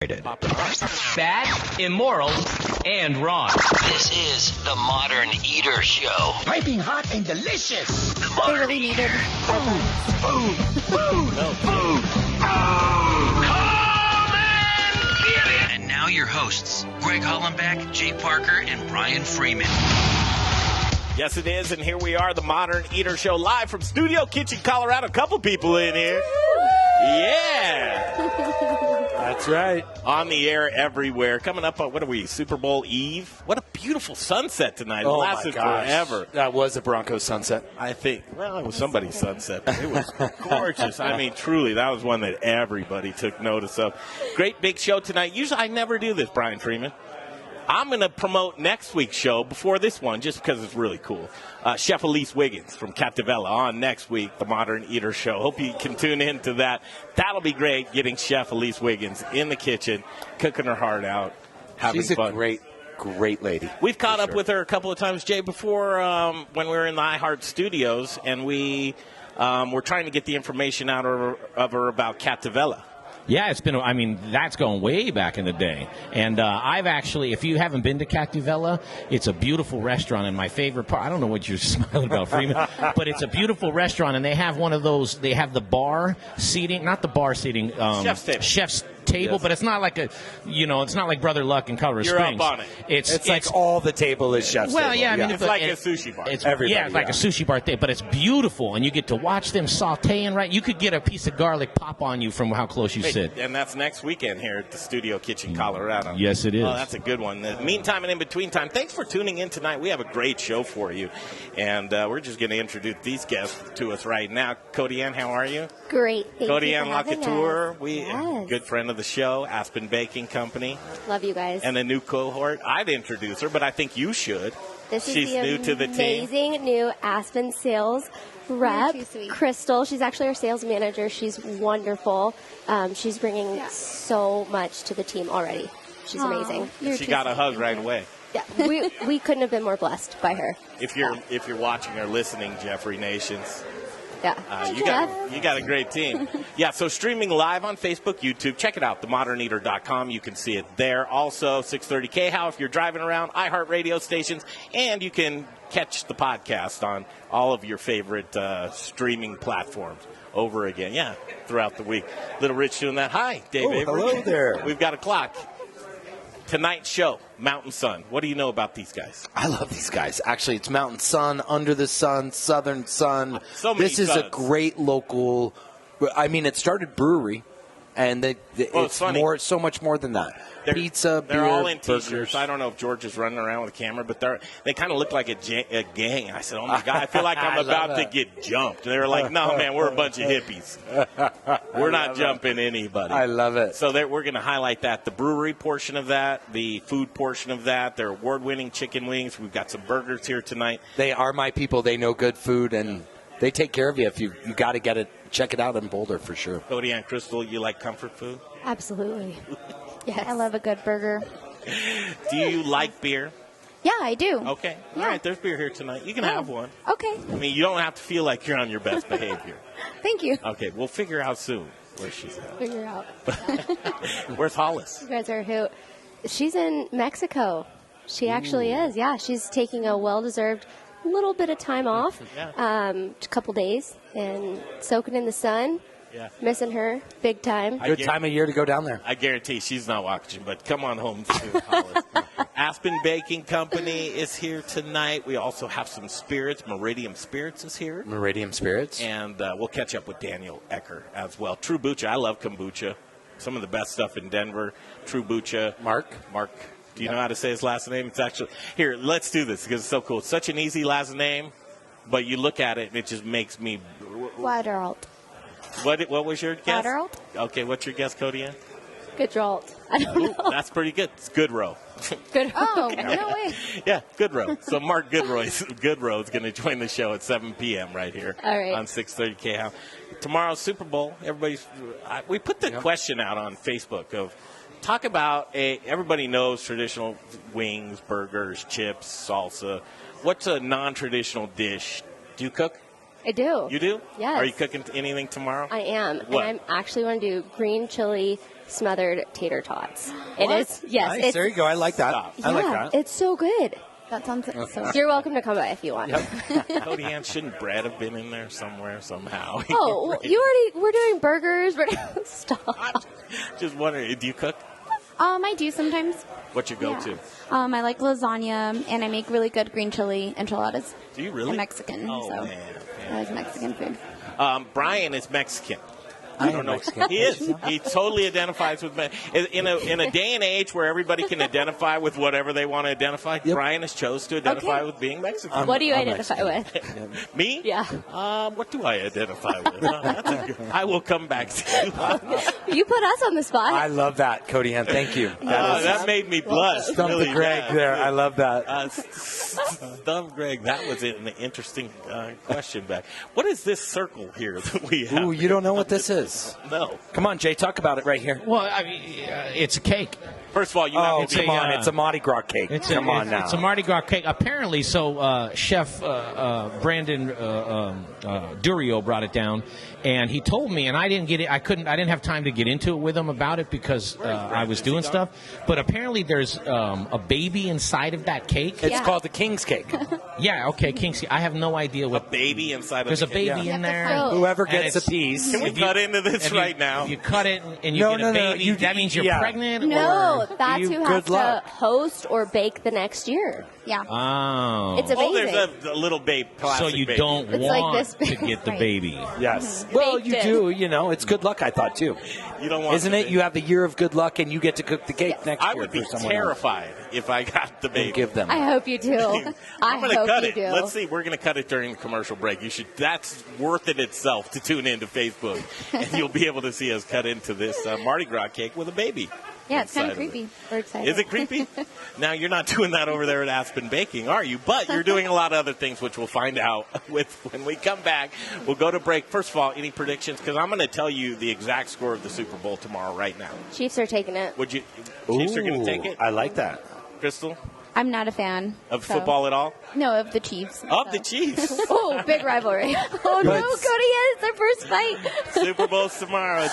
Bad, immoral, and wrong. This is the Modern Eater Show. Piping hot and delicious. They really needed Food. Come and get it! And now your hosts, Greg Hollenbeck, Jay Parker, and Brian Freeman. Yes, it is, and here we are, the Modern Eater Show, live from Studio Kitchen, Colorado. A couple people in here. Yeah. That's right. On the air everywhere. Coming up on, what are we, Super Bowl Eve? What a beautiful sunset tonight. It lasted forever. That was a Broncos sunset. I think, well, it was somebody's sunset. But it was gorgeous. I mean, truly, that was one that everybody took notice of. Great big show tonight. Usually I never do this, Brian Freeman. I'm going to promote next week's show before this one just because it's really cool. Chef Elise Wiggins from Captivella on next week, the Modern Eater Show. Hope you can tune in to that. That'll be great, getting Chef Elise Wiggins in the kitchen, cooking her heart out, having fun. She's a great lady. We've caught up with her a couple of times, Jay, before when we were in the iHeart Studios, and we were trying to get the information out of her about Captivella. Yeah, it's been, I mean, that's going way back in the day. And I've actually, if you haven't been to Captivella, it's a beautiful restaurant. And my favorite part, I don't know what you're smiling about, Freeman, but it's a beautiful restaurant. And they have one of those, they have the bar seating, not the bar seating. Chef's table, yes. But it's not like it's not like Brother Luck in Colorado Springs. You're up on it. It's like all the table is chef's table. Well, yeah, I mean, it's like a sushi bar. It's like a sushi bar thing, but it's beautiful, and you get to watch them sauteing, right? You could get a piece of garlic pop on you from how close you sit. And that's next weekend here at the Studio Kitchen, Colorado. Yes, it is. Oh, that's a good one. The meantime and in between time, thanks for tuning in tonight. We have a great show for you, and we're just going to introduce these guests to us right now. Cody Ann, how are you? great. Cody Ann Lacouture, good friend of the show, Aspen Baking Company. Love you guys. And a new cohort. I'd introduce her, but I think you should. She's new to the team. Amazing new Aspen sales rep, You're too sweet. Crystal. She's actually our sales manager. She's wonderful. She's bringing so much to the team already. She's amazing. She got a hug right away. Yeah, we couldn't have been more blessed by her. If you're watching or listening, Jeffrey Nations. Yeah. You got a great team. Yeah, so streaming live on Facebook, YouTube. Check it out, themoderneater.com. You can see it there. Also, 630 KHOW if you're driving around, iHeart radio stations, and you can catch the podcast on all of your favorite streaming platforms over again. Yeah, throughout the week. Little Rich doing that. Hi, Dave Avery. Hello there. We've got a clock. Tonight's show, Mountain Sun. What do you know about these guys? I love these guys. Actually, it's Mountain Sun, Under the Sun, Southern Sun. So many This is suns. a great local. I mean, it started brewery, and it's so much more than that. Pizza, they're beer, all in burgers. T-shirts. I don't know if George is running around with a camera, but they kind of look like a gang. I said, oh, my God, I feel like I'm about to get jumped. They were like, no, man, we're a bunch of hippies. We're not jumping anybody. I love it. So we're going to highlight that, the brewery portion of that, the food portion of that, their award-winning chicken wings. We've got some burgers here tonight. They are my people. They know good food, and they take care of you. If you got to get it, check it out in Boulder for sure. Cody and Crystal, you like comfort food? Absolutely. Yes. I love a good burger. Do you like beer? Yeah, I do. Okay. Yeah. All right, there's beer here tonight. You can have one. Okay. I mean, you don't have to feel like you're on your best behavior. Thank you. Okay, we'll figure out soon where she's at. Figure out. Where's Hollis? You guys are who? She's in Mexico. She actually is. Yeah, she's taking a well-deserved little bit of time off, a couple days, and soaking in the sun. Yeah. Missing her big time. Good time of year to go down there. I guarantee she's not watching, but come on home to Hollis. Aspen Baking Company is here tonight. We also have some spirits. Meridiem Spirits is here. Meridiem Spirits. And we'll catch up with Daniel Ecker as well. Trubucha. I love kombucha. Some of the best stuff in Denver. Trubucha. Mark. Do you know how to say his last name? It's actually – here, let's do this because it's so cool. It's such an easy last name, but you look at it and it just makes me – Wateralt. What was your guess? Wateralt. Okay, what's your guess, Cody Ann? Goodralt. I don't know. That's pretty good. It's Goodrow. Good. Oh, Okay. no way. Yeah, Goodrow. So Mark Goodrow is going to join the show at 7 p.m. right here on 630 KHOW. Tomorrow's Super Bowl. We put the question out on Facebook of talk about everybody knows traditional wings, burgers, chips, salsa. What's a non-traditional dish? Do you cook? I do. You do? Yes. Are you cooking anything tomorrow? I am. What? And I'm actually going to do green chili smothered tater tots. What? It is, yes. Nice. There you go. I like that. I like that. It's so good. That sounds so. You're welcome to come by if you want. Cody Ann, shouldn't bread have been in there somewhere, somehow? Oh, we're doing burgers. Stop. Just wondering, do you cook? I do sometimes. What's your go-to? I like lasagna, and I make really good green chili enchiladas. Do you really? I'm Mexican, Oh, so man. I like Mexican food. Brian is Mexican. I don't know. He is. He totally identifies with me. In a day and age where everybody can identify with whatever they want to identify, Brian has chose to identify with being Mexican. What do you identify with? Me? Yeah. What do I identify with? I will come back to you. You put us on the spot. I love that, Cody Ann. Thank you. That made me blush. Stump really the Greg bad. there. I love that. Stump Greg. That was an interesting question back. What is this circle here that we have? Ooh, you don't know what this is? No. Come on, Jay, talk about it right here. Well, I mean, it's a cake. First of all, you have to come on. It's a Mardi Gras cake. Come on now. It's a Mardi Gras cake. Apparently, so Chef Brandon Durio brought it down, and he told me, and I didn't get it. I didn't have time to get into it with him about it because I was doing stuff. But apparently, there's a baby inside of that cake. It's called the King's Cake. Yeah, okay, King's cake. I have no idea what. A baby inside of There's the a baby cake. in there. Whoever gets a piece. Can we cut into this right now? You cut it and you get a baby. That means you're pregnant. No, or that's who has to host or bake the next year. Yeah. Oh. It's amazing. There's a little babe. So you baby. don't It's want like this to big. get the baby. Yes. Well, Baked you it. do. You know, it's good luck, I thought, too. You don't want Isn't the it? baby. You have the year of good luck, and you get to cook the cake next I year would be for someone else. terrified if I got the baby. Give them. I hope you do. I'm going to hope cut you it. do. Let's see. We're going to cut it during the commercial break. You should. That's worth it itself to tune into Facebook, and you'll be able to see us cut into this Mardi Gras cake with a baby. Yeah, it's kind of inside it. creepy. We're excited. Is it creepy? Now, you're not doing that over there at Aspen Baking, are you? But you're doing a lot of other things, which we'll find out with when we come back. We'll go to break. First of all, any predictions? Because I'm going to tell you the exact score of the Super Bowl tomorrow right now. Chiefs are taking it. Would you? Chiefs are going to take it? I like that. Crystal? I'm not a fan Of so- football at all? No, of the Chiefs. Of the Chiefs. Oh, big rivalry. Oh, no, Cody, it's their first fight. Super Bowl's tomorrow.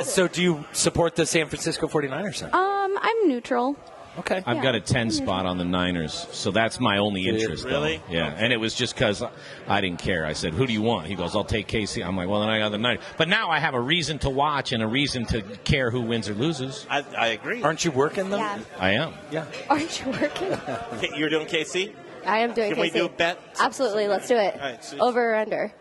So do you support the San Francisco 49ers then? I'm neutral. Okay. I've got a 10 spot on the Niners, so that's my only interest. Really? Though. Yeah, and it was just because I didn't care. I said, "Who do you want?" He goes, "I'll take KC." I'm like, "Well, then I got the Niners." But now I have a reason to watch and a reason to care who wins or loses. I agree. Aren't you working them? Yeah. I am. Yeah. Aren't you working? You're doing KC? I am doing Can we KC. do a bet? Absolutely. Let's do it. All right, so- Over or under?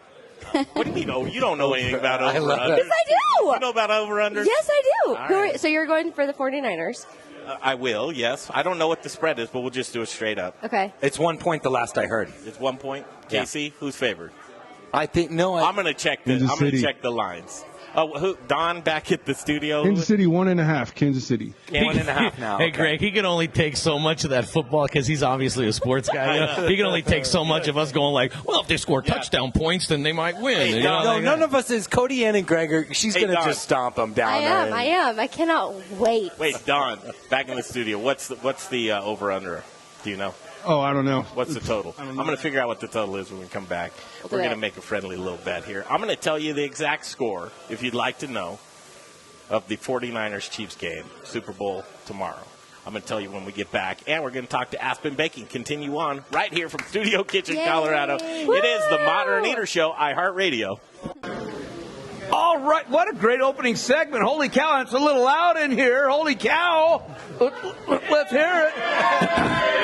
What do you mean? Oh, you don't know anything about I over love under. it. Yes, I do. You know about over under? Yes, I do. All right. So you're going for the 49ers. I will, yes. I don't know what the spread is, but we'll just do it straight up. Okay. It's 1 point the last I heard. It's 1 point. Yeah. KC, who's favored? I think, I'm going to check Kansas City. the lines. Oh, Don back at the studio. Kansas City 1.5. Kansas City. 1.5 now. Hey, Okay. Greg, he can only take so much of that football because he's obviously a sports guy. You know? He can only take so much of us going like, well, if they score touchdown points, then they might win. Hey, You know, No, like- none of us is. Cody Ann and Greg are. She's Hey, going to Don. just stomp them down I there. am. I cannot wait. Wait, Don, back in the studio. What's the over under? Do you know? Oh, I don't know. What's the total? I'm going to figure out what the total is when we come back. We're do going to it. make a friendly little bet here. I'm going to tell you the exact score, if you'd like to know, of the 49ers-Chiefs game, Super Bowl tomorrow. I'm going to tell you when we get back. And we're going to talk to Aspen Baking. Continue on right here from Studio Kitchen, Yay. Colorado. It is the Modern Eater Show, iHeartRadio. All right, what a great opening segment. Holy cow, it's a little loud in here. Holy cow. Let's hear it.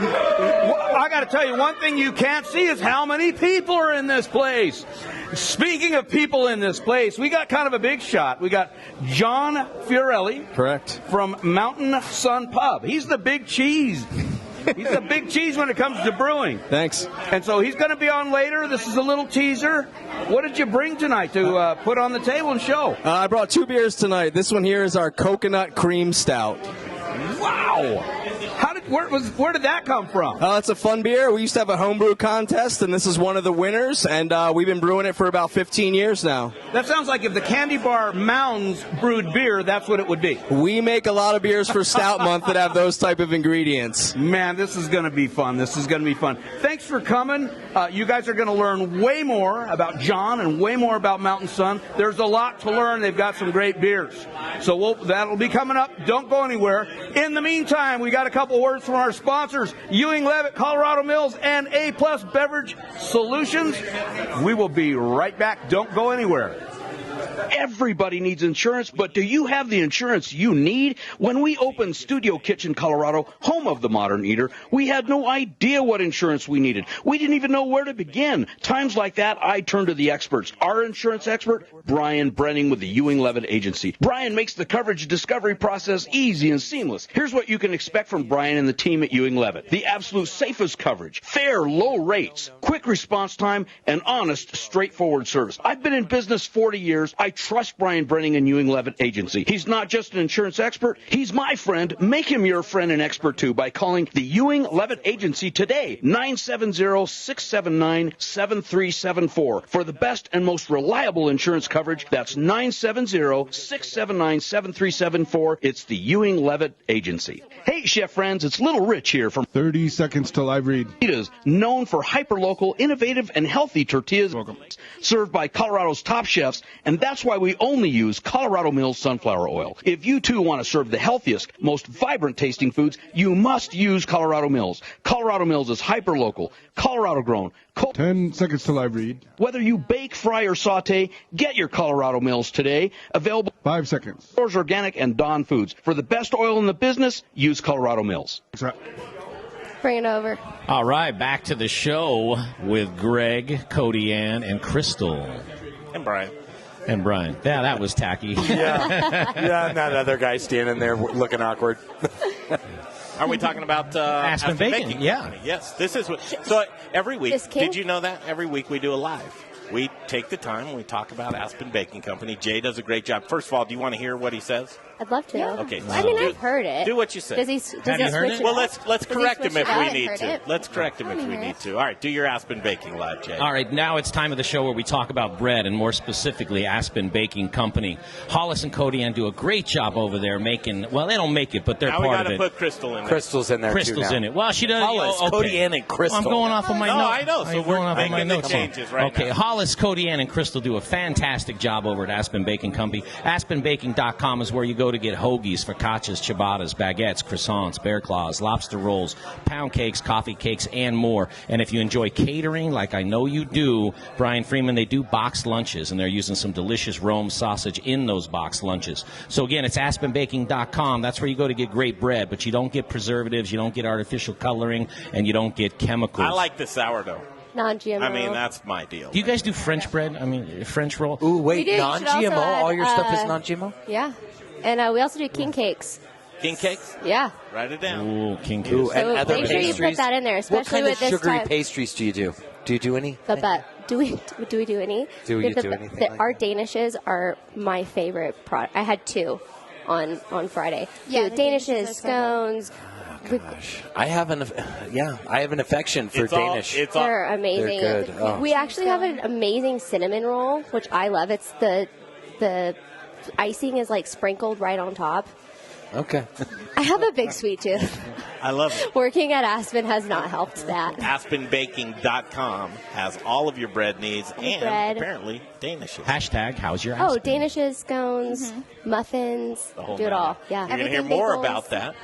I got to tell you, one thing you can't see is how many people are in this place. Speaking of people in this place, we got kind of a big shot. We got John Fiorelli. Correct. From Mountain Sun Pub. He's the big cheese. He's the big cheese when it comes to brewing. Thanks. And so he's going to be on later. This is a little teaser. What did you bring tonight to put on the table and show? I brought 2 beers tonight. This one here is our coconut cream stout. Wow! How did Where did that come from? It's a fun beer. We used to have a homebrew contest, and this is one of the winners, and we've been brewing it for about 15 years now. That sounds like if the Candy Bar Mounds brewed beer, that's what it would be. We make a lot of beers for Stout Month that have those type of ingredients. Man, this is going to be fun. Thanks for coming. You guys are going to learn way more about John and way more about Mountain Sun. There's a lot to learn. They've got some great beers. So that'll be coming up. Don't go anywhere. In the meantime, we got a couple words from our sponsors, Ewing Levitt, Colorado Mills, and A+ Beverage Solutions. We will be right back. Don't go anywhere. Everybody needs insurance, but do you have the insurance you need? When we opened Studio Kitchen, Colorado, home of the modern eater, we had no idea what insurance we needed. We didn't even know where to begin. Times like that, I turn to the experts. Our insurance expert, Brian Brenning with the Ewing Levitt Agency. Brian makes the coverage discovery process easy and seamless. Here's what you can expect from Brian and the team at Ewing Levitt. The absolute safest coverage, fair, low rates, quick response time, and honest, straightforward service. I've been in business 40 years. I trust Brian Brenning and Ewing Levitt Agency. He's not just an insurance expert. He's my friend. Make him your friend and expert, too, by calling the Ewing Levitt Agency today, 970-679-7374. For the best and most reliable insurance coverage, that's 970-679-7374. It's the Ewing Levitt Agency. Hey, chef friends, it's Little Rich here from 30 Seconds Till I Read. Tortillas, known for hyper-local, innovative, and healthy tortillas. Welcome. Served by Colorado's top chefs, and that's why we only use Colorado Mills sunflower oil. If you too want to serve the healthiest, most vibrant tasting foods, you must use Colorado Mills. Colorado Mills is hyper-local, Colorado grown. 10 seconds till I read. Whether you bake, fry, or saute, get your Colorado Mills today. Available 5 seconds. Stores Organic and Dawn Foods. For the best oil in the business, use Colorado Mills. Bring it over. All right, back to the show with Greg, Cody Ann, and Crystal. And Brian. Yeah, that was tacky. Yeah, and that other guy standing there looking awkward. Are we talking about Aspen Baking? Yeah. Yes, this is what. So every week, did you know that? Every week we do a live. We take the time and we talk about Aspen Baking Company. Jay does a great job. First of all, do you want to hear what he says? I'd love to. Yeah. Okay. I mean, I've heard it. Do what you say. Does he heard it? Well, let's correct him if we need to. It? Let's correct him if we need to. All right, do your Aspen Baking live, Jay. All right, now it's time of the show where we talk about bread, and more specifically, Aspen Baking Company. Hollis and Cody Ann do a great job over there making, well, they don't make it, but they're now part of it. we got to put Crystal in there. Crystal's in there, Crystal's too, in it. Well, she does. Hollis, okay. Cody Ann, and Crystal. I'm going off of my notes. No, I know. So we're making the changes right now. Okay, Hollis, Cody Ann, and Crystal do a fantastic job over at Aspen Baking Company. AspenBaking.com is where you go to get hoagies, focaccias, ciabattas, baguettes, croissants, bear claws, lobster rolls, pound cakes, coffee cakes, and more. And if you enjoy catering, like I know you do, Brian Freeman, they do boxed lunches, and they're using some delicious Rome sausage in those boxed lunches. So again, it's AspenBaking.com. That's where you go to get great bread, but you don't get preservatives, you don't get artificial coloring, and you don't get chemicals. I like the sourdough. Non-GMO. I mean, that's my deal. Do you guys do French bread? I mean, French roll? Ooh, wait, We do. non-GMO? All your stuff is non-GMO? Yeah. And we also do king cakes. King cakes? Yeah. Write it down. Ooh, king cakes. Ooh, and So other make sure you pastries? put that in there, especially What kind with of this sugary time. pastries do you do? Do you do any? But do we do any? Do you do anything like Our that? Danishes are my favorite product. I had 2 on Friday. Yeah, Two the Danishes, Danishes are scones. Gosh. I have an affection for Danish. They're amazing. They're good. Oh. We actually have an amazing cinnamon roll, which I love. It's the icing is like sprinkled right on top. Okay. I have a big sweet tooth. I love it. Working at Aspen has not helped that. AspenBaking.com has all of your bread needs and Bread. apparently Danishes. Hashtag, how's your Oh, Aspen? Danishes, scones, muffins, The whole do it nine. all. Yeah. You're going to hear Everything more bagels. about that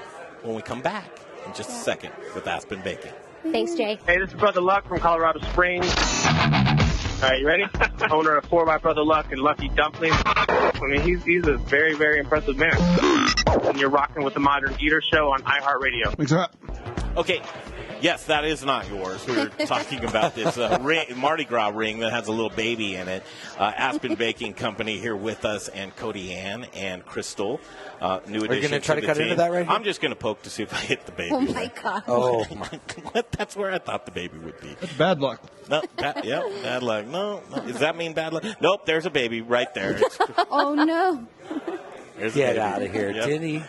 when we come back in just a second with Aspen Baking. Thanks, Jay. Hey, this is Brother Luck from Colorado Springs. All right, you ready? Owner of 4 by Brother Luck and Lucky Dumplings. I mean, he's a very, very impressive man. And you're rocking with the Modern Eater Show on iHeartRadio. Mix it up. Okay. Yes, that is not yours. We were talking about this Mardi Gras ring that has a little baby in it. Aspen Baking Company here with us, and Cody Ann and Crystal. New addition. Are you going to try to the cut team. into that right here? I'm just going to poke to see if I hit the baby. Oh, my God. Oh. What? That's where I thought the baby would be. That's bad luck. No, bad luck. No. Does that mean bad luck? Nope, there's a baby right there. Oh, no. There's a Get baby. out of here. Yep. Did he?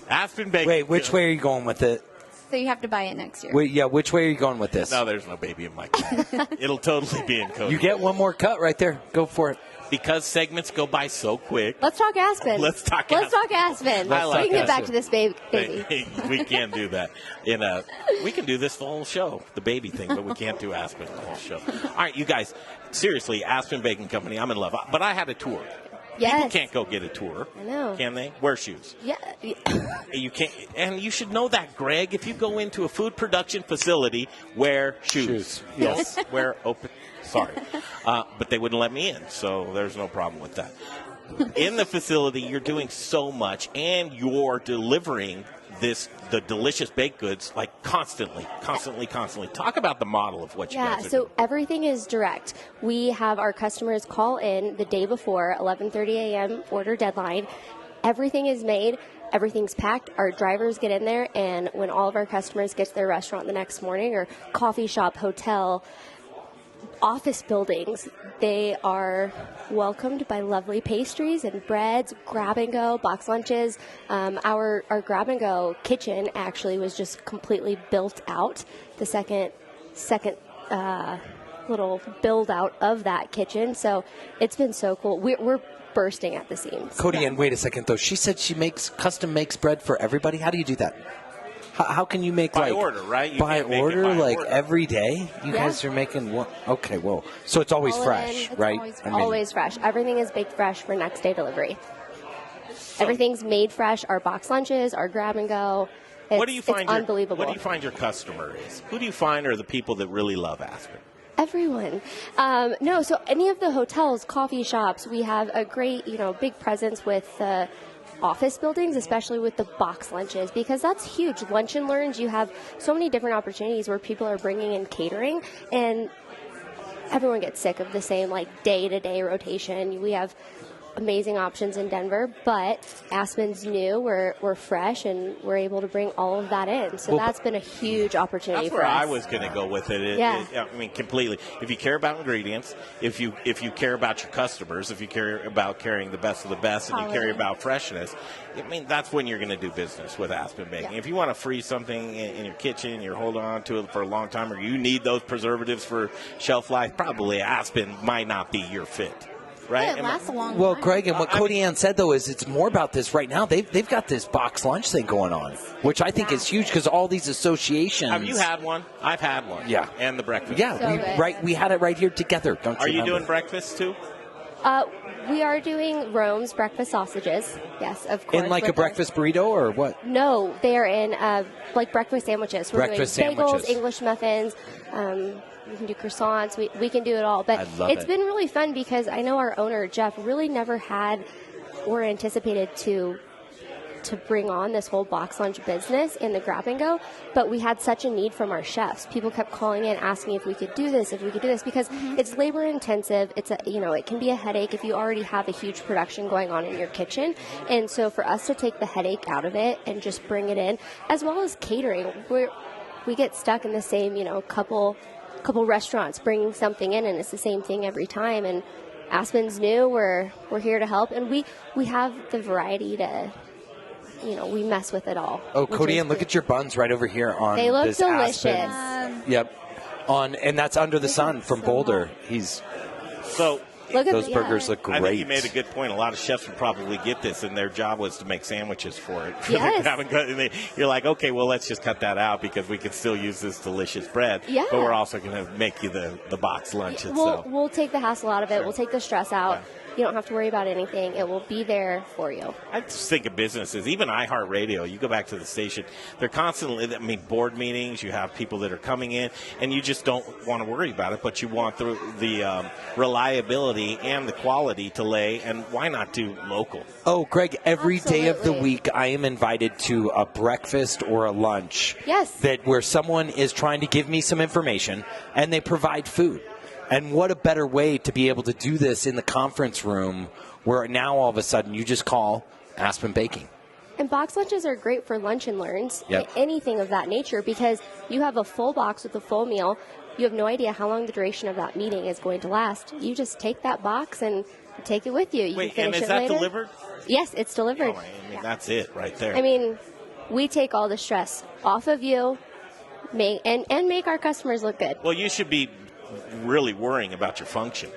Aspen Baking. Wait, which way are you going with it? So you have to buy it next year. Wait, yeah, which way are you going with this? No, there's no baby in my cut. It'll totally be in Cody. You get one more cut right there. Go for it. Because segments go by so quick. Let's talk Aspen. Let's talk Aspen. I like we can get back Aspen. to this baby. We can't do that. We can do this the whole show, the baby thing, but we can't do Aspen the whole show. All right, you guys, seriously, Aspen Baking Company, I'm in love. But I had a tour. Yes. People can't go get a tour. I know. Can they? Wear shoes. Yeah. You can't, and you should know that, Greg. If you go into a food production facility, wear shoes. Yes. Don't wear open. Sorry, but they wouldn't let me in, so there's no problem with that. In the facility, you're doing so much, and you're delivering the delicious baked goods like constantly. Talk about the model of what you guys are doing. Everything is direct. We have our customers call in the day before, 11:30 a.m. order deadline. Everything is made. Everything's packed. Our drivers get in there, and when all of our customers get to their restaurant the next morning, or coffee shop, hotel, office buildings, they are welcomed by lovely pastries and breads, grab-and-go, box lunches. Our grab-and-go kitchen actually was just completely built out. The second little build-out of that kitchen. So it's been so cool. We're bursting at the seams. Cody, and wait a second, though. She said she custom makes bread for everybody. How do you do that? How can you make by order, right? You by order, by order. every day? You guys are making one. Okay, whoa. So it's always fresh, right? Always fresh. Everything is baked fresh for next day delivery. Everything's made fresh. Our box lunches, our grab and go. What do you find? It's unbelievable. What do you find your customer is? Who do you find are the people that really love Aspen? Everyone. So any of the hotels, coffee shops, we have a great, big presence with office buildings, especially with the box lunches, because that's huge. Lunch and learns, you have so many different opportunities where people are bringing in catering, and everyone gets sick of the same day-to-day rotation. We have amazing options in Denver, but Aspen's new. We're fresh, and we're able to bring all of that in. So that's been a huge opportunity for us. That's where I was going to go with it. I mean, completely. If you care about ingredients, if you care about your customers, if you care about carrying the best of the best, and you care about freshness, I mean, that's when you're going to do business with Aspen Baking. If you want to freeze something in your kitchen, you're holding on to it for a long time, or you need those preservatives for shelf life, probably Aspen might not be your fit. Right? It lasts a long time. Well, Greg, and what Cody Ann said, though, is it's more about this right now. They've got this box lunch thing going on, which I think is huge because all these associations. Have you had one? I've had one. Yeah. And the breakfast. Yeah, we had it right here together. Don't you Are you remember? doing breakfast, too? We are doing Rome's breakfast sausages. Yes, of course. In a breakfast burrito or what? No, they are in breakfast sandwiches. We're breakfast doing bagels, sandwiches. English muffins. We can do croissants. We can do it all. But it's been really fun because I know our owner, Jeff, really never had or anticipated to bring on this whole box lunch business in the grab and go. But we had such a need from our chefs. People kept calling in asking if we could do this, because it's labor intensive. It can be a headache if you already have a huge production going on in your kitchen. And so for us to take the headache out of it and just bring it in, as well as catering, we get stuck in the same, couple restaurants bringing something in, and it's the same thing every time. And Aspen's new. We're here to help, and we have the variety to, we mess with it all. Oh, Cody, and look at your buns right over here on they look this delicious. Aspen. Yep. And that's Under the Sun from Boulder. Those burgers look great. I think you made a good point. A lot of chefs would probably get this, and their job was to make sandwiches for it. Yes. You're like, okay, well, let's just cut that out because we can still use this delicious bread. Yeah. But we're also going to make you the box lunch itself. We'll take the hassle out of it. Sure. We'll take the stress out. Yeah. You don't have to worry about anything. It will be there for you. I just think of businesses, even iHeartRadio, you go back to the station, they're constantly, board meetings, you have people that are coming in, and you just don't want to worry about it, but you want the reliability and the quality to lay, and why not do local? Oh, Greg, every day of the week I am invited to a breakfast or a lunch. Yes. Where someone is trying to give me some information, and they provide food. And what a better way to be able to do this in the conference room where now all of a sudden you just call Aspen Baking. And box lunches are great for lunch and learns, yep. Anything of that nature, because you have a full box with a full meal. You have no idea how long the duration of that meeting is going to last. You just take that box and take it with you. You Wait, can finish and is it that later. delivered? Yes, it's delivered. That's it right there. We take all the stress off of you. make our customers look good. Well, you should be really worrying about your function.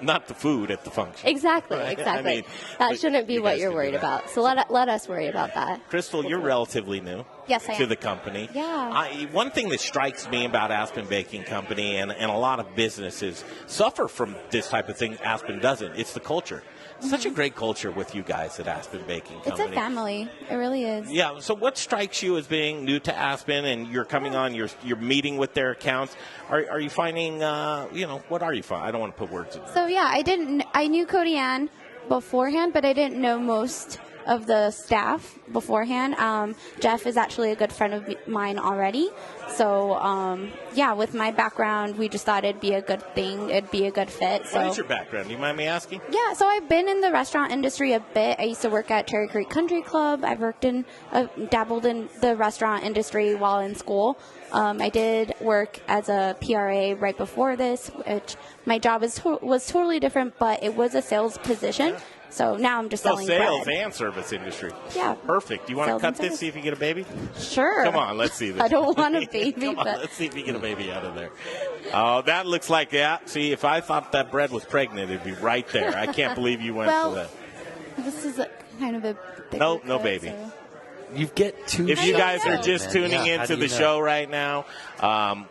Not the food at the function. Exactly, Right? exactly. I mean, that shouldn't be you what guys you're can do worried that. about. So let us worry about that. Crystal, you're relatively new Yes, I to am. the company. Yeah. One thing that strikes me about Aspen Baking Company, and a lot of businesses suffer from this type of thing, Aspen doesn't, it's the culture. Such a great culture with you guys at Aspen Baking Company. It's a family. It really is. Yeah, so what strikes you as being new to Aspen and you're coming on, you're meeting with their accounts? Are you finding, what are you finding? I don't want to put words in there. So yeah, I knew Cody Ann beforehand, but I didn't know most of the staff beforehand. Jeff is actually a good friend of mine already. So with my background, we just thought it'd be a good thing. It'd be a good fit. So. What is your background? Do you mind me asking? Yeah, so I've been in the restaurant industry a bit. I used to work at Cherry Creek Country Club. I've dabbled in the restaurant industry while in school. I did work as a PRA right before this, which my job was totally different, but it was a sales position. So now I'm just selling sales bread. and service industry. Yeah. Perfect. You want to Sales cut and this, service. see if you get a baby? Sure. Come on, let's see this. I don't want a baby, Come on, but let's see if you get a baby out of there. Oh, that looks like that. See, if I thought that bread was pregnant, it'd be right there. I can't believe you went for that. This is kind of a big No cut, baby. so- You get two. If you guys are just tuning Yeah, how into do you the know? show right now,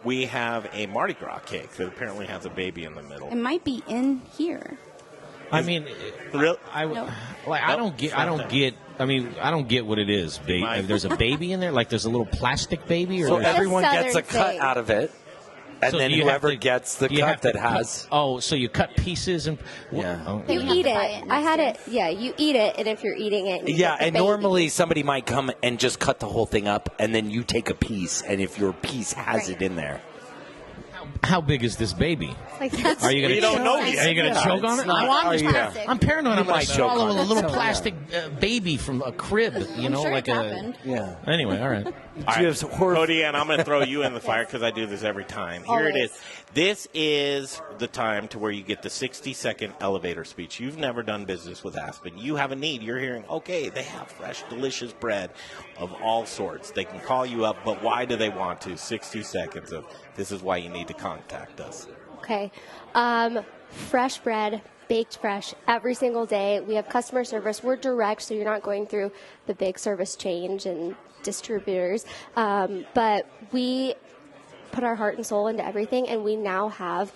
we have a Mardi Gras cake that apparently has a baby in the middle. It might be in here. I mean, Real? I don't get what it is. There's a baby in there, like there's a little plastic baby, or So there's- everyone gets a Southern cut thing. out of it, and So then do you have whoever to- gets the do you cut have to that has. so you cut pieces and Yeah. Oh, You have eat to buy it. it I had it. next Yeah, you eat it, and if you're eating it, you Yeah, get the and baby. normally somebody might come and just cut the whole thing up, and then you take a piece, and if your piece has it in there. how big is this baby? Like that's Are you going We to? don't know yet. Are you going to Yeah, choke on it's it? not- I'm just yeah. I'm paranoid. I'm going might to choke swallow on a it. little So, yeah. plastic baby from a crib. You know, sure like it's a. happened. Yeah. Anyway, all right. All Do right. you have some horror- Cody Ann, I'm going to throw you in the fire because I do this every time. Here it Always. is. This is the time to where you get the 60-second elevator speech. You've never done business with Aspen. You have a need. You're hearing, okay, they have fresh, delicious bread of all sorts. They can call you up, but why do they want to? 60 seconds of this is why you need to contact us. Okay. Fresh bread, baked fresh every single day. We have customer service. We're direct, so you're not going through the big service change and distributors. But we put our heart and soul into everything, and we now have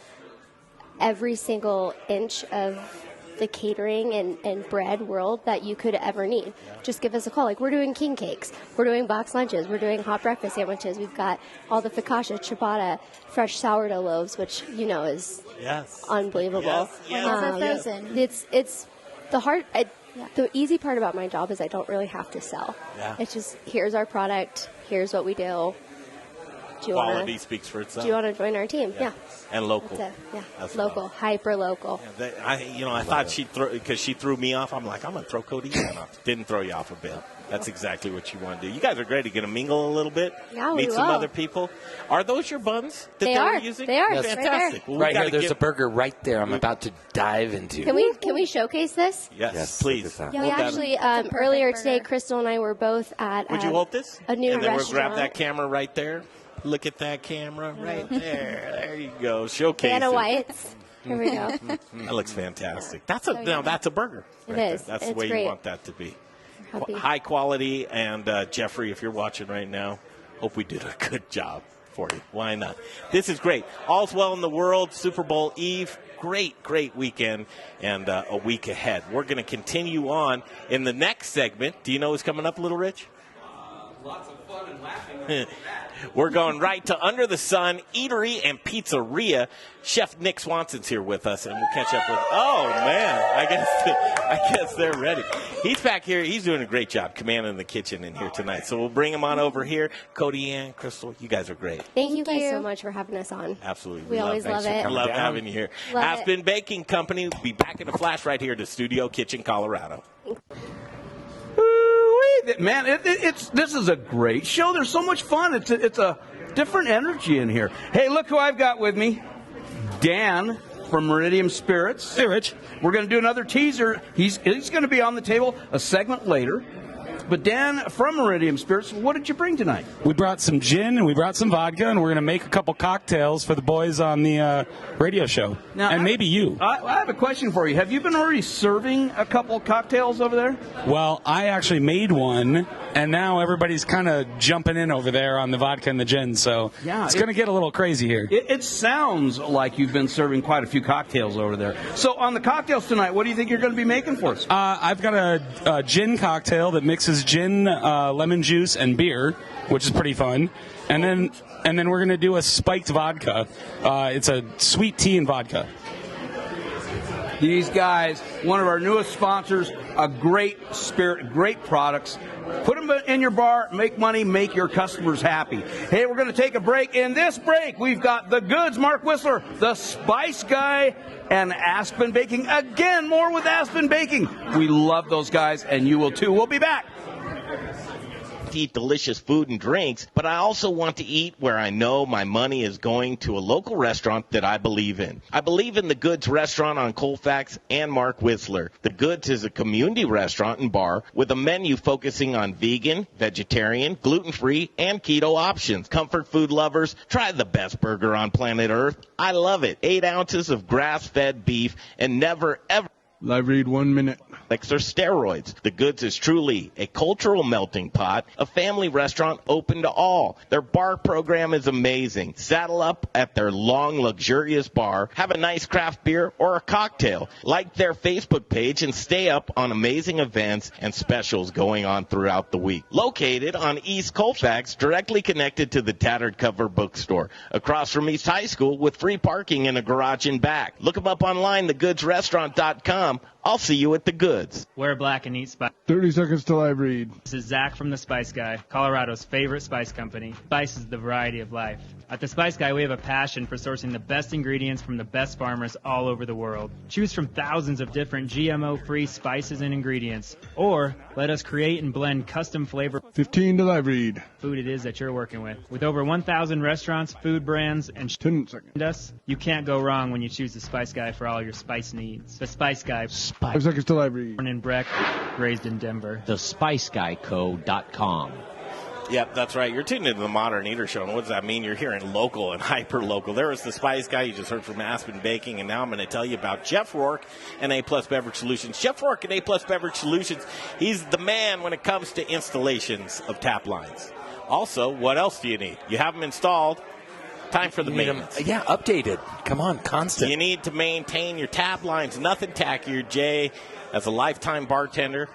every single inch of the catering and bread world that you could ever need. Just give us a call. Like, we're doing king cakes. We're doing box lunches. We're doing hot breakfast sandwiches. We've got all the focaccia, ciabatta, fresh sourdough loaves, which, is Yes. unbelievable. Yes. Or frozen. It's the hard. The easy part about my job is I don't really have to sell. Yeah. It's just, here's our product. Here's what we do. Do you Quality wanna, speaks for itself. Do you want to join our team? Yeah. And local. That's it. Yeah. That's Local. what Hyper local. I thought she'd throw, because she threw me off. I'm like, I'm going to throw Cody Ann off. Didn't throw you off a bit. That's exactly what you want to do. You guys are great. You're going to mingle a little bit, Yeah, we meet some will. other people. Are those your buns that They were are. using? They are. Yes. Right Fantastic. there. Well, we Right here, gotta there's give- a burger right there I'm about to dive into. Can we showcase this? Yes, look please. at that. Yeah, we We'll actually That's a perfect earlier burger. today, Crystal and I were both at. Would you hold this? A new and then restaurant. we'll grab that camera right there. Look at that camera right there. There you go. Showcase Vanna it. White's. Here we go. That looks fantastic. That's a burger. It right is. there. That's the It's way great. you want that to be. Happy. High quality, and Jeffrey, if you're watching right now, hope we did a good job for you. Why not? This is great. All's well in the world. Super Bowl Eve. Great weekend and a week ahead. We're going to continue on in the next segment. Do you know who's coming up, Little Rich? Lots of fun and laughing. We're going right to Under the Sun Eatery and Pizzeria. Chef Nick Swanson's here with us, and we'll catch up with. Oh man, I guess they're ready. He's back here. He's doing a great job commanding the kitchen in here tonight. So we'll bring him on over here. Cody Ann, Crystal, you guys are great. Thank you guys you. so much for having us on. Absolutely, We always love it. We love having you here. Love Aspen Baking Company will be back in a flash right here to Studio Kitchen, Colorado. Man, this is a great show. There's so much fun. It's a different energy in here. Hey, look who I've got with me. Dan from Meridiem Spirits. Hey, Rich. We're going to do another teaser. He's going to be on the table a segment later. But Dan, from Meridiem Spirits, what did you bring tonight? We brought some gin and we brought some vodka, and we're going to make a couple cocktails for the boys on the radio show. Now, and maybe you. I have a question for you. Have you been already serving a couple cocktails over there? Well, I actually made one, and now everybody's kind of jumping in over there on the vodka and the gin, so it's going to get a little crazy here. It sounds like you've been serving quite a few cocktails over there. So on the cocktails tonight, what do you think you're going to be making for us? I've got a gin cocktail that mixes gin, lemon juice, and beer, which is pretty fun. And then we're going to do a spiked vodka. It's a sweet tea and vodka. These guys, one of our newest sponsors, a great spirit, great products. Put them in your bar, make money, make your customers happy. Hey, we're going to take a break. In this break, we've got the goods, Mark Whistler, the Spice Guy, and Aspen Baking. Again, more with Aspen Baking. We love those guys, and you will too. We'll be back. Eat delicious food and drinks, but I also want to eat where I know my money is going to a local restaurant that I believe in. I believe in the Goods restaurant on Colfax and Mark Whistler. The Goods is a community restaurant and bar with a menu focusing on vegan, vegetarian, gluten-free, and keto options. Comfort food lovers, try the best burger on planet Earth. I love it. 8 ounces of grass-fed beef and never, ever Live read 1 minute. or steroids. The Goods is truly a cultural melting pot, a family restaurant open to all. Their bar program is amazing. Saddle up at their long, luxurious bar, have a nice craft beer or a cocktail. Like their Facebook page and stay up on amazing events and specials going on throughout the week. Located on East Colfax, directly connected to the Tattered Cover Bookstore, across from East High School with free parking in a garage in back. Look them up online, thegoodsrestaurant.com. I'll see you at the Goods. Wear black and eat spice. 30 seconds till I read. This is Zach from The Spice Guy, Colorado's favorite spice company. Spice is the variety of life. At The Spice Guy, we have a passion for sourcing the best ingredients from the best farmers all over the world. Choose from thousands of different GMO-free spices and ingredients, or let us create and blend custom flavor 15 till I read. food it is that you're working with. With over 1,000 restaurants, food brands, and 10 seconds. us, you can't go wrong when you choose The Spice Guy for all your spice needs. The Spice Guy. 5 seconds till I read. Born in Breck, raised in Denver. TheSpiceGuyCo.com. Yep, that's right. You're tuned into the Modern Eater Show. And what does that mean? You're hearing local and hyper-local. There was the Spice Guy you just heard from Aspen Baking, and now I'm going to tell you about Jeff Rourke and A-Plus Beverage Solutions. Jeff Rourke and A-Plus Beverage Solutions, he's the man when it comes to installations of tap lines. Also, what else do you need? You have them installed. Time for the maintenance. Yeah, updated. Come on, constant. You need to maintain your tap lines. Nothing tackier, Jay, as a lifetime bartender.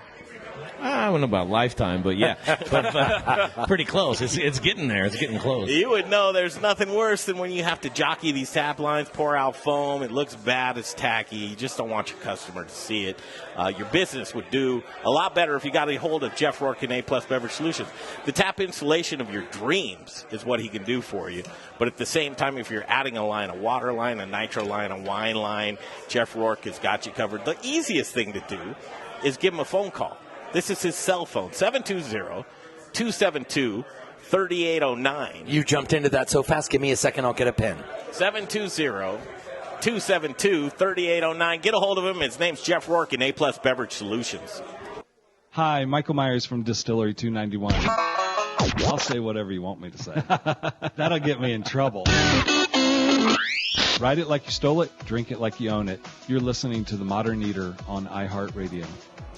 I don't know about lifetime, but yeah, but pretty close. It's getting there. It's getting close. You would know there's nothing worse than when you have to jockey these tap lines, pour out foam. It looks bad. It's tacky. You just don't want your customer to see it. Your business would do a lot better if you got a hold of Jeff Rourke and A-Plus Beverage Solutions. The tap installation of your dreams is what he can do for you. But at the same time, if you're adding a line, a water line, a nitro line, a wine line, Jeff Rourke has got you covered. The easiest thing to do is give him a phone call. This is his cell phone, 720-272-3809. You jumped into that so fast. Give me a second. I'll get a pen. 720-272-3809. Get a hold of him. His name's Jeff Rourke and A-Plus Beverage Solutions. Hi, Michael Myers from Distillery 291. I'll say whatever you want me to say. That'll get me in trouble. Ride it like you stole it. Drink it like you own it. You're listening to The Modern Eater on iHeartRadio.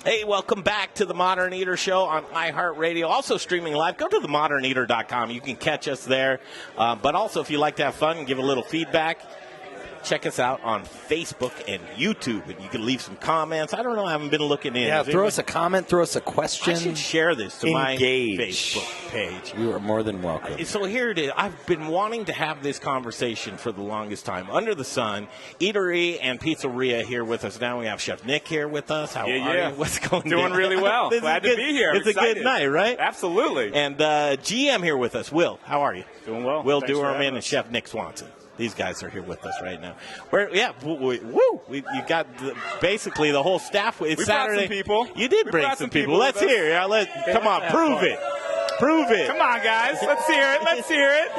Hey, welcome back to the Modern Eater Show on iHeartRadio. Also streaming live. Go to themoderneater.com. You can catch us there. But also, if you like to have fun and give a little feedback, check us out on Facebook and YouTube. And you can leave some comments. I don't know. I haven't been looking in. Yeah, throw us a comment. Throw us a question. I should share this to Engage. my Facebook page. You are more than welcome. So here it is. I've been wanting to have this conversation for the longest time. Under the sun, Eatery and Pizzeria here with us. Now we have Chef Nick here with us. How are you? What's going on? Doing really well. Glad to be here. It's a good night, right? Absolutely. And GM here with us. Will, how are you? Doing well. Will Thanks for Durham having and us. Chef Nick Swanson. These guys are here with us right now. You got basically the whole staff. It's we Saturday. Brought some people. You did bring some people. Let's hear. Come on, prove it. Prove it. Come on, guys. Let's hear it. Let's hear it.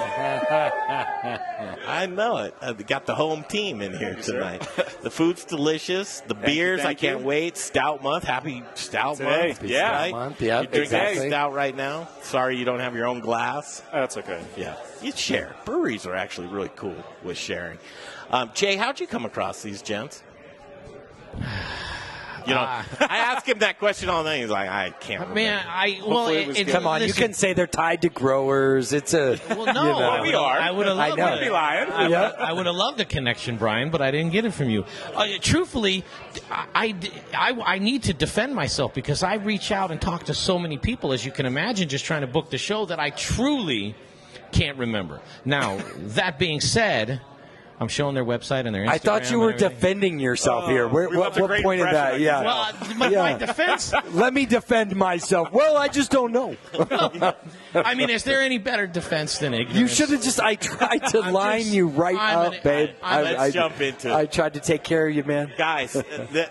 I know it. I've got the home team in here tonight. The food's delicious. The beers, I can't wait. Stout month. Happy Stout month. Yeah. Right? Month, yeah, You're drinking exactly. Stout right now. Sorry you don't have your own glass. That's okay. Yeah. You share. Breweries are actually really cool with sharing. Jay, how'd you come across these gents? You know, I ask him that question all night. He's like, I can't remember. Man, come on. You can say they're tied to growers. It's a well, no, we are. I would have loved I'd be lying. I would have loved the connection, Brian, but I didn't get it from you. Truthfully, I need to defend myself because I reach out and talk to so many people, as you can imagine, just trying to book the show that I truly can't remember. Now, that being said, I'm showing their website and their Instagram. I thought you were defending yourself here. What point of that? Yeah. Well, my defense. Let me defend myself. Well, I just don't know. I mean, is there any better defense than ignorance? You should have just. I tried to line you right up, babe. Let's jump into it. I tried to take care of you, man. Guys,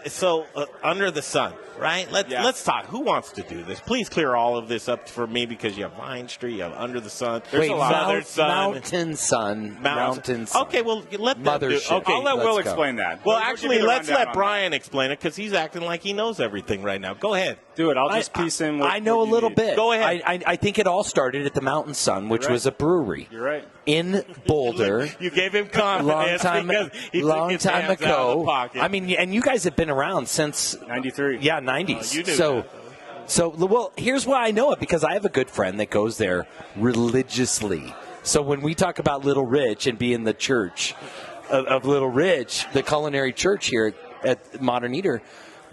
so Under the Sun, right? Let's talk. Who wants to do this? Please clear all of this up for me because you have Vine Street, you have Under the Sun. There's a lot. Mountain Sun. Mountain Sun. Okay, well, let them do it. Okay, I'll let Will explain that. Well, actually, let's let Brian explain it because he's acting like he knows everything right now. Go ahead. Do it. I'll just piece in what I know a little bit. Go ahead. I think it all started at the Mountain Sun, which was a brewery. You're right. In Boulder. You gave him confidence because he took his hands out of the pocket. I mean, and you guys have been around since 93. Yeah, 90s. You knew well, here's why I know it, because I have a good friend that goes there religiously. So when we talk about Little Rich and being the church of Little Rich, the culinary church here at Modern Eater,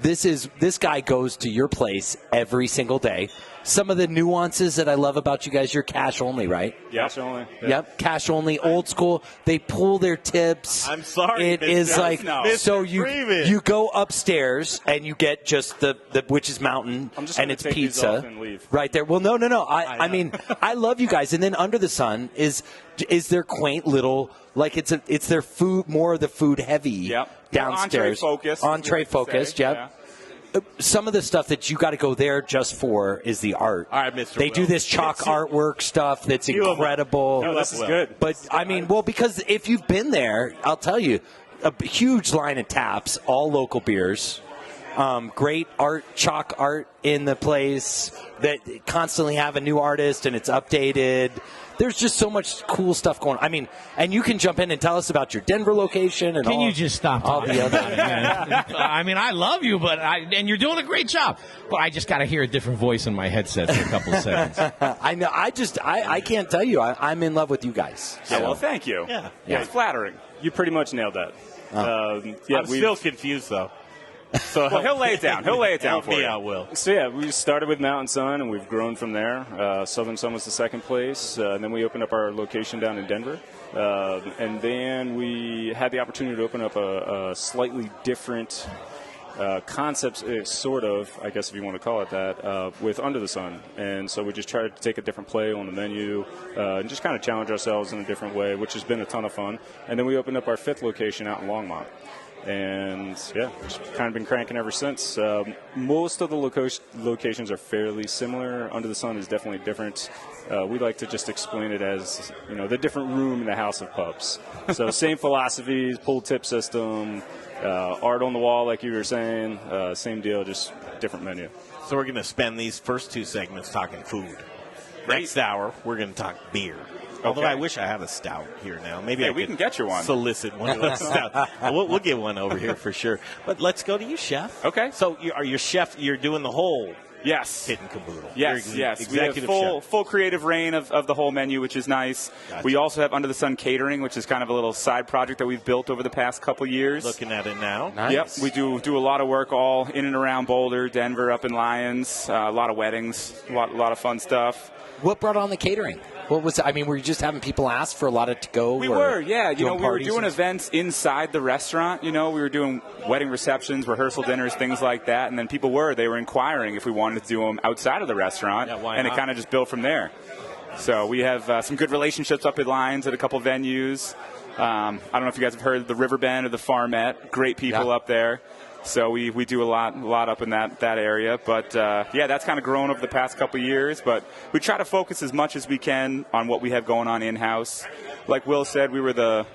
this guy goes to your place every single day. Some of the nuances that I love about you guys, you're cash only, right? Cash only. Yep, cash only, old school. They pull their tips. I'm sorry. It is like, so you go upstairs and you get just the which is Mountain, and it's pizza right there. Well, no. I mean, I love you guys. And then Under the Sun is their quaint little, like it's their food, more of the food heavy downstairs. Entree focused. Yep. Yeah. Some of the stuff that you got to go there just for is the art. All right, Mr. They do this chalk artwork stuff that's incredible. No, this is good. But, I mean, because if you've been there, I'll tell you, a huge line of taps, all local beers, great art, chalk art in the place that constantly have a new artist and it's updated. There's just so much cool stuff going on. I mean, and you can jump in and tell us about your Denver location and you just stop all the other. I mean, I love you, and you're doing a great job. But I just got to hear a different voice in my headset for a couple of seconds. I know. I can't tell you. I'm in love with you guys. So. Well, thank you. Yeah, it's flattering. You pretty much nailed that. I'm still confused though. So well, he'll lay it down. He'll lay it down for you. I will. So, we started with Mountain Sun, and we've grown from there. Southern Sun was the second place. And then we opened up our location down in Denver. And then we had the opportunity to open up a slightly different concept, sort of, I guess if you want to call it that, with Under the Sun. And so we just tried to take a different play on the menu and just kind of challenge ourselves in a different way, which has been a ton of fun. And then we opened up our fifth location out in Longmont. And, just kind of been cranking ever since. Most of the locations are fairly similar. Under the Sun is definitely different. We like to just explain it as, the different room in the house of pubs. So same philosophies, pull tip system, art on the wall, like you were saying. Same deal, just different menu. So we're going to spend these first two segments talking food. Next hour, we're going to talk beer. Although I wish I had a stout here now. Maybe we can get you one. Solicit one of those stout. We'll get one over here for sure. But let's go to you, chef. Okay. So are you chef? You're doing the whole hit and caboodle. Yes. We have full creative reign of the whole menu, which is nice. Gotcha. We also have Under the Sun Catering, which is kind of a little side project that we've built over the past couple years. Looking at it now. Nice. Yep. We do a lot of work all in and around Boulder, Denver, up in Lyons. A lot of weddings, a lot of fun stuff. What brought on the catering? What was? I mean, were you just having people ask for a lot of to-go? We were, yeah. We were doing events inside the restaurant. We were doing wedding receptions, rehearsal dinners, things like that. And then they were inquiring if we wanted to do them outside of the restaurant. Yeah, why and not? It kind of just built from there. So we have some good relationships up at Lyons at a couple venues. I don't know if you guys have heard of the Riverbend or the Farmette. Great people up there. So we do a lot up in that area. But, yeah, that's kind of grown over the past couple of years. But we try to focus as much as we can on what we have going on in-house. Like Will said, we were the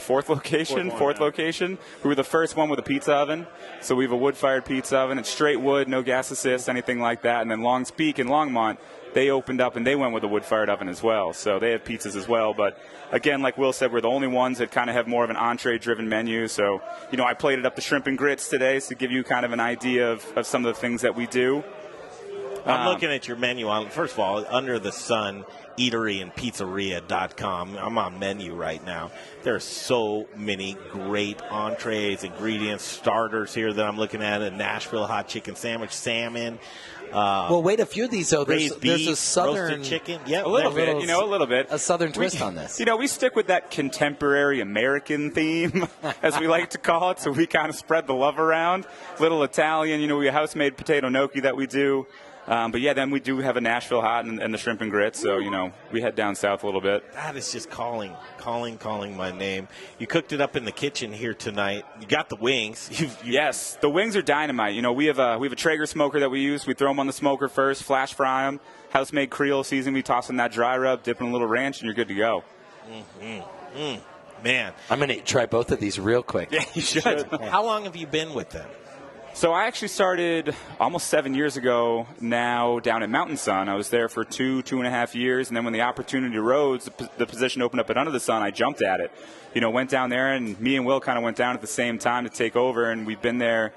fourth location? Fourth location. We were the first one with a pizza oven. So we have a wood-fired pizza oven. It's straight wood, no gas assist, anything like that. And then Long's Peak in Longmont, they opened up and they went with a wood-fired oven as well. So they have pizzas as well. But, again, like Will said, we're the only ones that kind of have more of an entree-driven menu. So, I plated up the shrimp and grits today to give you kind of an idea of some of the things that we do. I'm looking at your menu on, first of all, Under the Sun, Eatery and Pizzeria.com. I'm on menu right now. There are so many great entrees, ingredients, starters here that I'm looking at. A Nashville hot chicken sandwich, salmon. Well, wait, a few of these, though. There's a southern roasted chicken. Yeah, a little bit. A southern twist on this. We stick with that contemporary American theme, as we like to call it. So we kind of spread the love around. Little Italian, we have house-made potato gnocchi that we do. But, yeah, then we do have a Nashville hot and the shrimp and grits. So, we head down south a little bit. That is just calling my name. You cooked it up in the kitchen here tonight. You got the wings. Yes, the wings are dynamite. We have a Traeger smoker that we use. We throw them on the smoker first, flash fry them. House-made Creole season. We toss in that dry rub, dip in a little ranch, and you're good to go. Man. I'm going to try both of these real quick. Yeah, you should. How long have you been with them? So I actually started almost 7 years ago now down at Mountain Sun. I was there for 2.5 years, and then when the opportunity arose, the position opened up at Under the Sun, I jumped at it. Went down there, and me and Will kind of went down at the same time to take over, and we've been there,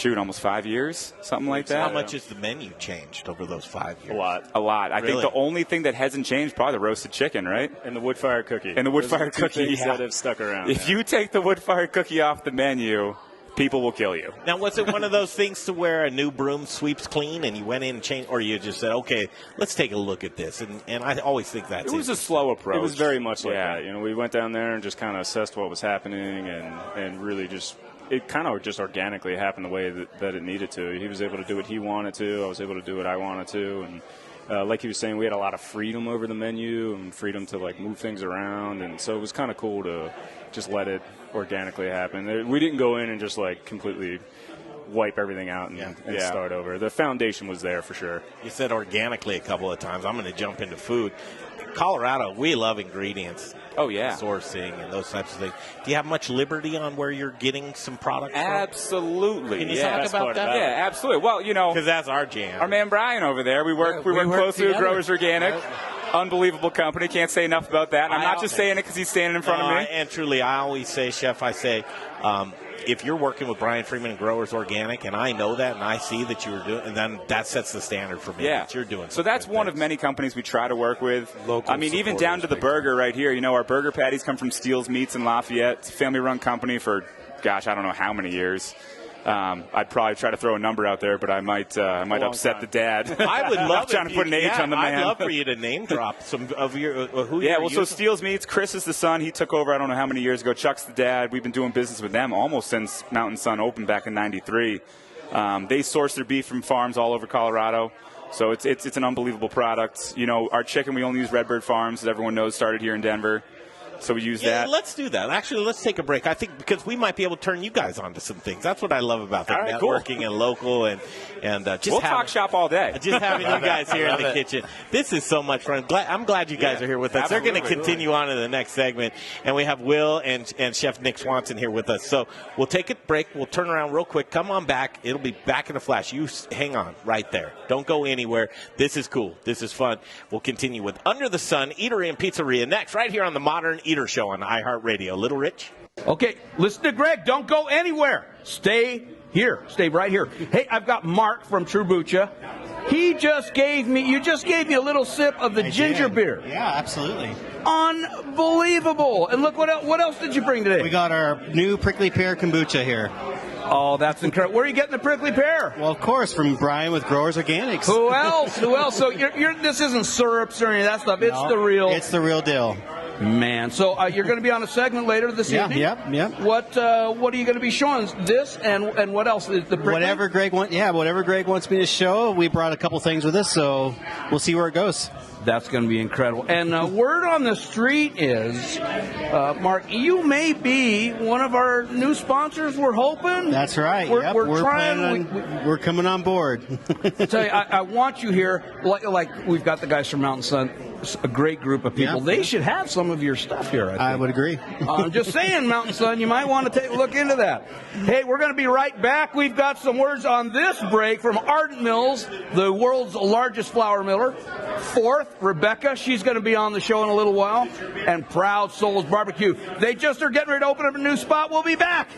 almost 5 years, something like that. How much has the menu changed over those 5 years? A lot. I Really? think the only thing that hasn't changed probably the roasted chicken, right? And the wood-fired cookie. And the wood-fired cookie, that have stuck around. If you take the wood-fired cookie off the menu, people will kill you. Now, was it one of those things to where a new broom sweeps clean and you went in and changed, or you just said, okay, let's take a look at this? And I always think that's It was a slow approach. It was very much like that. We went down there and just kind of assessed what was happening and really just – it kind of just organically happened the way that it needed to. He was able to do what he wanted to. I was able to do what I wanted to. And like he was saying, we had a lot of freedom over the menu and freedom to, move things around. And so it was kind of cool to just let it organically happen. We didn't go in and just, completely wipe everything out and start over. The foundation was there for sure. You said organically a couple of times. I'm going to jump into food. Colorado, we love ingredients. Oh, yeah. Sourcing and those types of things. Do you have much liberty on where you're getting some products from? Absolutely. Can you talk about that? Yeah, absolutely. Well, because that's our jam. Our man Brian over there, we work closely with Growers Organic. Right. Unbelievable company. Can't say enough about that. And I'm not just saying it because he's standing in front of me. And truly, I always say, Chef, if you're working with Brian Freeman and Growers Organic, and I know that, and I see that you were doing, and then that sets the standard for me. Yeah, that you're doing. So that's one of many companies we try to work with. Local even down to the burger right here. Our burger patties come from Steele's Meats in Lafayette. It's a family-run company for, I don't know how many years. I'd probably try to throw a number out there, but I might upset the dad. I would love trying to put an age on the man. I'd love for you to name drop some of your who. Yeah, well, so Steele's Meats, Chris is the son. He took over I don't know how many years ago. Chuck's the dad. We've been doing business with them almost since Mountain Sun opened back in '93. They source their beef from farms all over Colorado. So it's an unbelievable product. Our chicken, we only use Redbird Farms, as everyone knows, started here in Denver. So we use that. Let's do that. Actually, let's take a break. I think because we might be able to turn you guys onto some things. That's what I love about the networking and local and just we'll talk shop all day. Just having you guys here in the kitchen. This is so much fun. I'm glad you guys are here with us. Absolutely. They're going to continue on to the next segment, and we have Will and Chef Nick Swanson here with us. So we'll take a break. We'll turn around real quick. Come on back. It'll be back in a flash. You hang on right there. Don't go anywhere. This is cool. This is fun. We'll continue with Under the Sun, Eatery and Pizzeria next, right here on the Modern Eater Show on iHeartRadio. Little Rich? Okay, listen to Greg. Don't go anywhere. Stay here. Stay right here. Hey, I've got Mark from Trubucha. You just gave me a little sip of the ginger beer. Yeah, absolutely. Unbelievable. And look, what else did you bring today? We got our new prickly pear kombucha here. Oh, that's incredible. Where are you getting the prickly pear? Well, of course, from Brian with Growers Organics. Who else? So this isn't syrups or any of that stuff. It's the real. It's the real deal. Man, so you're going to be on a segment later this evening? Yep. What are you going to be showing? This and what else? The prickly? Whatever Greg wants me to show. We brought a couple things with us, so we'll see where it goes. That's going to be incredible. And word on the street is, Mark, you may be one of our new sponsors. We're hoping. That's right. We're trying. We're coming on board. Tell you, I want you here. Like we've got the guys from Mountain Sun, a great group of people. They should have some of your stuff here. I would agree. I'm just saying, Mountain Sun, you might want to take a look into that. Hey, we're going to be right back. We've got some words on this break from Ardent Mills, the world's largest flour miller. Fourth, Rebecca. She's going to be on the show in a little while. And Proud Souls Barbecue. They just are getting ready to open up a new spot. We'll be back.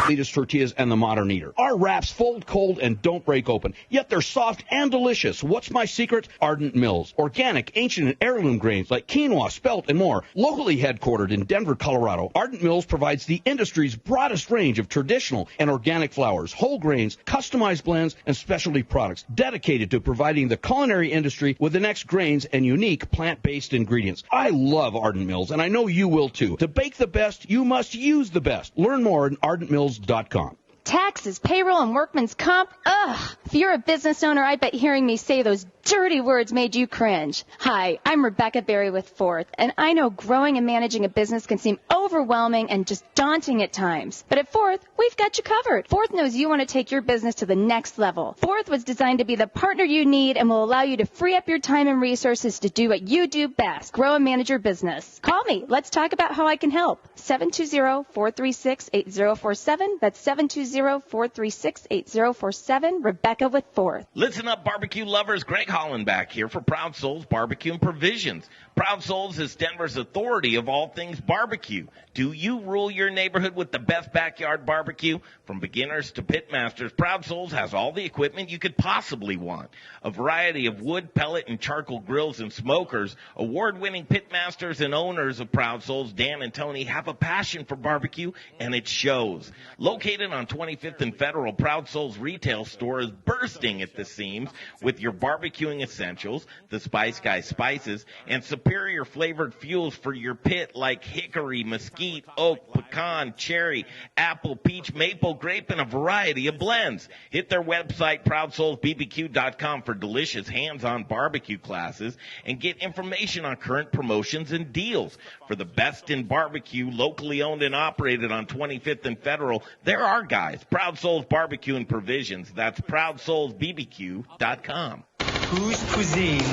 Latest tortillas and the modern eater. Our wraps fold cold and don't break open, yet they're soft and delicious. What's my secret? Ardent Mills. Organic, ancient, and heirloom grains like quinoa, spelt, and more. Locally headquartered in Denver, Colorado, Ardent Mills provides the industry's broadest range of traditional and organic flours, whole grains, customized blends, and specialty products dedicated to providing the culinary industry with the next grains and unique plant-based ingredients. I love Ardent Mills, and I know you will too. To bake the best, you must use the best. Learn more at ardentmills.com. Taxes, payroll, and workman's comp? Ugh. If you're a business owner, I bet hearing me say those dirty words made you cringe. Hi, I'm Rebecca Berry with Fourth, and I know growing and managing a business can seem overwhelming and just daunting at times. But at Fourth, we've got you covered. Fourth knows you want to take your business to the next level. Fourth was designed to be the partner you need and will allow you to free up your time and resources to do what you do best, grow and manage your business. Call me. Let's talk about how I can help. 720-436-8047. That's 720-436-8047. Rebecca with Fourth. Listen up, barbecue lovers. Greg Hollenbach here for Proud Souls Barbecue and Provisions. Proud Souls is Denver's authority of all things barbecue. Do you rule your neighborhood with the best backyard barbecue? From beginners to pit masters, Proud Souls has all the equipment you could possibly want. A variety of wood, pellet, and charcoal grills and smokers. Award-winning pit masters and owners of Proud Souls, Dan and Tony, have a passion for barbecue, and it shows. Located on 25th and Federal, Proud Souls retail store is bursting at the seams with your barbecuing essentials, the Spice Guy spices, and superior flavored fuels for your pit like hickory, mesquite, oak, pecan, cherry, apple, peach, maple, grape, and a variety of blends. Hit their website, ProudSoulsBBQ.com, for delicious hands-on barbecue classes and get information on current promotions and deals. For the best in barbecue, locally owned and operated on 25th and Federal, there are guys. Proud Souls Barbecue and Provisions. That's ProudSoulsBBQ.com. Whose cuisine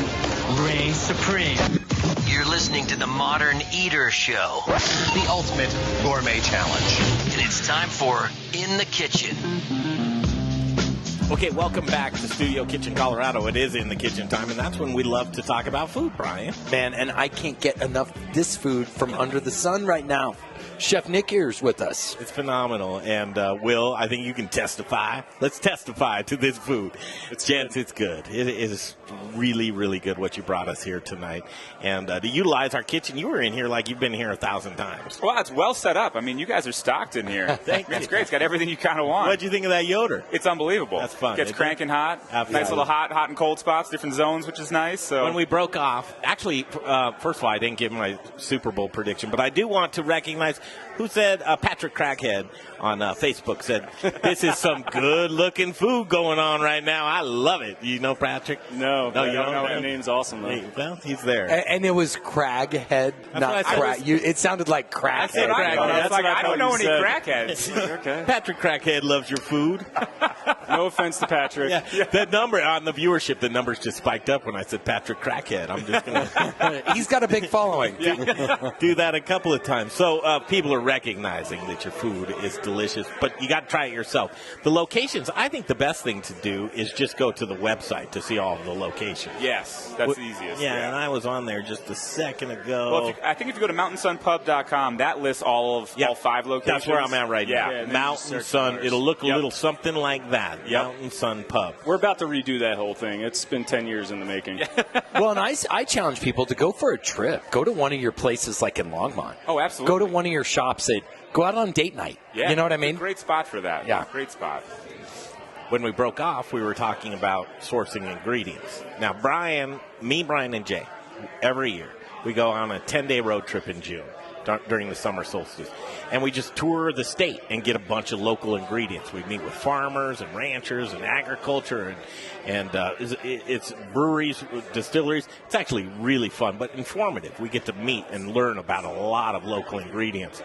reigns supreme? You're listening to the Modern Eater Show, the ultimate gourmet challenge. And it's time for In the Kitchen. Okay, welcome back to Studio Kitchen, Colorado. It is In the Kitchen time, and that's when we love to talk about food, Brian. Man, and I can't get enough of this food from under the sun right now. Chef Nick here's with us. It's phenomenal. And, Will, I think you can testify. Let's testify to this food. Gents, it's good. It is really, really good what you brought us here tonight. And to utilize our kitchen, you were in here like you've been here 1,000 times. Well, it's well set up. I mean, you guys are stocked in here. Thank you. It's great. It's got everything you kind of want. What'd you think of that Yoder? It's unbelievable. That's fun. Gets cranking hot. Absolutely. Nice little hot and cold spots, different zones, which is nice. So when we broke off, actually, first of all, I didn't give my Super Bowl prediction, but I do want to recognize who said, Patrick Crackhead on Facebook said, this is some good-looking food going on right now. I love it. You know Patrick? No, you don't know that name's awesome, though. Well, he's there. And it was Craghead, not Crack. It sounded like Crackhead. I don't know any crackheads. Okay. Patrick Crackhead loves your food. No offense to Patrick. Yeah. That number on the viewership, the numbers just spiked up when I said Patrick Crackhead. I'm just going to... He's got a big following. Do that a couple of times. So people are recognizing that your food is delicious, but you got to try it yourself. The locations, I think the best thing to do is just go to the website to see all of the locations. Yes, that's the easiest. Yeah, and I was on there just a second ago. Well, I think if you go to mountainsunpub.com, that lists all 5 locations. That's where I'm at right now. Mountain Sun. It'll look a little something like that. Mountain Sun Pub. We're about to redo that whole thing. It's been 10 years in the making. Well, and I challenge people to go for a trip. Go to one of your places like in Longmont. Oh, absolutely. Go to one of your shops. Go out on date night. Yeah, you know what I mean? It's a great spot for that. Yeah. Great spot. When we broke off, we were talking about sourcing ingredients. Now, Brian, and Jay, every year, we go on a 10-day road trip in June. during the summer solstice. And we just tour the state and get a bunch of local ingredients. We meet with farmers and ranchers and agriculture and it's breweries, distilleries. It's actually really fun, but informative. We get to meet and learn about a lot of local ingredients.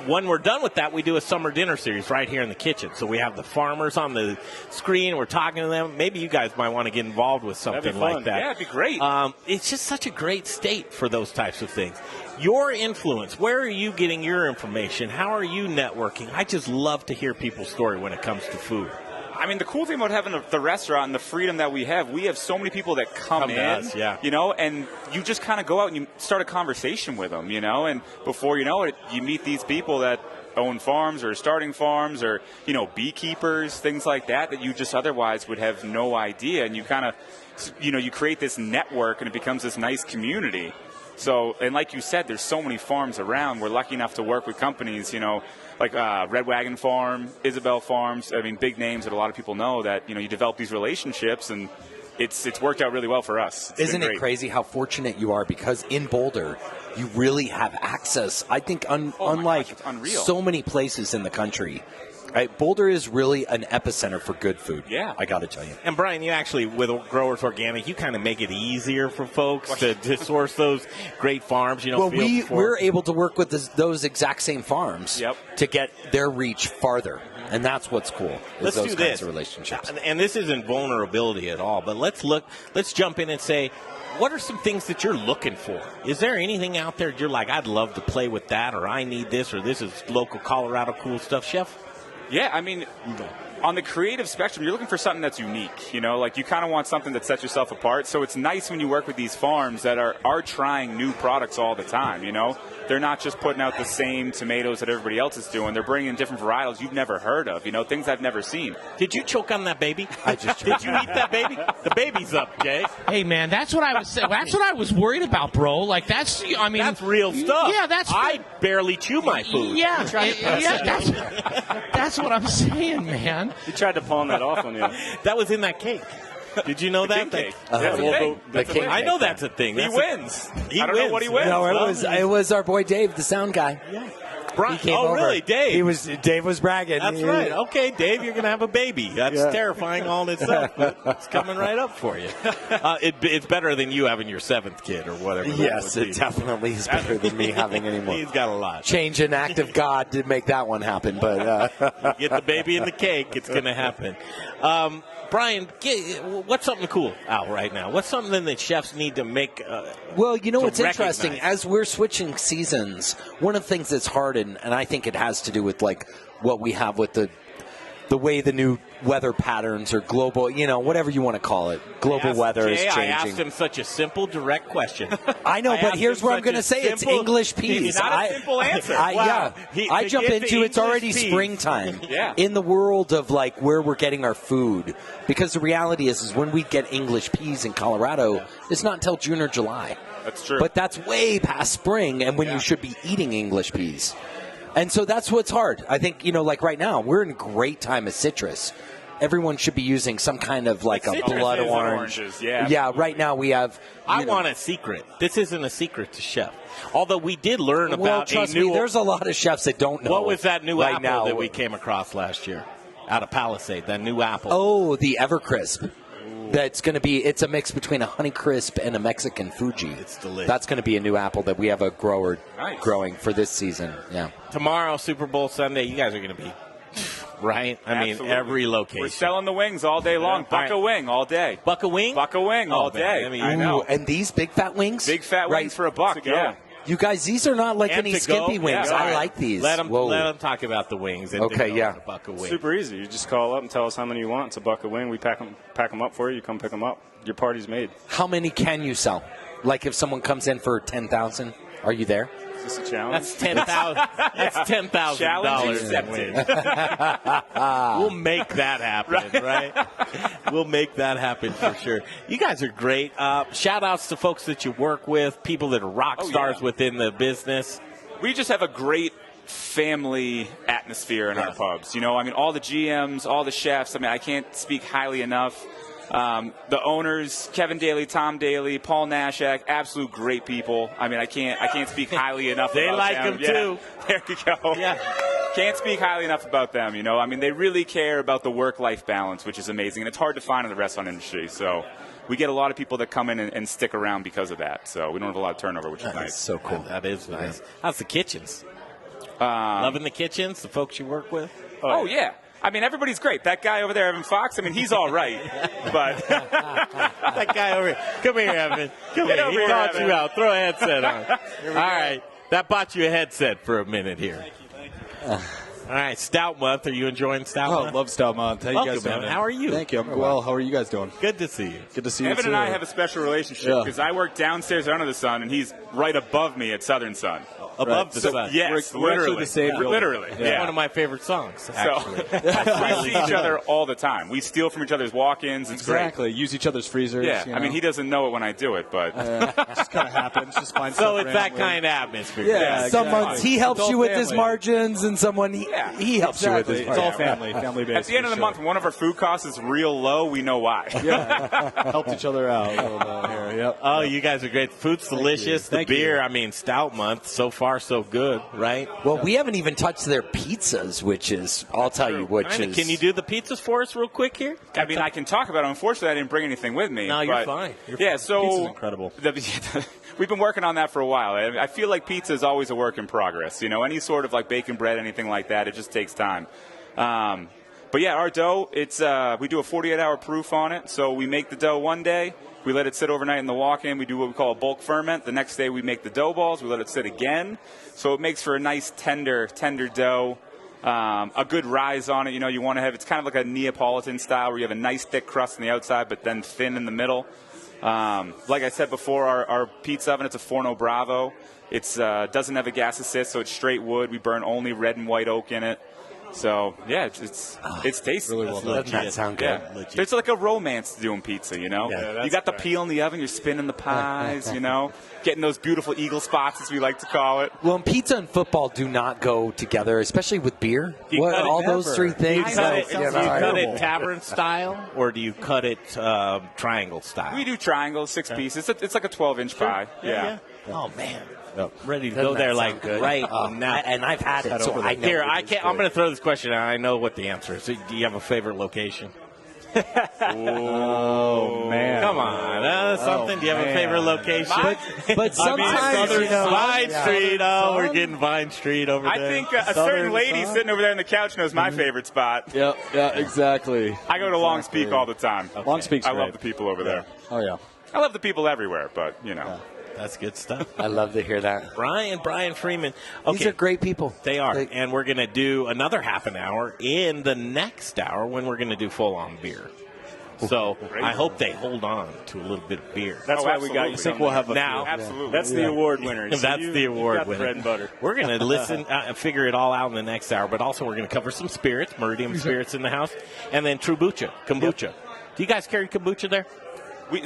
When we're done with that, we do a summer dinner series right here in the kitchen. So we have the farmers on the screen. We're talking to them. Maybe you guys might want to get involved with something like that. Yeah, it'd be great. It's just such a great state for those types of things. Your influence, where are you getting your information? How are you networking? I just love to hear people's story when it comes to food. I mean, the cool thing about having the restaurant and the freedom that we have so many people that come in, us, yeah. And you just kind of go out and you start a conversation with them, and before you know it, you meet these people that own farms or starting farms or, beekeepers, things like that you just otherwise would have no idea. And you kind of, you create this network and it becomes this nice community. So, and like you said, there's so many farms around. We're lucky enough to work with companies, like Red Wagon Farm, Isabel Farms. I mean, big names that a lot of people know that, you develop these relationships, and it's worked out really well for us. Isn't it crazy how fortunate you are? Because in Boulder, you really have access. I think unlike so many places in the country, right, Boulder is really an epicenter for good food. Yeah. I got to tell you. And, Brian, you actually, with Growers Organic, you kind of make it easier for folks to source those great farms. Well, we're able to work with those exact same farms to get their reach farther. And that's what's cool. Let's those do kinds this. Of relationships. And this isn't vulnerability at all, but let's jump in and say, what are some things that you're looking for? Is there anything out there you're like, I'd love to play with that, or I need this, or this is local Colorado cool stuff, Chef? Yeah, I mean, on the creative spectrum, you're looking for something that's unique, like you kind of want something that sets yourself apart. So it's nice when you work with these farms that are trying new products all the time, They're not just putting out the same tomatoes that everybody else is doing. They're bringing different varietals you've never heard of, things I've never seen. Did you choke on that baby? I just Did you eat that baby? The baby's up, Jay. Hey, man, that's what I was saying. That's what I was worried about, bro. Like, that's real stuff. Yeah, I barely chew my food. Yeah, that's what I'm saying, man. He tried to pawn that off on you. That was in that cake. Did you know that? Cake. I know that's a thing. He wins. I don't know what he wins. No, it was our boy Dave, the sound guy. Yeah. He came over. Really, Dave? Dave was bragging. That's right. Okay, Dave, you're going to have a baby. That's terrifying all in itself, but it's coming right up for you. It's better than you having your 7th kid or whatever. Yes, it definitely is better than me having any more. He's got a lot. Change an act of God to make that one happen, but get the baby in the cake, it's going to happen. Brian, what's something cool out right now? What's something that chefs need to make? Well, what's interesting, as we're switching seasons, one of the things that's hard, and I think it has to do with like what we have with the way the new weather patterns or global, whatever you want to call it, global weather is changing. I asked him such a simple, direct question. I know, but here's what I'm going to say. It's English peas. It's not a simple answer. I jump into it's already springtime in the world of like where we're getting our food. Because the reality is when we get English peas in Colorado, it's not until June or July. That's true. But that's way past spring and when you should be eating English peas. And so that's what's hard. I think, like right now, we're in a great time of citrus. Everyone should be using some kind of like a blood orange. Oranges, yeah. Yeah, right now we have. I want a secret. This isn't a secret to Chef. Although we did learn about trust me, there's a lot of chefs that don't know. What was that new right apple now that we came across last year out of Palisade, that new apple? Oh, the Evercrisp. That's going to be, it's a mix between a Honeycrisp and a Mexican Fuji. It's delicious. That's going to be a new apple that we have a grower growing for this season. Yeah. Tomorrow, Super Bowl Sunday, you guys are going to be, right? I mean, every location. We're selling the wings all day long. Buck a wing all day. Buck a wing? Buck a wing all day. I know. And these big fat wings? Big fat wings for $1, yeah. You guys, these are not like any skimpy wings. Yeah, I like these. Let them talk about the wings. And Buck a wing. Super easy. You just call up and tell us how many you want. It's a buck a wing. We pack them up for you. You come pick them up. Your party's made. How many can you sell? Like if someone comes in for $10,000, are you there? Is this a challenge? That's $10,000. That's $10,000. Challenge accepted. We'll make that happen, right? We'll make that happen for sure. You guys are great. Shout outs to folks that you work with, people that are rock stars within the business. We just have a great family atmosphere in our pubs. All the GMs, all the chefs. I can't speak highly enough. The owners, Kevin Daly, Tom Daly, Paul Nashak, absolute great people. I mean, I can't speak highly enough They about like them. them too. There you go. Yeah. Can't speak highly enough about them, you know. I mean, they really care about the work-life balance, which is amazing. And it's hard to find in the restaurant industry. So we get a lot of people that come in and stick around because of that. So we don't have a lot of turnover, which is nice. So cool. That is nice. How's the kitchens? Loving the kitchens, the folks you work with? Oh, yeah. I mean, everybody's great. That guy over there, Evan Fox, I mean, he's all right. But that guy over here. Come here, Evan. Come here. He caught you out. Throw a headset on. All right. That bought you a headset for a minute here. Thank you. All right, Stout Month. Are you enjoying Stout Month? Love Stout Month. How you guys doing? How are you? Thank you. I'm well. How are you guys doing? Good to see you. Good to see you, Evan too. and I have a special relationship because I work downstairs under the Sun, and he's right above me at Southern Sun. Above the sun. Yes, We're literally. actually the same building. Literally. It's Yeah. one of my favorite songs, So actually. we see each other all the time. We steal from each other's walk-ins. It's Exactly. Use each other's freezers. great. Yeah, you I mean, know? he doesn't know it when I do it, but just kind of happens. Just find So stuff it's that randomly. kind of atmosphere. Yeah, Some exactly. months he It's helps all you with his family. margins, and someone he helps you with his It's margins. all family based. at the end of the month, when one of our food costs is real low, we know why. Yeah, helped each other out a little bit here. Yep. Oh, you guys are great. Food's delicious. The Thank beer, you. I mean, Stout Month, so far so good, right? Well, we haven't even touched their pizzas, which is, I'll tell you, which Kinda. is. Can you do the pizzas for us real quick here? I mean, I can talk about it. Unfortunately, I didn't bring anything with me. No, you're but fine. You're yeah, fine. so Pizza's incredible. We've been working on that for a while. I feel like pizza is always a work in progress. You know, any sort of like baking bread, anything like that, it just takes time. But yeah, our dough, it's we do a 48-hour proof on it. So we make the dough one day, we let it sit overnight in the walk-in. We do what we call a bulk ferment. The next day we make the dough balls. We let it sit again. So it makes for a nice tender dough. A good rise on it. You know, you want to have, it's kind of like a Neapolitan style where you have a nice thick crust on the outside, but then thin in the middle. Like I said before, our pizza oven, it's a Forno Bravo. It's doesn't have a gas assist, so it's straight wood. We burn only red and white oak in it. So yeah, it's tasty. Really well done. Doesn't that sound good? Yeah. It's like a romance doing pizza, you know. Yeah, you got the peel in the oven, you're spinning the pies, you know, getting those beautiful eagle spots, as we like to call it. Well, and pizza and football do not go together, especially with beer. Do you cut it All never? those three things. Do you cut it know. tavern style, or do you cut it triangle style? We do triangles, 6 pieces. It's like a 12-inch pie. Yeah. Oh, man. Yep. Ready to Doesn't go that there sound like good? right Oh, now. and I've had it, so I know. Here, it I is can't. good. I'm going to throw this question out. I know what the answer is. Do you have a favorite location? Oh man! Come on, something. Do you have a favorite location? But sometimes, Southern you know, Vine Street. Oh, we're getting Vine Street over there. I think a certain lady sitting over there on the couch knows my favorite spot. Yep. Yeah. Exactly. I go to Long Speak all the time. Long Speak's I great. love the people over there. Oh yeah. I love the people everywhere, but you know. That's good stuff. I love to hear that. Brian Freeman. Okay. These are great people. They are. And we're going to do another half an hour in the next hour when we're going to do full-on beer. So I hope they hold on to a little bit of beer. That's why we got you. I think we'll have a now. Absolutely. That's the award winner. That's the award got winner. bread and butter. We're going to listen and figure it all out in the next hour, but also we're going to cover some spirits, Meridiem Spirits in the house, and then Trubucha, Kombucha. Yep. Do you guys carry Kombucha there? We're in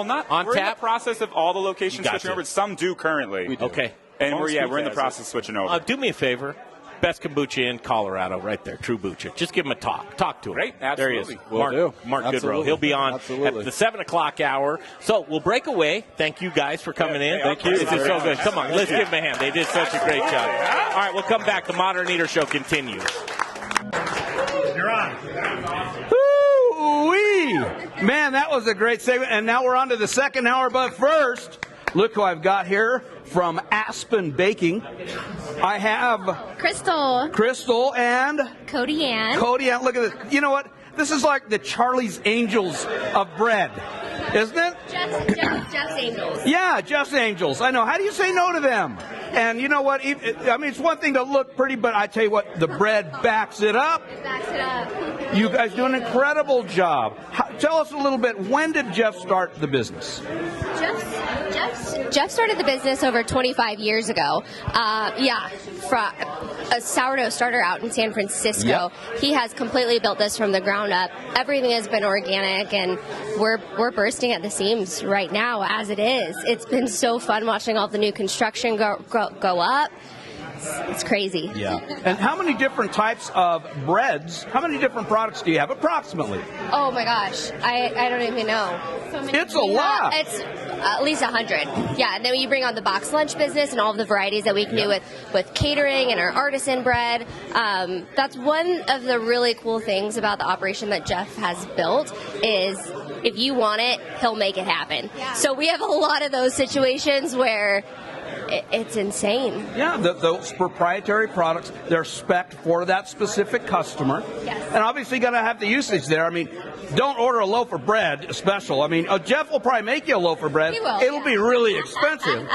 the process of all the locations switching over. Some do currently. Okay. And we're in the process of switching over. Do me a favor. Best kombucha in Colorado, right there, Trubucha. Just give him a talk. Talk to him. Great, There he is. absolutely. Will do. Mark Absolutely. Goodrow. He'll be on Absolutely. at the 7 o'clock hour. So we'll break away. Thank you guys for coming in. Thank you. This is so good. Come on, let's give them a hand. They did such a great job. All right, we'll come back. The Modern Eater Show continues. You're on. Woo-wee! Man, that was a great segment. And now we're on to the second hour. But first, look who I've got here from Aspen Baking. I have Crystal and Cody Ann. Look at this. You know what? This is like the Charlie's Angels of bread, isn't it? Jeff's Angels. Yeah, Jeff's Angels. I know. How do you say no to them? And you know what? I mean, it's one thing to look pretty, but I tell you what, the bread backs it up. You guys do an incredible job. Tell us a little bit, when did Jeff start the business? Jeff started the business over 25 years ago. From a sourdough starter out in San Francisco. Yep. He has completely built this from the ground up. Everything has been organic, and we're bursting at the seams right now as it is. It's been so fun watching all the new construction go up. It's crazy. Yeah. And how many different types of breads, how many different products do you have approximately? Oh my gosh, I don't even know. It's a lot. It's at least 100. Yeah, and then you bring on the box lunch business and all of the varieties that we can do with catering and our artisan bread. That's one of the really cool things about the operation that Jeff has built is if you want it, he'll make it happen. Yeah. So we have a lot of those situations where it's insane. Yeah, those proprietary products, they're spec'd for that specific customer. Yes. And obviously going to have the usage there. I mean, don't order a loaf of bread special. I mean, Jeff will probably make you a loaf of bread. He will. It'll be really expensive.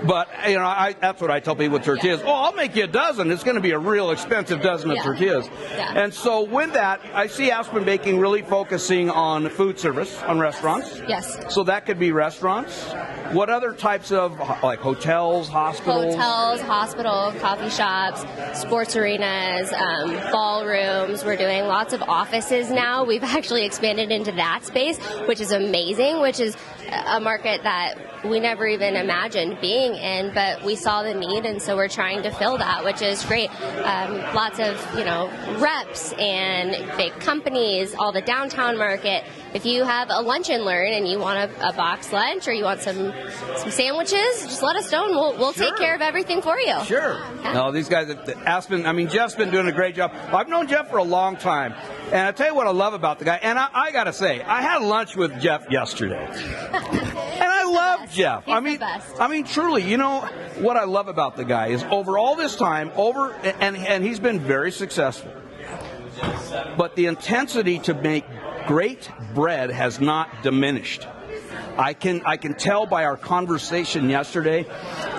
But, you know, that's what I tell people with tortillas. Yeah. Oh, I'll make you a dozen. It's going to be a real expensive dozen of tortillas. Yeah. And so with that, I see Aspen Baking really focusing on food service, on restaurants. Yes. So that could be restaurants. What other types of, like hotels, hospitals? Hotels, hospital, coffee shops, sports arenas, ballrooms. We're doing lots of offices now. We've actually expanded into that space, which is amazing, which is a market that we never even imagined being in, but we saw the need, and so we're trying to fill that, which is great. Lots of, reps and big companies, all the downtown market. If you have a lunch and learn and you want a box lunch or you want some sandwiches, just let us know and we'll take care of everything for you. Sure. Yeah. No, these guys at Aspen, Jeff's been doing a great job. I've known Jeff for a long time, and I tell you what I love about the guy, and I got to say, I had lunch with Jeff yesterday. And I love Jeff. He's the best. Truly, what I love about the guy is over all this time, and he's been very successful. But the intensity to make great bread has not diminished. I can tell by our conversation yesterday,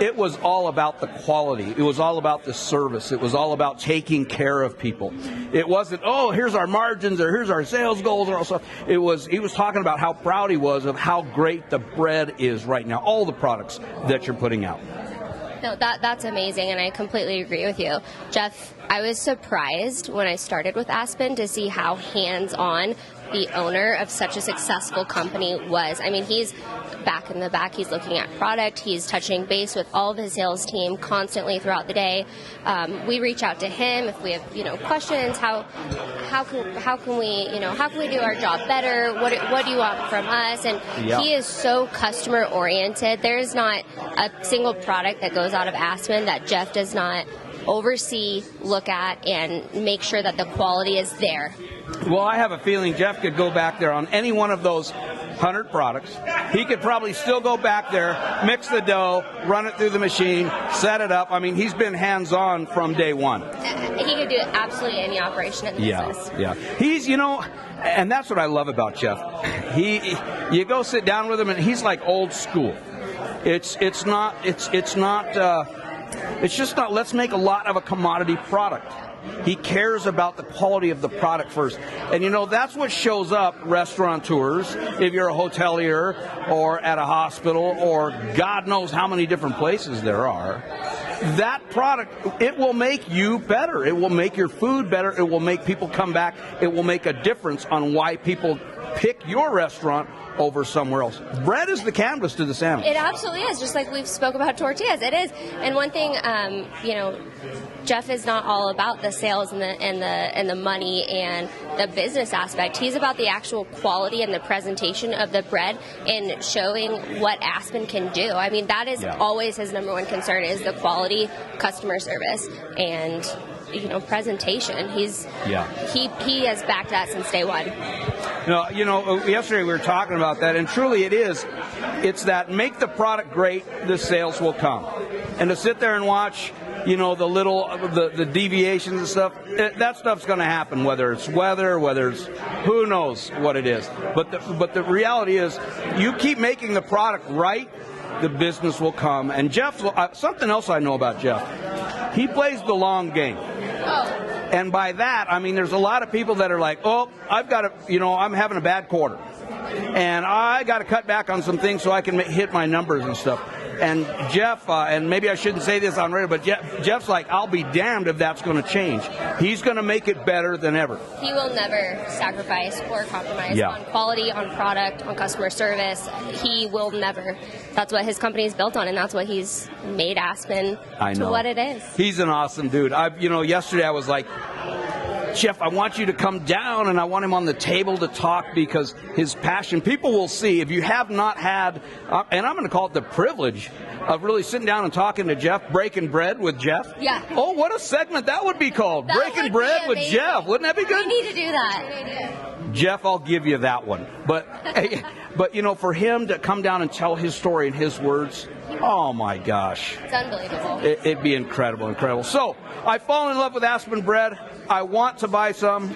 it was all about the quality. It was all about the service. It was all about taking care of people. It wasn't, here's our margins or here's our sales goals or all stuff. He was talking about how proud he was of how great the bread is right now, all the products that you're putting out. No, that's amazing, and I completely agree with you. Jeff, I was surprised when I started with Aspen to see how hands-on the owner of such a successful company was. He's back in the back. He's looking at product. He's touching base with all of his sales team constantly throughout the day. We reach out to him if we have, questions. How can we do our job better? What do you want from us? And he is so customer oriented. There's not a single product that goes out of Aspen that Jeff does not oversee, look at, and make sure that the quality is there. Well, I have a feeling Jeff could go back there on any one of those 100 products. He could probably still go back there, mix the dough, run it through the machine, set it up. He's been hands-on from day one. He could do absolutely any operation in the business. Yeah. He's, and that's what I love about Jeff. You go sit down with him, and he's like old school. It's just not, let's make a lot of a commodity product. He cares about the quality of the product first. And, that's what shows up restaurateurs, if you're a hotelier or at a hospital or God knows how many different places there are. That product, it will make you better. It will make your food better. It will make people come back. It will make a difference on why people pick your restaurant over somewhere else. Bread is the canvas to the sandwich. It absolutely is, just like we've spoke about tortillas. It is. And one thing, Jeff is not all about the sales and the money and the business aspect. He's about the actual quality and the presentation of the bread and showing what Aspen can do. That is always his number one concern is the quality, customer service, and presentation. He has backed that since day one. Yesterday we were talking about that, and truly it is. It's that make the product great, the sales will come. And to sit there and watch, the deviations and stuff, that stuff's going to happen, whether it's weather, whether it's who knows what it is. But the reality is, you keep making the product right, the business will come. And Jeff, something else I know about Jeff, he plays the long game. And by that, there's a lot of people that are like, I'm having a bad quarter. and I got to cut back on some things so I can hit my numbers and stuff. And Jeff, and maybe I shouldn't say this on radio, but Jeff's like, I'll be damned if that's going to change. He's going to make it better than ever. He will never sacrifice or compromise on quality, on product, on customer service. He will never. That's what his company is built on, and that's what he's made Aspen to what it is. He's an awesome dude. Yesterday I was like, Jeff, I want you to come down, and I want him on the table to talk because his passion. People will see if you have not had, and I'm going to call it the privilege of really sitting down and talking to Jeff, breaking bread with Jeff. Yeah. Oh, what a segment that would be called. Breaking bread with Jeff. Wouldn't that be good? We need to do that. Jeff, I'll give you that one. But for him to come down and tell his story in his words, oh my gosh. It's unbelievable. It'd be incredible. So, I've fallen in love with Aspen bread. I want to buy some.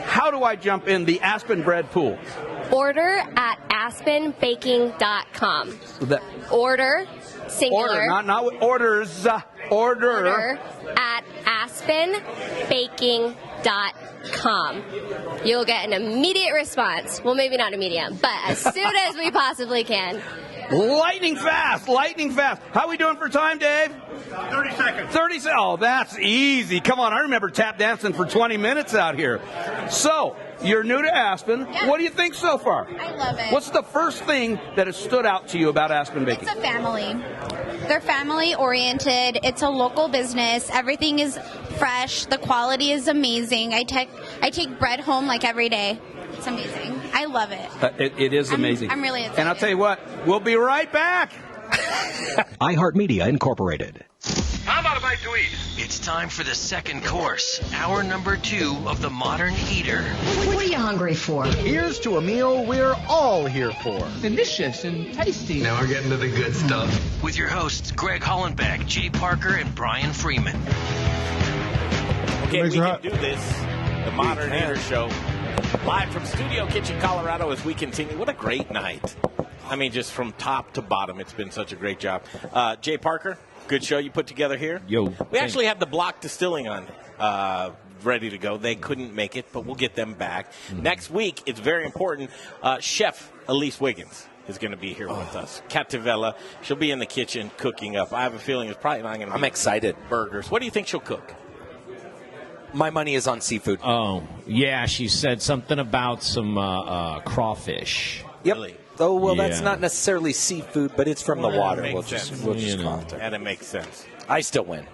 How do I jump in the Aspen bread pool? Order at aspenbaking.com. Order, singular. Order, not orders. Order at aspenbaking.com. You'll get an immediate response. Well, maybe not immediate, but as soon as we possibly can. Lightning fast. How are we doing for time, Dave? 30 seconds. 30 seconds. Oh, that's easy. Come on, I remember tap dancing for 20 minutes out here. So, you're new to Aspen. Yeah. What do you think so far? I love it. What's the first thing that has stood out to you about Aspen Baking? It's a family. They're family oriented. It's a local business. Everything is fresh. The quality is amazing. I take bread home like every day. It's amazing. I love it. It is amazing. I'm really excited. And I'll tell you what, we'll be right back. iHeartMedia Incorporated. How about a bite to eat? It's time for the second course, hour number 2 of The Modern Eater. What are you hungry for? Here's to a meal we're all here for. Delicious and tasty. Now we're getting to the good stuff. With your hosts, Greg Hollenbeck, Jay Parker, and Brian Freeman. Okay, we can do this. The Modern Eater Show. Live from Studio Kitchen, Colorado, as we continue. What a great night. I mean, just from top to bottom, it's been such a great job. Jay Parker, good show you put together here. Yo. We actually have the Block Distilling on ready to go. They couldn't make it, but we'll get them back. Mm-hmm. Next week, it's very important. Chef Elise Wiggins is going to be here with us. Cativella. She'll be in the kitchen cooking up. I have a feeling it's probably not going to be I'm excited. Burgers. What do you think she'll cook? My money is on seafood. Oh, yeah. She said something about some crawfish. Yep. Really? Oh, well, that's not necessarily seafood, but it's from the water. We'll just call it. And it makes sense. I still win.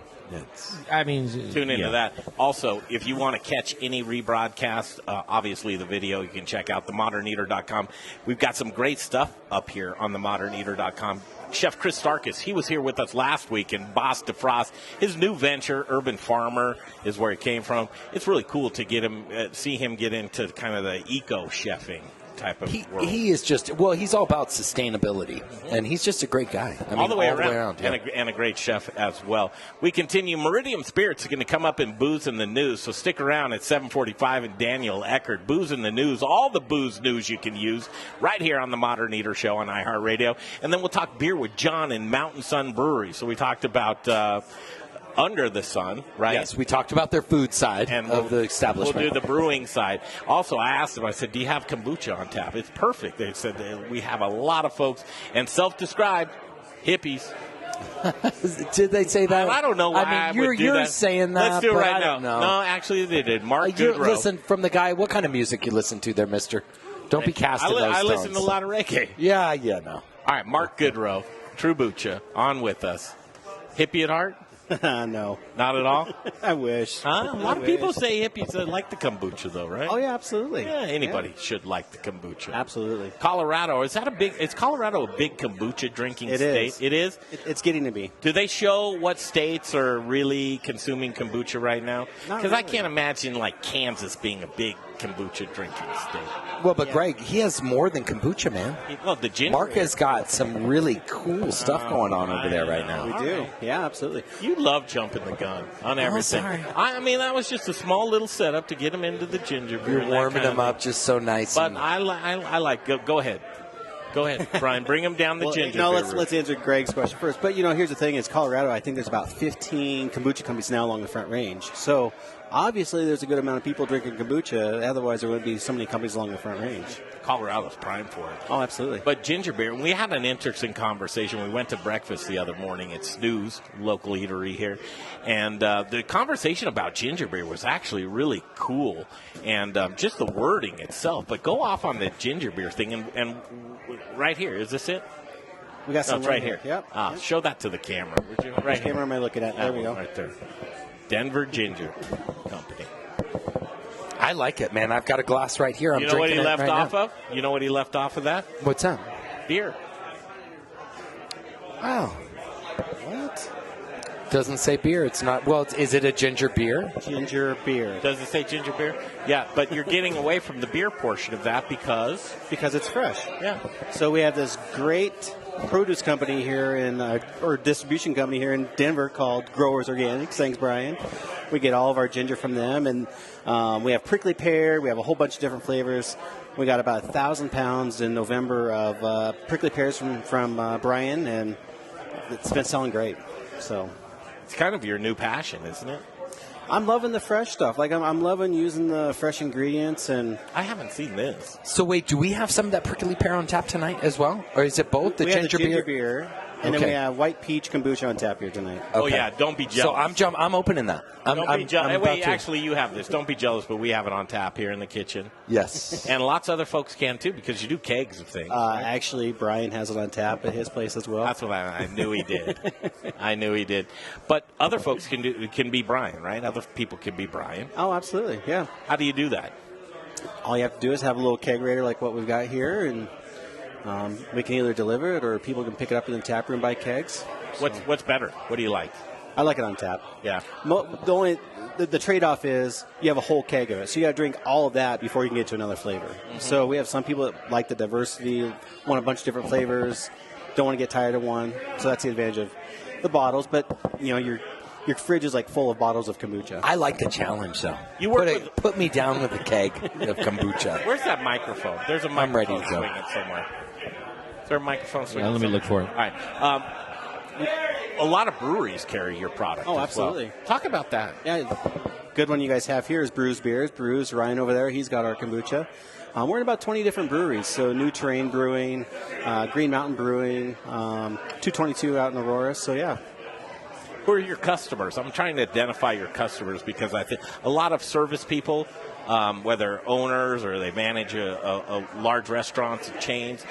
Tune into that. Also, if you want to catch any rebroadcast, obviously the video, you can check out themoderneater.com. We've got some great stuff up here on themoderneater.com. Chef Chris Starkis, he was here with us last week in Boss DeFrost. His new venture, Urban Farmer, is where he came from. It's really cool to get him, see him get into kind of the eco-chefing type of world. He is just, he's all about sustainability, and he's just a great guy. I mean, all the way around. Yeah. And a great chef as well. We continue. Meridiem Spirits are going to come up in Booze in the News, so stick around at 7:45 and Daniel Eckert. Booze in the News, all the booze news you can use right here on the Modern Eater Show on iHeartRadio. And then we'll talk beer with John in Mountain Sun Brewery. So we talked about Under the Sun, right? Yes, we talked about their food side of the establishment. We'll do the brewing side. Also, I asked them, I said, do you have kombucha on tap? It's perfect. They said we have a lot of folks, and self-described hippies. Did they say that? I don't know why I mean, would do you're that. saying that. Let's do it right now. Know. No, actually they did. Mark Goodrow. Listen, from the guy, what kind of music you listen to there, mister? Don't be casting those stones. I listen to a lot of reggae. Yeah, no. All right, Mark Goodrow, Trubucha, on with us. Hippie at heart? No. Not at all? I wish. Huh? A lot of people say hippies like the kombucha, though, right? Oh, yeah, absolutely. Yeah, anybody should like the kombucha. Absolutely. Colorado, is Colorado a big kombucha drinking state? It is? It's getting to be. Do they show what states are really consuming kombucha right now? Because I can't imagine, like, Kansas being a big kombucha drinking state. Well, but Greg, he has more than kombucha, man. Well, the ginger. Mark has got some really cool stuff going on over there right now. We do. Yeah, absolutely. You love jumping the gun on everything. Sorry. I mean, that was just a small little setup to get him into the ginger beer. You're warming him up just so nice. But I like. Go ahead. Go ahead, Brian. Bring him down the ginger beer. Let's answer Greg's question first. But, here's the thing is Colorado, I think there's about 15 kombucha companies now along the Front Range. So obviously there's a good amount of people drinking kombucha. Otherwise, there wouldn't be so many companies along the Front Range. Colorado's prime for it. Oh, absolutely. But ginger beer, we had an interesting conversation. We went to breakfast the other morning at Snooze, local eatery here, and the conversation about ginger beer was actually really cool, and just the wording itself. But go off on the ginger beer thing, and right here, is this it? We got some it's right here. Yep. Show that to the camera. Would you? Right Which here. camera am I looking at? There we go. Right there. Denver Ginger Company. I like it, man. I've got a glass right here. I'm You know what he drinking it left right off now. of? You know what he left off of that? What's that? Beer. Wow. What? Doesn't say beer. It's not. Well, is it a ginger beer? Ginger beer. Does it say ginger beer? Yeah, but you're getting away from the beer portion of that because it's fresh. Yeah. So we have this great produce company here or distribution company here in Denver called Growers Organics. Thanks, Brian. We get all of our ginger from them, and we have prickly pear. We have a whole bunch of different flavors. We got about 1,000 pounds in November of prickly pears from Brian, and it's been selling great. So it's kind of your new passion, isn't it? I'm loving the fresh stuff. Like I'm loving using the fresh ingredients, and I haven't seen this. So wait, do we have some of that prickly pear on tap tonight as well, or is it both? The we ginger, have the ginger beer, and then we have white peach kombucha on tap here tonight. Oh yeah, don't be jealous. So I'm opening that. Don't be jealous. I'm Wait, about to. actually, you have this. Don't be jealous, but we have it on tap here in the kitchen. Yes. And lots of other folks can too, because you do kegs of things. Actually, Brian has it on tap at his place as well. That's what I knew he did. I knew he did. But other folks can be Brian, right? Other people can be Brian. Oh, absolutely, yeah. How do you do that? All you have to do is have a little kegerator like what we've got here, and we can either deliver it or people can pick it up in the tap room by kegs. What's better? What do you like? I like it on tap. Yeah. The trade-off is you have a whole keg of it, so you got to drink all of that before you can get to another flavor. Mm-hmm. So we have some people that like the diversity, want a bunch of different flavors, don't want to get tired of one. So that's the advantage of the bottles. But your fridge is like full of bottles of kombucha. I like the challenge, though. Put me down with a keg of kombucha. Where's that microphone? There's a microphone I'm ready to go. swinging somewhere. Is there a microphone swinging? Let me look for it. All right. A lot of breweries carry your product. Oh, as absolutely. Well. Talk about that. Yeah, good one you guys have here is Brews Beers. Brews, Ryan over there, he's got our kombucha. We're in about 20 different breweries. So New Terrain Brewing, Green Mountain Brewing, 222 out in Aurora. So, yeah. Who are your customers? I'm trying to identify your customers because I think a lot of service people, whether owners or they manage a large restaurants and chains,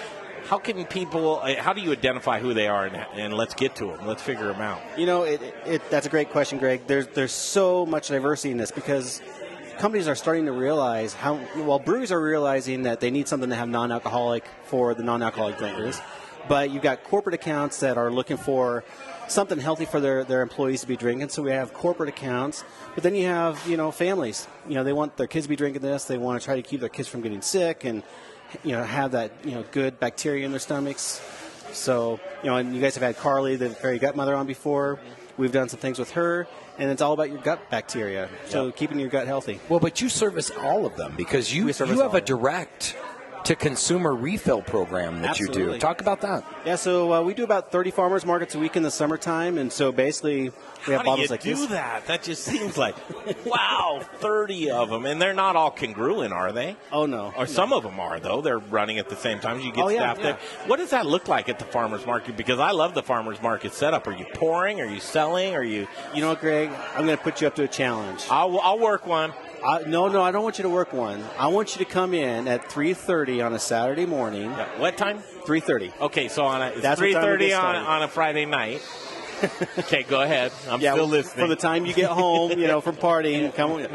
how do you identify who they are and let's get to them? Let's figure them out. That's a great question, Greg. There's so much diversity in this because companies are starting to realize breweries are realizing that they need something to have non-alcoholic for the non-alcoholic drinkers. But you've got corporate accounts that are looking for something healthy for their employees to be drinking. So we have corporate accounts. But then you have, families. They want their kids to be drinking this. They want to try to keep their kids from getting sick and, have that, good bacteria in their stomachs. So, and you guys have had Carly, the fairy gut mother, on before. We've done some things with her. And it's all about your gut bacteria. So keeping your gut healthy. Well, but you service all of them because you have a direct to consumer refill program that Absolutely. you do. Talk about that. Yeah, so we do about 30 farmers markets a week in the summertime, and so basically we have bottles like this. How do you do that? That just seems like, wow, 30 of them. And they're not all congruent, are they? Oh, no. Or some of them are, though. They're running at the same time. You get staff there. What does that look like at the farmers market? Because I love the farmers market setup. Are you pouring? Are you selling? Are you... You know what, Greg? I'm going to put you up to a challenge. I'll work one. No, I don't want you to work one. I want you to come in at 3:30 on a Saturday morning. Yeah. What time? 3:30. Okay, so it's 3:30 on a Friday night. Okay, go ahead. I'm still listening. From the time you get home, from partying, come on.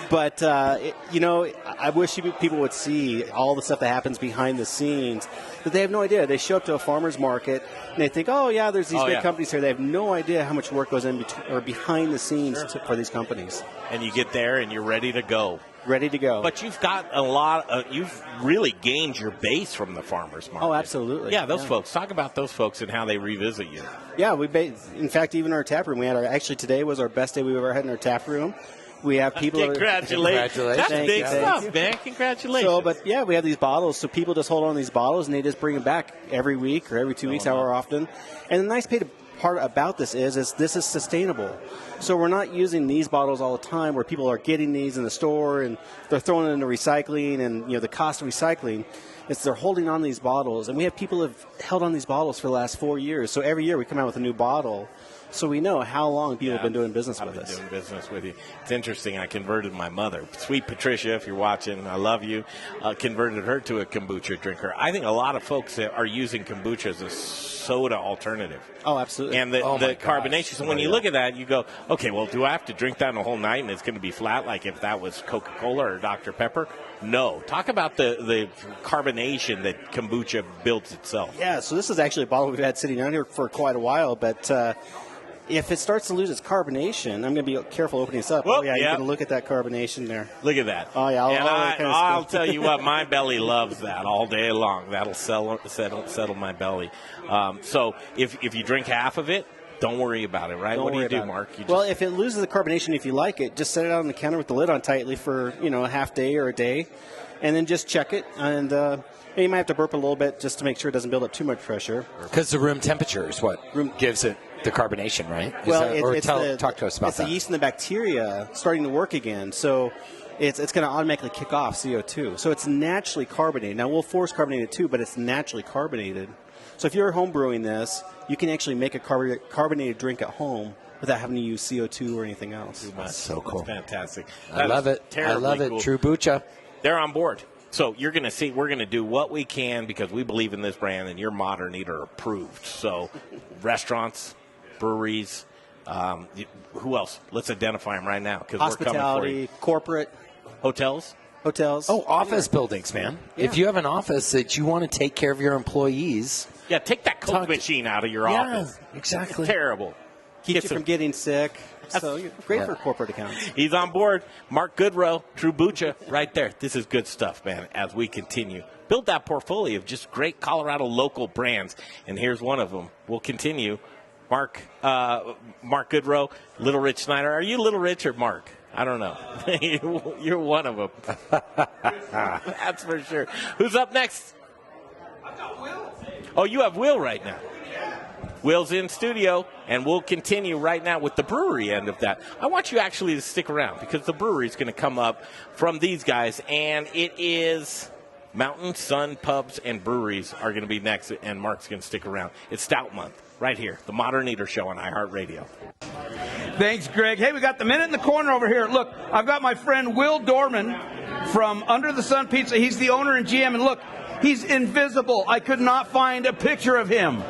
But I wish people would see all the stuff that happens behind the scenes. That they have no idea. They show up to a farmer's market and they think, oh yeah, there's these big companies here. They have no idea how much work goes in behind the scenes for these companies. And you get there and you're ready to go. Ready to go. But you've got a lot. You've really gained your base from the farmers market. Oh, absolutely. Yeah, those folks. Talk about those folks and how they revisit you. Yeah, in fact, even our tap room, we had today was our best day we've ever had in our tap room. We have people. Congratulations. That's big stuff, man. Congratulations. So, but yeah, we have these bottles. So people just hold on to these bottles and they just bring them back every week or every 2 weeks, however often. And the nice part about this is this is sustainable. So we're not using these bottles all the time where people are getting these in the store and they're throwing it into recycling and, the cost of recycling. It's they're holding on to these bottles. And we have people who have held on these bottles for the last 4 years. So every year we come out with a new bottle. So we know how long people have been doing business with us. Doing business with you. It's interesting. I converted my mother, sweet Patricia, if you're watching, I love you, converted her to a kombucha drinker. I think a lot of folks are using kombucha as a soda alternative. Oh, absolutely. And the carbonation. So when you look at that, you go, okay, well, do I have to drink that the whole night and it's going to be flat like if that was Coca-Cola or Dr. Pepper? No. Talk about the carbonation that kombucha builds itself. Yeah, so this is actually a bottle we've had sitting out here for quite a while, but if it starts to lose its carbonation, I'm going to be careful opening this up. Whoop, you can look at that carbonation there. Look at that. Oh, yeah. I'll tell you what, my belly loves that all day long. That'll settle my belly. So if you drink half of it, don't worry about it, right? What do you do, Mark? Well, if it loses the carbonation, if you like it, just set it out on the counter with the lid on tightly for, a half day or a day, and then just check it. And you might have to burp a little bit just to make sure it doesn't build up too much pressure. Because the room temperature is what gives it the carbonation, right? Talk to us about that. It's the yeast and the bacteria starting to work again, so it's going to automatically kick off CO2. So it's naturally carbonated. Now, we'll force carbonate it too, but it's naturally carbonated. So if you're home brewing this, you can actually make a carbonated drink at home without having to use CO2 or anything else. That's so cool. That's fantastic. I love it. Cool. Trubucha. They're on board. So you're going to see, we're going to do what we can because we believe in this brand and you're Modern Eater approved. So restaurants, breweries, who else? Let's identify them right now because we're coming for you. Corporate. Hotels. Oh, office buildings, man. Yeah. If you have an office that you want to take care of your employees. Yeah, take that Coke machine out of your office. Exactly. It's terrible. Keeps you from getting sick. So you're great for corporate accounts. He's on board. Mark Goodrow, Trubucha, right there. This is good stuff, man, as we continue. Build that portfolio of just great Colorado local brands. And here's one of them. We'll continue. Mark Goodrow, Little Rich Snyder. Are you Little Rich or Mark? I don't know. You're one of them. That's for sure. Who's up next? I've got Will. Oh, you have Will right now. Will's in studio, and we'll continue right now with the brewery end of that. I want you actually to stick around because the brewery is going to come up from these guys, and it is Mountain Sun Pubs and Breweries are going to be next, and Mark's going to stick around. It's Stout Month right here, the Modern Eater Show on iHeartRadio. Thanks, Greg. Hey, we got the minute in the corner over here. Look, I've got my friend Will Dorman from Under the Sun Pizza. He's the owner and GM, and look, he's invisible. I could not find a picture of him.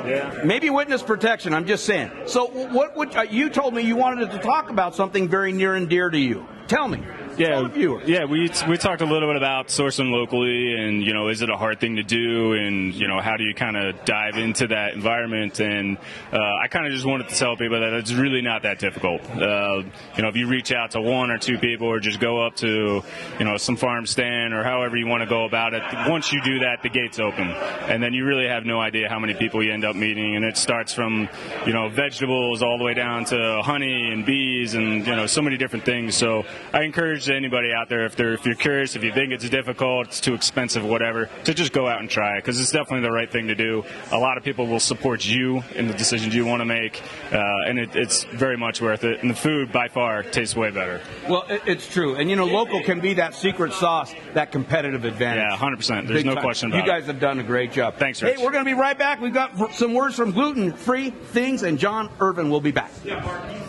Yeah. Maybe witness protection, I'm just saying. So what would you told me you wanted to talk about something very near and dear to you. Tell me. Yeah, we talked a little bit about sourcing locally and, is it a hard thing to do and, how do you kind of dive into that environment? And I kind of just wanted to tell people that it's really not that difficult. If you reach out to one or two people or just go up to, some farm stand or however you want to go about it, once you do that, the gate's open. And then you really have no idea how many people you end up meeting. And it starts from, vegetables all the way down to honey and bees and, so many different things. So I encourage anybody out there, if you're curious, if you think it's difficult, it's too expensive, whatever, to just go out and try it because it's definitely the right thing to do. A lot of people will support you in the decisions you want to make, and it's very much worth it. And the food, by far, tastes way better. Well, it's true. And, local can be that secret sauce, that competitive advantage. Yeah, 100%. There's no question about it. You guys have done a great job. Thanks, Rich. Hey, we're going to be right back. We've got some words from gluten-free things, and John Irvin will be back.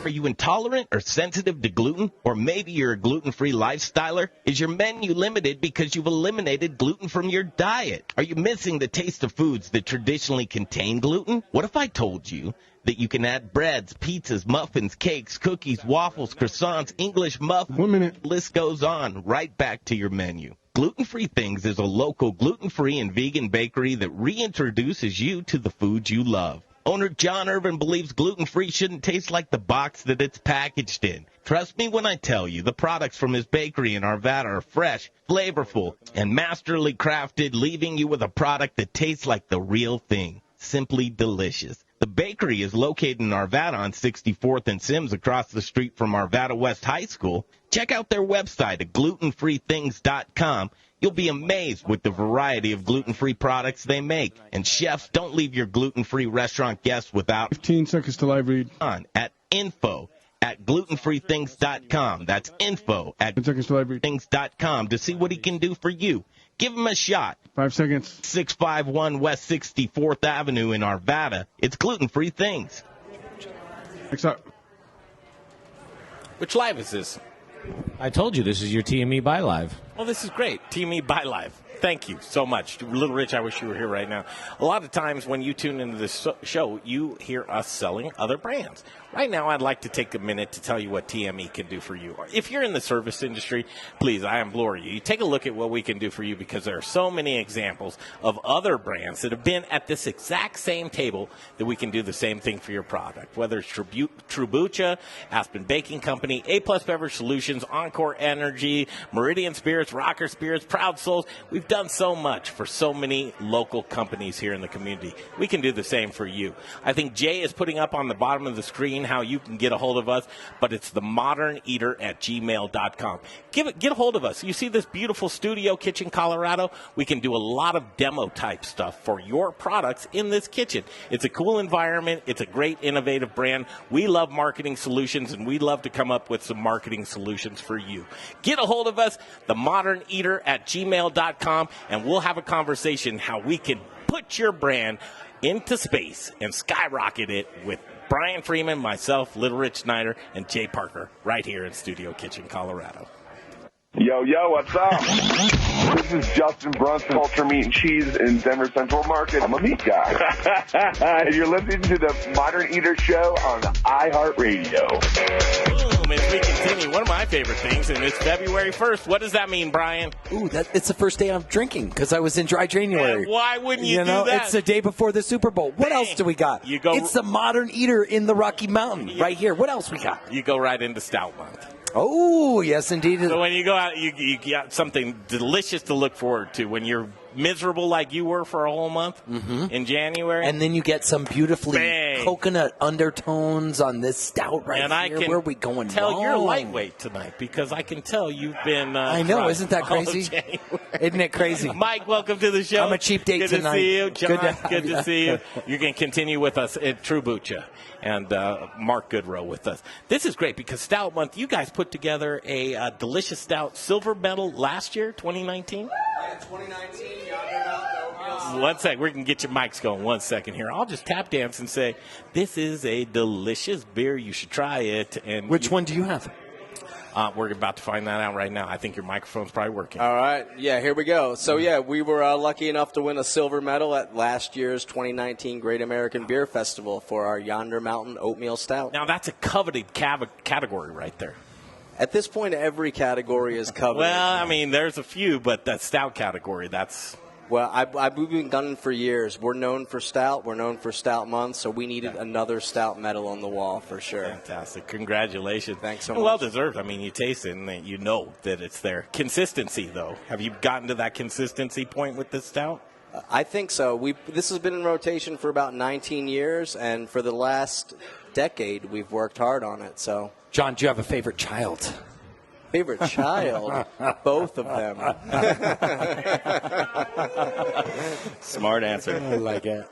Are you intolerant or sensitive to gluten? Or maybe you're a gluten-free lifestyler? Is your menu limited because you've eliminated gluten from your diet? Are you missing the taste of foods that traditionally contain gluten? What if I told you that you can add breads, pizzas, muffins, cakes, cookies, waffles, croissants, English muffins? 1 minute. List goes on right back to your menu. Gluten-Free Things is a local gluten-free and vegan bakery that reintroduces you to the foods you love. Owner John Irvin believes gluten-free shouldn't taste like the box that it's packaged in. Trust me when I tell you, the products from his bakery in Arvada are fresh, flavorful, and masterly crafted, leaving you with a product that tastes like the real thing. Simply delicious. The bakery is located in Arvada on 64th and Sims across the street from Arvada West High School. Check out their website at glutenfreethings.com. You'll be amazed with the variety of gluten-free products they make. And chefs, don't leave your gluten-free restaurant guests without 15 seconds till I read. On at info@glutenfreethings.com. That's info@glutenfreethings.com to see what he can do for you. Give him a shot. 5 seconds. 651 West 64th Avenue in Arvada. It's gluten-free things. Next up. Which live is this? I told you this is your TME Buy Live. Well, this is great. TME Buy Live. Thank you so much. Little Rich, I wish you were here right now. A lot of times when you tune into this show, you hear us selling other brands. Right now, I'd like to take a minute to tell you what TME can do for you. If you're in the service industry, please, I implore you, take a look at what we can do for you because there are so many examples of other brands that have been at this exact same table that we can do the same thing for your product. Whether it's Trubucha, Aspen Baking Company, A-Plus Beverage Solutions, Encore Energy, Meridiem Spirits, Rocker Spirits, Proud Souls. We've done so much for so many local companies here in the community. We can do the same for you. I think Jay is putting up on the bottom of the screen how you can get a hold of us, but it's themoderneater@gmail.com. Get a hold of us. You see this beautiful studio kitchen, Colorado? We can do a lot of demo type stuff for your products in this kitchen. It's a cool environment. It's a great innovative brand. We love marketing solutions, and we love to come up with some marketing solutions for you. Get a hold of us, themoderneater@gmail.com, and we'll have a conversation how we can put your brand into space and skyrocket it with Brian Freeman, myself, Little Rich Snyder, and Jay Parker right here in Studio Kitchen, Colorado. Yo, what's up? This is Justin Brunson, Culture Meat and Cheese in Denver Central Market. I'm a meat guy. And you're listening to the Modern Eater Show on iHeartRadio. Boom, as we continue, one of my favorite things, and it's February 1st. What does that mean, Brian? Ooh, it's the first day I'm drinking because I was in dry January. And why wouldn't you do that? It's the day before the Super Bowl. What else do we got? It's the Modern Eater in the Rocky Mountain right here. What else we got? You go right into Stout Month. Oh, yes, indeed. So when you go out, you got something delicious to look forward to. When you're miserable like you were for a whole month in January. And then you get some beautifully coconut undertones on this stout right and here. Where are we going tell wrong? You're lightweight tonight because I can tell you've been I know, isn't that crazy? Isn't it crazy? Mike, welcome to the show. I'm a cheap date tonight. Good to see you. John, good to see you. You can continue with us at Trubucha. And Mark Goodrow with us. This is great because Stout Month, you guys put together a delicious stout silver medal last year, 2019? Yeah, 2019, Yonder Mountain. One sec, we can get your mics going 1 second here. I'll just tap dance and say, this is a delicious beer. You should try it. And which one do you have? We're about to find that out right now. I think your microphone's probably working. All right. Yeah, here we go. So, we were lucky enough to win a silver medal at last year's 2019 Great American Beer Festival for our Yonder Mountain Oatmeal Stout. Now, that's a coveted category right there. At this point, every category is coveted. Well, I mean, there's a few, but that stout category, that's... Well, we've been gunning for years. We're known for stout. We're known for Stout Month, so we needed another stout medal on the wall for sure. Fantastic. Congratulations. Thanks so much. Well deserved. I mean, you taste it and you know that it's there. Consistency, though. Have you gotten to that consistency point with this stout? I think so. This has been in rotation for about 19 years, and for the last decade, we've worked hard on it. So, John, do you have a favorite child? Favorite child? Both of them. Smart answer. I like it.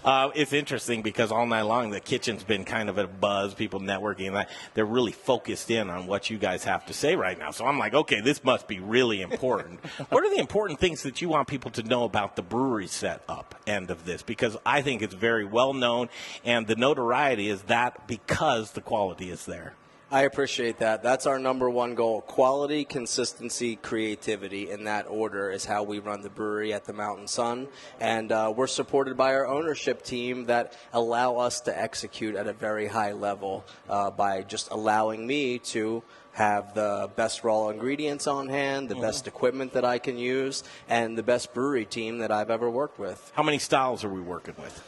It's interesting because all night long the kitchen's been kind of a buzz, people networking, and they're really focused in on what you guys have to say right now. So I'm like, okay, this must be really important. What are the important things that you want people to know about the brewery setup end of this? Because I think it's very well known, and the notoriety is that because the quality is there. I appreciate that. That's our number one goal. Quality, consistency, creativity, in that order is how we run the brewery at the Mountain Sun. And we're supported by our ownership team that allow us to execute at a very high level by just allowing me to have the best raw ingredients on hand, the best equipment that I can use, and the best brewery team that I've ever worked with. How many styles are we working with?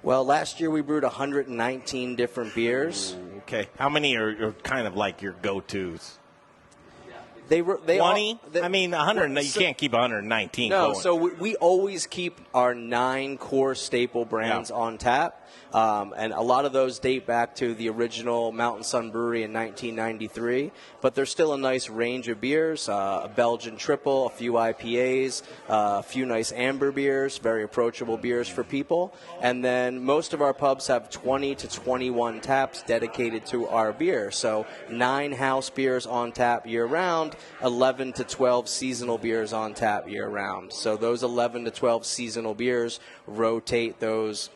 Well, last year we brewed 119 different beers. Okay. How many are kind of like your go-tos? They 20? I mean, 100. You can't keep 119 No, going. so we always keep our 9 core staple brands on tap. And a lot of those date back to the original Mountain Sun Brewery in 1993. But there's still a nice range of beers, a Belgian triple, a few IPAs, a few nice amber beers, very approachable beers for people. And then most of our pubs have 20 to 21 taps dedicated to our beer. So 9 house beers on tap year-round, 11 to 12 seasonal beers on tap year-round. So those 11 to 12 seasonal beers rotate those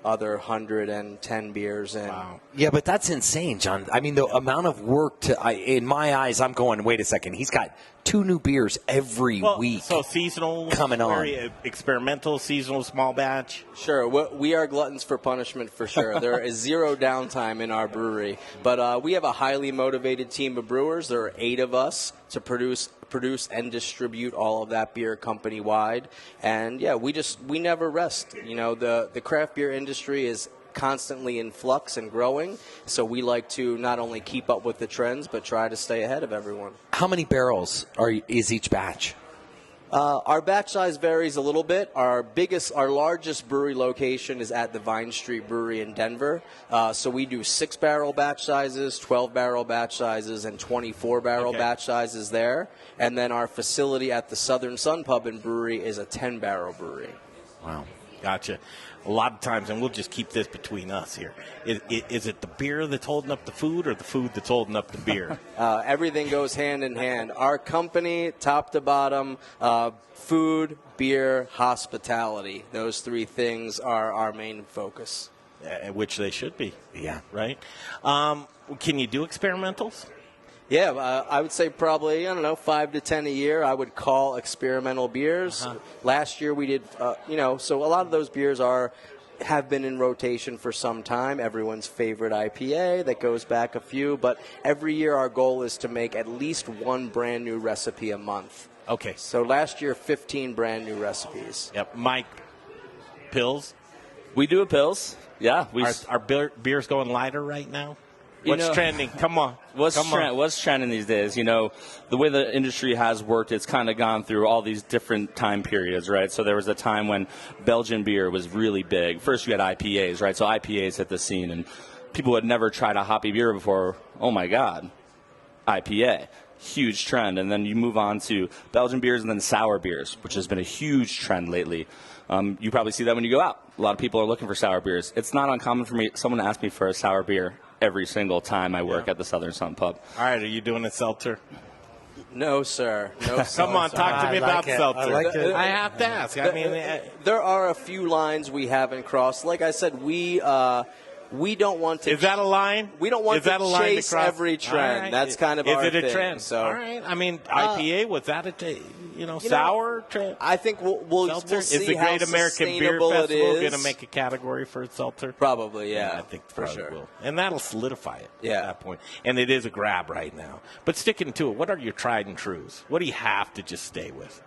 other 110 beers in. Wow. Yeah, but that's insane, John. I mean, the amount of work in my eyes, I'm going, wait a second. He's got 2 new beers every week. So seasonal, coming on. very experimental, seasonal, small batch. Sure, we are gluttons for punishment for sure. There is zero downtime in our brewery, but we have a highly motivated team of brewers. There are 8 of us to produce and distribute all of that beer company wide. And yeah, we never rest. You know, the craft beer industry is constantly in flux and growing, so we like to not only keep up with the trends but try to stay ahead of everyone. How many barrels is each batch? Our batch size varies a little bit. Our largest brewery location is at the Vine Street Brewery in Denver. So we do 6-barrel batch sizes, 12-barrel batch sizes, and 24-barrel batch sizes there. And then our facility at the Southern Sun Pub and Brewery is a 10-barrel brewery. Wow. Gotcha. A lot of times, and we'll just keep this between us here, is it the beer that's holding up the food or the food that's holding up the beer? Everything goes hand in hand. Our company, top to bottom, food, beer, hospitality. Those 3 things are our main focus. Which they should be. Yeah. Right? Can you do experimentals? Yeah, I would say probably, 5 to 10 a year I would call experimental beers. Last year we did, so a lot of those beers have been in rotation for some time. Everyone's favorite IPA that goes back a few, but every year our goal is to make at least 1 brand new recipe a month. Okay. So last year, 15 brand new recipes. Yep. Mike, pills? We do a pills. Yeah. Are beers going lighter right now? What's trending? Come on. What's trending these days? You know, the way the industry has worked, it's kind of gone through all these different time periods, right? So there was a time when Belgian beer was really big. First you had IPAs, right? So IPAs hit the scene, and people had never tried a hoppy beer before. Oh, my God. IPA. Huge trend. And then you move on to Belgian beers and then sour beers, which has been a huge trend lately. You probably see that when you go out. A lot of people are looking for sour beers. It's not uncommon for someone to ask me for a sour beer every single time I work at the Southern Sun Pub. All right, are you doing a seltzer? No, sir. No, Come on, talk to me about seltzer. I have to ask. I mean, there are a few lines we haven't crossed. Like I said, we don't want to. Is that a line? We don't want to chase every trend. Right. That's kind of our thing. Is it a trend? So. All right. I mean, IPA, was that sour trend? I think we'll see Is the how Great American Beer sustainable Festival it going to is. make a category for seltzer? Probably, yeah. I think for sure. Will. And that'll solidify it at that point. And it is a grab right now. But sticking to it, what are your tried and trues? What do you have to just stay with?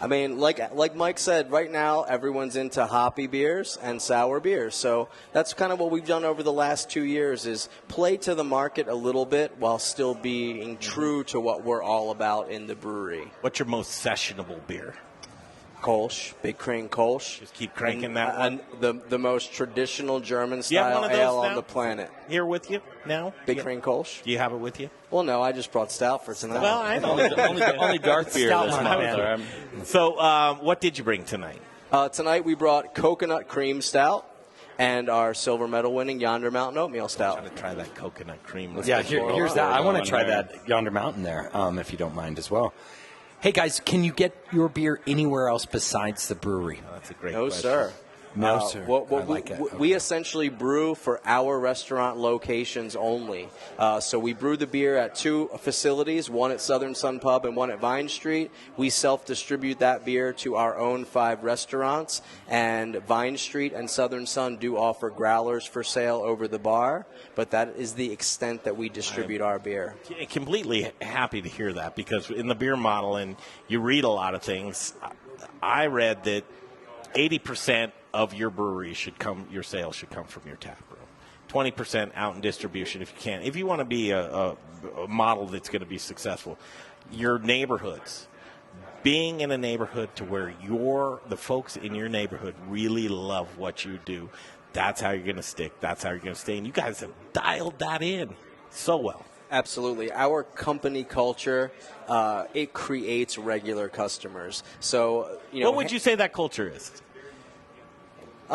I mean, like Mike said, right now everyone's into hoppy beers and sour beers. So that's kind of what we've done over the last 2 years is play to the market a little bit while still being true to what we're all about in the brewery. What's your most sessionable beer? Kolsch, Big Crane Kolsch. Just keep cranking that one. The most traditional German-style ale on the planet. Here with you now? Big Crane Kolsch. Do you have it with you? Well, no, I just brought Stout for tonight. Well, I know. only dark beer this month. So what did you bring tonight? Tonight we brought Coconut Cream Stout and our silver medal winning Yonder Mountain Oatmeal Stout. I'm trying to try that coconut cream. Here's that. I want to try that Yonder Mountain there, if you don't mind as well. Hey, guys, can you get your beer anywhere else besides the brewery? Oh, that's a great question. Sir. No, sir. We essentially brew for our restaurant locations only. So we brew the beer at 2 facilities, one at Southern Sun Pub and one at Vine Street. We self-distribute that beer to our own 5 restaurants. And Vine Street and Southern Sun do offer growlers for sale over the bar. But that is the extent that we distribute our beer. Completely happy to hear that because in the beer model, and you read a lot of things, I read that 80% of your brewery your sales should come from your tap room. 20% out in distribution if you can. If you want to be a model that's going to be successful, your neighborhoods. Being in a neighborhood to where the folks in your neighborhood really love what you do, that's how you're going to stick. That's how you're going to stay. And you guys have dialed that in so well. Absolutely. Our company culture, it creates regular customers. So, what would you say that culture is?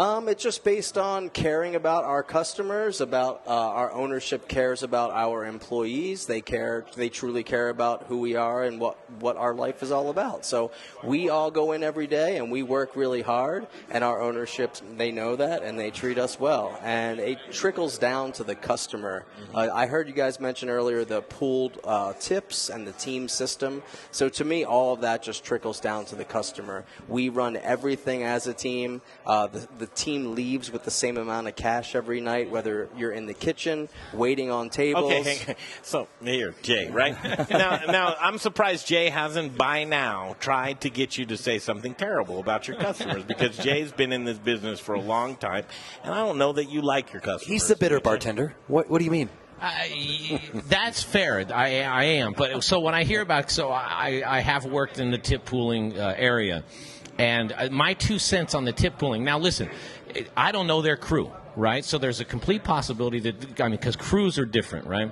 It's just based on caring about our customers, about our ownership cares about our employees. They truly care about who we are and what our life is all about. So we all go in every day and we work really hard, and our ownership, they know that, and they treat us well. And it trickles down to the customer. I heard you guys mention earlier the pooled tips and the team system. So to me, all of that just trickles down to the customer. We run everything as a team. The team leaves with the same amount of cash every night, whether you're in the kitchen, waiting on tables. Okay, so here, Jay, right? now, I'm surprised Jay hasn't by now tried to get you to say something terrible about your customers, because Jay's been in this business for a long time, and I don't know that you like your customers. He's the bitter bartender. What do you mean? That's fair. I am. But so when I hear about, I have worked in the tip pooling area. And my 2 cents on the tip pooling. Now, listen, I don't know their crew, right? So there's a complete possibility that, because crews are different, right?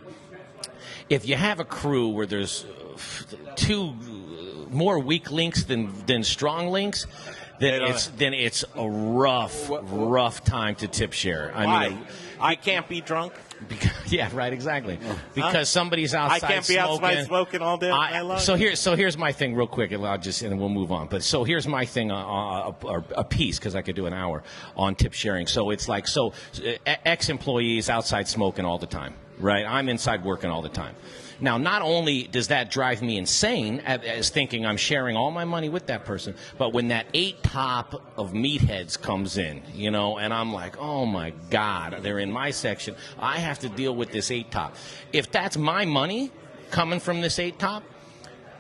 If you have a crew where there's 2 more weak links than strong links, then it's a rough time to tip share. Why? I can't be drunk? Yeah, right, exactly. Because somebody's outside smoking. I can't be outside smoking all day long. So here's my thing real quick, and we'll move on. But so here's my thing, a piece, because I could do an hour on tip sharing. So it's like, ex-employees outside smoking all the time, right? I'm inside working all the time. Now, not only does that drive me insane as thinking I'm sharing all my money with that person, but when that 8 top of meatheads comes in, and I'm like, oh my God, they're in my section. I have to deal with this 8 top. If that's my money coming from this 8 top,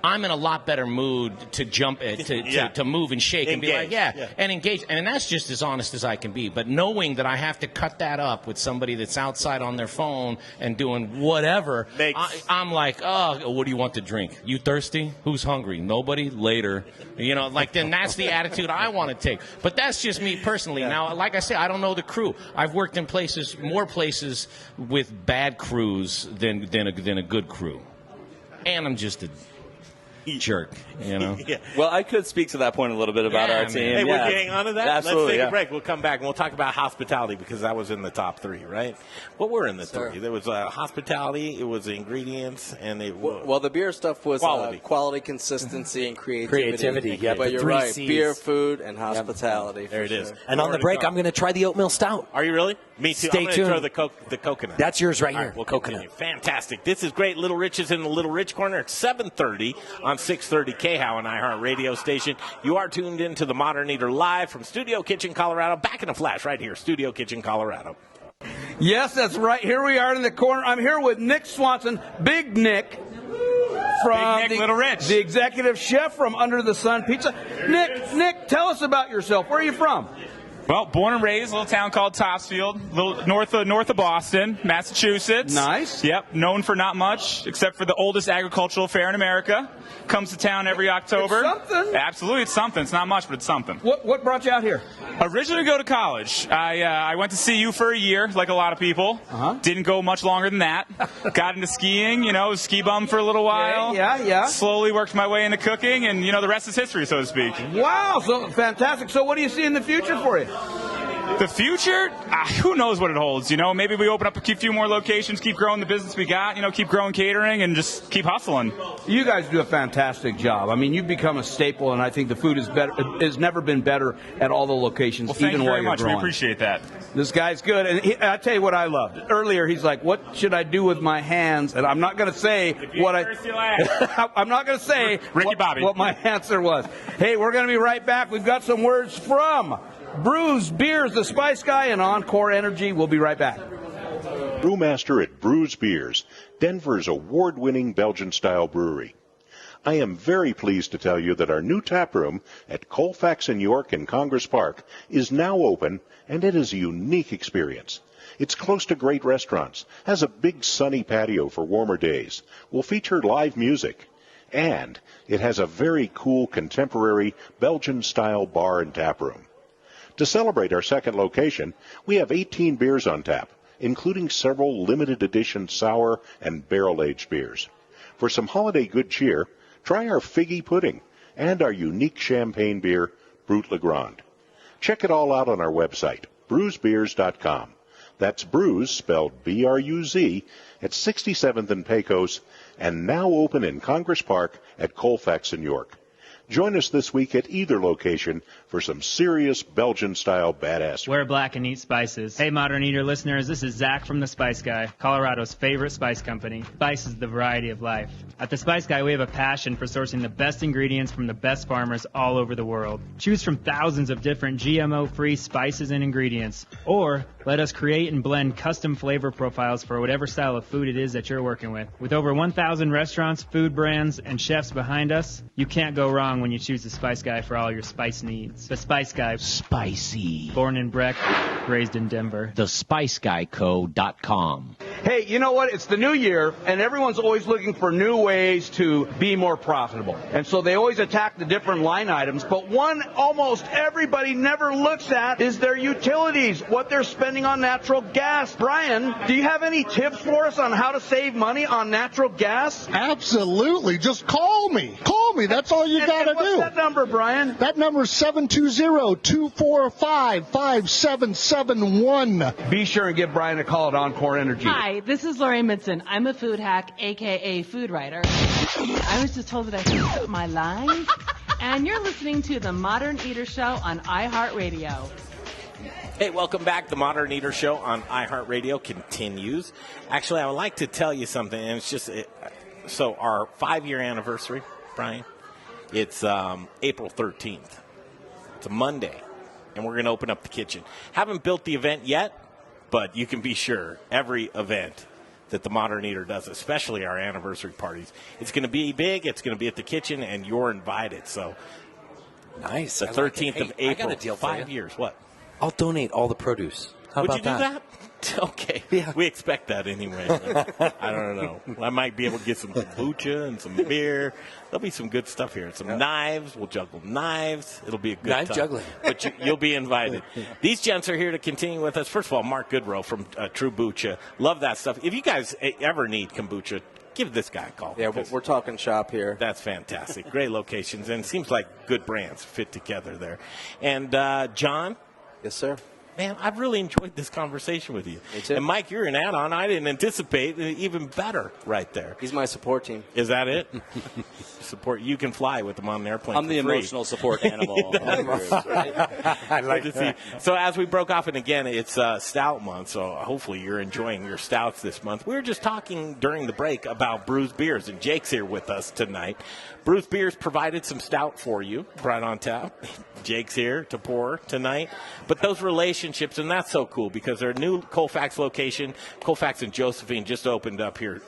I'm in a lot better mood to jump, to move and shake and be like, and engage. And that's just as honest as I can be. But knowing that I have to cut that up with somebody that's outside on their phone and doing whatever, I'm like, oh, what do you want to drink? You thirsty? Who's hungry? Nobody? Later. Then that's the attitude I want to take. But that's just me personally. Now, like I said, I don't know the crew. I've worked in more places with bad crews than a good crew. And I'm just a jerk, Well, I could speak to that point a little bit about our team. Hey, would you hang on to that? Absolutely, Let's take a break. We'll come back and we'll talk about hospitality, because that was in the top 3, right? What were in the 3? There was hospitality, it was the ingredients, and it was... Well, the beer stuff was quality, consistency, and creativity. Yeah, but you're right. C's. Beer, food, and hospitality. There it is. And on the break, I'm going to try the oatmeal stout. Are you really? Me too. Stay I'm going to throw the coconut. That's yours right here. We'll coconut. Fantastic. This is great. Little Rich is in the Little Rich Corner at 7:30 on 630 KHOW and iHeart Radio Station. You are tuned in to the Modern Eater live from Studio Kitchen, Colorado. Back in a flash right here, Studio Kitchen, Colorado. Yes, that's right. Here we are in the corner. I'm here with Nick Swanson, Big Nick, from Big Nick, Little Rich, the executive chef from Under the Sun Pizza. Nick, tell us about yourself. Where are you from? Well, born and raised, a little town called Topsfield, little north of Boston, Massachusetts. Nice. Yep, known for not much, except for the oldest agricultural fair in America. Comes to town every October. It's something. Absolutely, it's something. It's not much, but it's something. What brought you out here? Originally to go to college. I went to CU for a year, like a lot of people. Didn't go much longer than that. Got into skiing, ski bum for a little while. Yeah. Slowly worked my way into cooking, and, the rest is history, so to speak. Wow, so fantastic. So what do you see in the future for you? The future, who knows what it holds, Maybe we open up a few more locations, keep growing the business we got, keep growing catering, and just keep hustling. You guys do a fantastic job. I mean, you've become a staple, and I think the food is better. Has never been better at all the locations, thank even you while very you're much. growing. We appreciate that. This guy's good, and I tell you what I loved. Earlier, he's like, "What should I do with my hands?" And I'm not going to say what I'm not going to say Ricky Bobby. What my answer was. Hey, we're going to be right back. We've got some words from Brews Beers, the Spice Guy, and Encore Energy. We'll be right back. Brewmaster at Brews Beers, Denver's award-winning Belgian-style brewery. I am very pleased to tell you that our new tap room at Colfax and York in Congress Park is now open, and it is a unique experience. It's close to great restaurants, has a big sunny patio for warmer days, will feature live music, And it has a very cool contemporary Belgian-style bar and tap room. To celebrate our second location, we have 18 beers on tap, including several limited edition sour and barrel-aged beers. For some holiday good cheer, try our figgy pudding and our unique champagne beer, Brut Le Grand. Check it all out on our website, bruzbeers.com. That's Brews, spelled B-R-U-Z, at 67th and Pecos, and now open in Congress Park at Colfax and York. Join us this week at either location for some serious Belgian-style badass. Wear black and eat spices. Hey, Modern Eater listeners, this is Zach from The Spice Guy, Colorado's favorite spice company. Spice is the variety of life. At The Spice Guy, we have a passion for sourcing the best ingredients from the best farmers all over the world. Choose from thousands of different GMO-free spices and ingredients, or let us create and blend custom flavor profiles for whatever style of food it is that you're working with. With over 1,000 restaurants, food brands, and chefs behind us, you can't go wrong when you choose The Spice Guy for all your spice needs. The Spice Guy. Spicy. Born in Breck, raised in Denver. TheSpiceGuyCo.com. Hey, you know what? It's the new year, and everyone's always looking for new ways to be more profitable. And so they always attack the different line items. But one almost everybody never looks at is their utilities, what they're spending on natural gas. Brian, do you have any tips for us on how to save money on natural gas? Absolutely. Just call me. Call me. That's all you got to do. What's that number, Brian? That number is 720-245-5771. Be sure and give Brian a call at Encore Energy. Hi, this is Lorraine Midson. I'm a food hack, a.k.a. food writer. I was just told that I should put my line. And you're listening to The Modern Eater Show on iHeartRadio. Hey, welcome back. The Modern Eater Show on iHeartRadio continues. Actually, I would like to tell you something, and it's just so our 5-year anniversary, Brian, it's April 13th. It's a Monday, and we're going to open up the kitchen. Haven't built the event yet, but you can be sure every event that the Modern Eater does, especially our anniversary parties, it's going to be big, it's going to be at the kitchen, and you're invited. So nice. The 13th of April, I got a deal for 5 years. What? I'll donate all the produce. How Would about you do that? Okay. Yeah. We expect that anyway. I don't know. I might be able to get some kombucha and some beer. There'll be some good stuff here. Some knives. We'll juggle knives. It'll be a good Knife time. juggling. But you'll be invited. These gents are here to continue with us. First of all, Mark Goodrow from Trubucha. Love that stuff. If you guys ever need kombucha, give this guy a call. Yeah, we're talking shop here. That's fantastic. Great locations. And it seems like good brands fit together there. And John? Yes, sir. Man, I've really enjoyed this conversation with you. Me too. And, Mike, you're an add-on. I didn't anticipate even better right there. He's my support team. Is that it? Support. You can fly with them on an airplane. I'm the emotional support animal. I like to see. So as we broke off, and again, it's Stout month, so hopefully you're enjoying your stouts this month. We were just talking during the break about Brews Beers, and Jake's here with us tonight. Brews Beers provided some stout for you, right on tap. Jake's here to pour tonight. But those relationships, and that's so cool because their new Colfax location, Colfax and Josephine, just opened up here,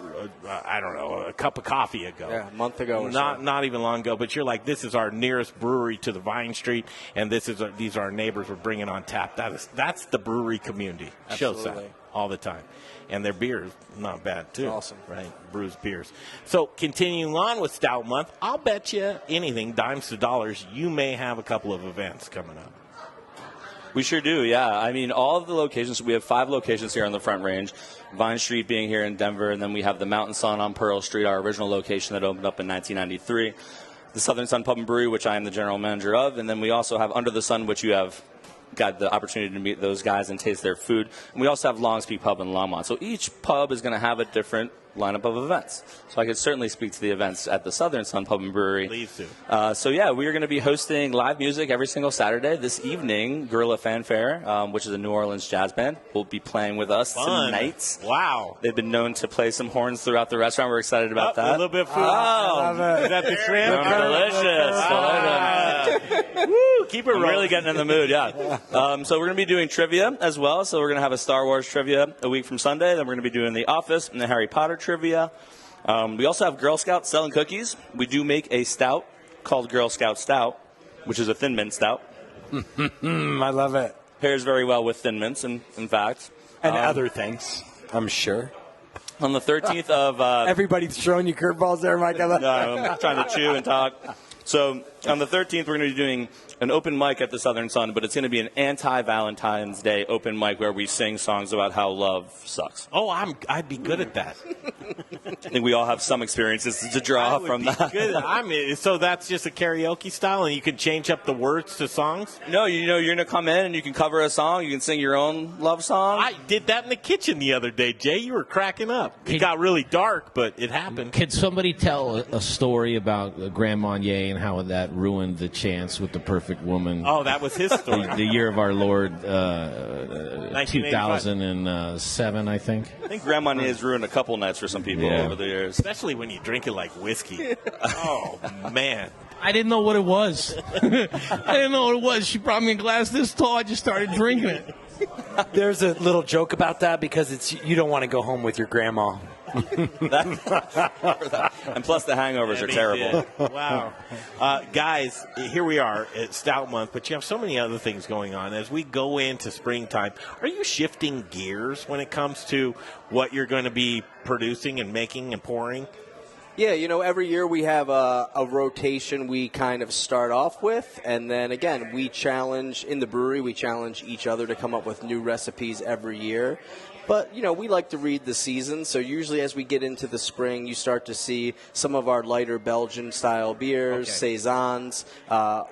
I don't know, a cup of coffee ago. Yeah, a month ago or Not even long ago, but you're like, this is our nearest brewery to the Vine Street, and these are our neighbors we're bringing on tap. That's the brewery community. Shows that all the time. And their beer is not bad, too. Awesome. Right? Brews Beers. So, continuing on with Stout Month, I'll bet you anything, dimes to dollars, you may have a couple of events coming up. We sure do, yeah. I mean, all of the locations, we have 5 locations here on the Front Range, Vine Street being here in Denver, and then we have the Mountain Sun on Pearl Street, our original location that opened up in 1993, the Southern Sun Pub and Brewery, which I am the general manager of, and then we also have Under the Sun, which you have got the opportunity to meet those guys and taste their food. And we also have Longs Peak Pub in Longmont. So each pub is going to have a different lineup of events. So I could certainly speak to the events at the Southern Sun Pub and Brewery. Please do. So yeah, we are going to be hosting live music every single Saturday. This evening, Gorilla Fanfare, which is a New Orleans jazz band, will be playing with us tonight. Wow. They've been known to play some horns throughout the restaurant. We're excited about that. A little bit of food. Oh, is that the shrimp? Delicious. Woo, keep it rolling. I'm really getting in the mood, yeah. So we're going to be doing trivia as well. So we're going to have a Star Wars trivia a week from Sunday. Then we're going to be doing The Office and the Harry Potter trivia. We also have Girl Scouts selling cookies. We do make a stout called Girl Scout Stout, which is a Thin Mint stout. I love it. Pairs very well with Thin Mints, in fact. And other things, I'm sure. On the 13th of... Everybody's throwing you curveballs there, Mike. No, I'm trying to chew and talk. So on the 13th, we're going to be doing an open mic at the Southern Sun, but it's going to be an anti-Valentine's Day open mic where we sing songs about how love sucks. Oh, I'd be good at that. I think we all have some experiences to draw from that. Good. So that's just a karaoke style, and you can change up the words to songs? No, you're going to come in and you can cover a song. You can sing your own love song. I did that in the kitchen the other day, Jay. You were cracking up. It got really dark, but it happened. Could somebody tell a story about Grand Marnier and how that ruined the chance with the perfect woman? Oh, that was his story. The year of our Lord, 2007, I think. I think Grand Marnier has ruined a couple nights for some people over the years. Especially when you drink it like whiskey. Oh, man. I didn't know what it was. I didn't know what it was. She brought me a glass this tall. I just started drinking it. There's a little joke about that because you don't want to go home with your grandma. And plus the hangovers are terrible. Wow. Guys, here we are at Stout Month, but you have so many other things going on. As we go into springtime, are you shifting gears when it comes to what you're going to be producing and making and pouring? Yeah, every year we have a rotation we kind of start off with, and then again, we challenge each other to come up with new recipes every year. But, we like to read the season, so usually as we get into the spring, you start to see some of our lighter Belgian-style beers, saisons.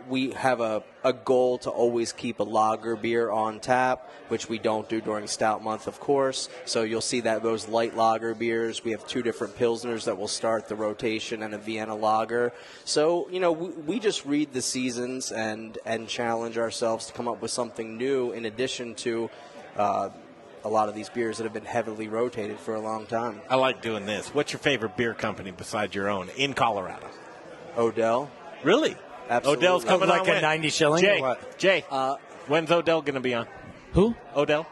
We have a goal to always keep a lager beer on tap, which we don't do during Stout Month, of course. So you'll see that those light lager beers. We have 2 different Pilsners that will start the rotation and a Vienna lager. So, we just read the seasons and challenge ourselves to come up with something new in addition to a lot of these beers that have been heavily rotated for a long time. I like doing this. What's your favorite beer company besides your own in Colorado? Odell. Really? Absolutely. Odell's coming on. Like a 90 shilling? Jay, Or what? Jay, when's Odell going to be on? Who? Odell.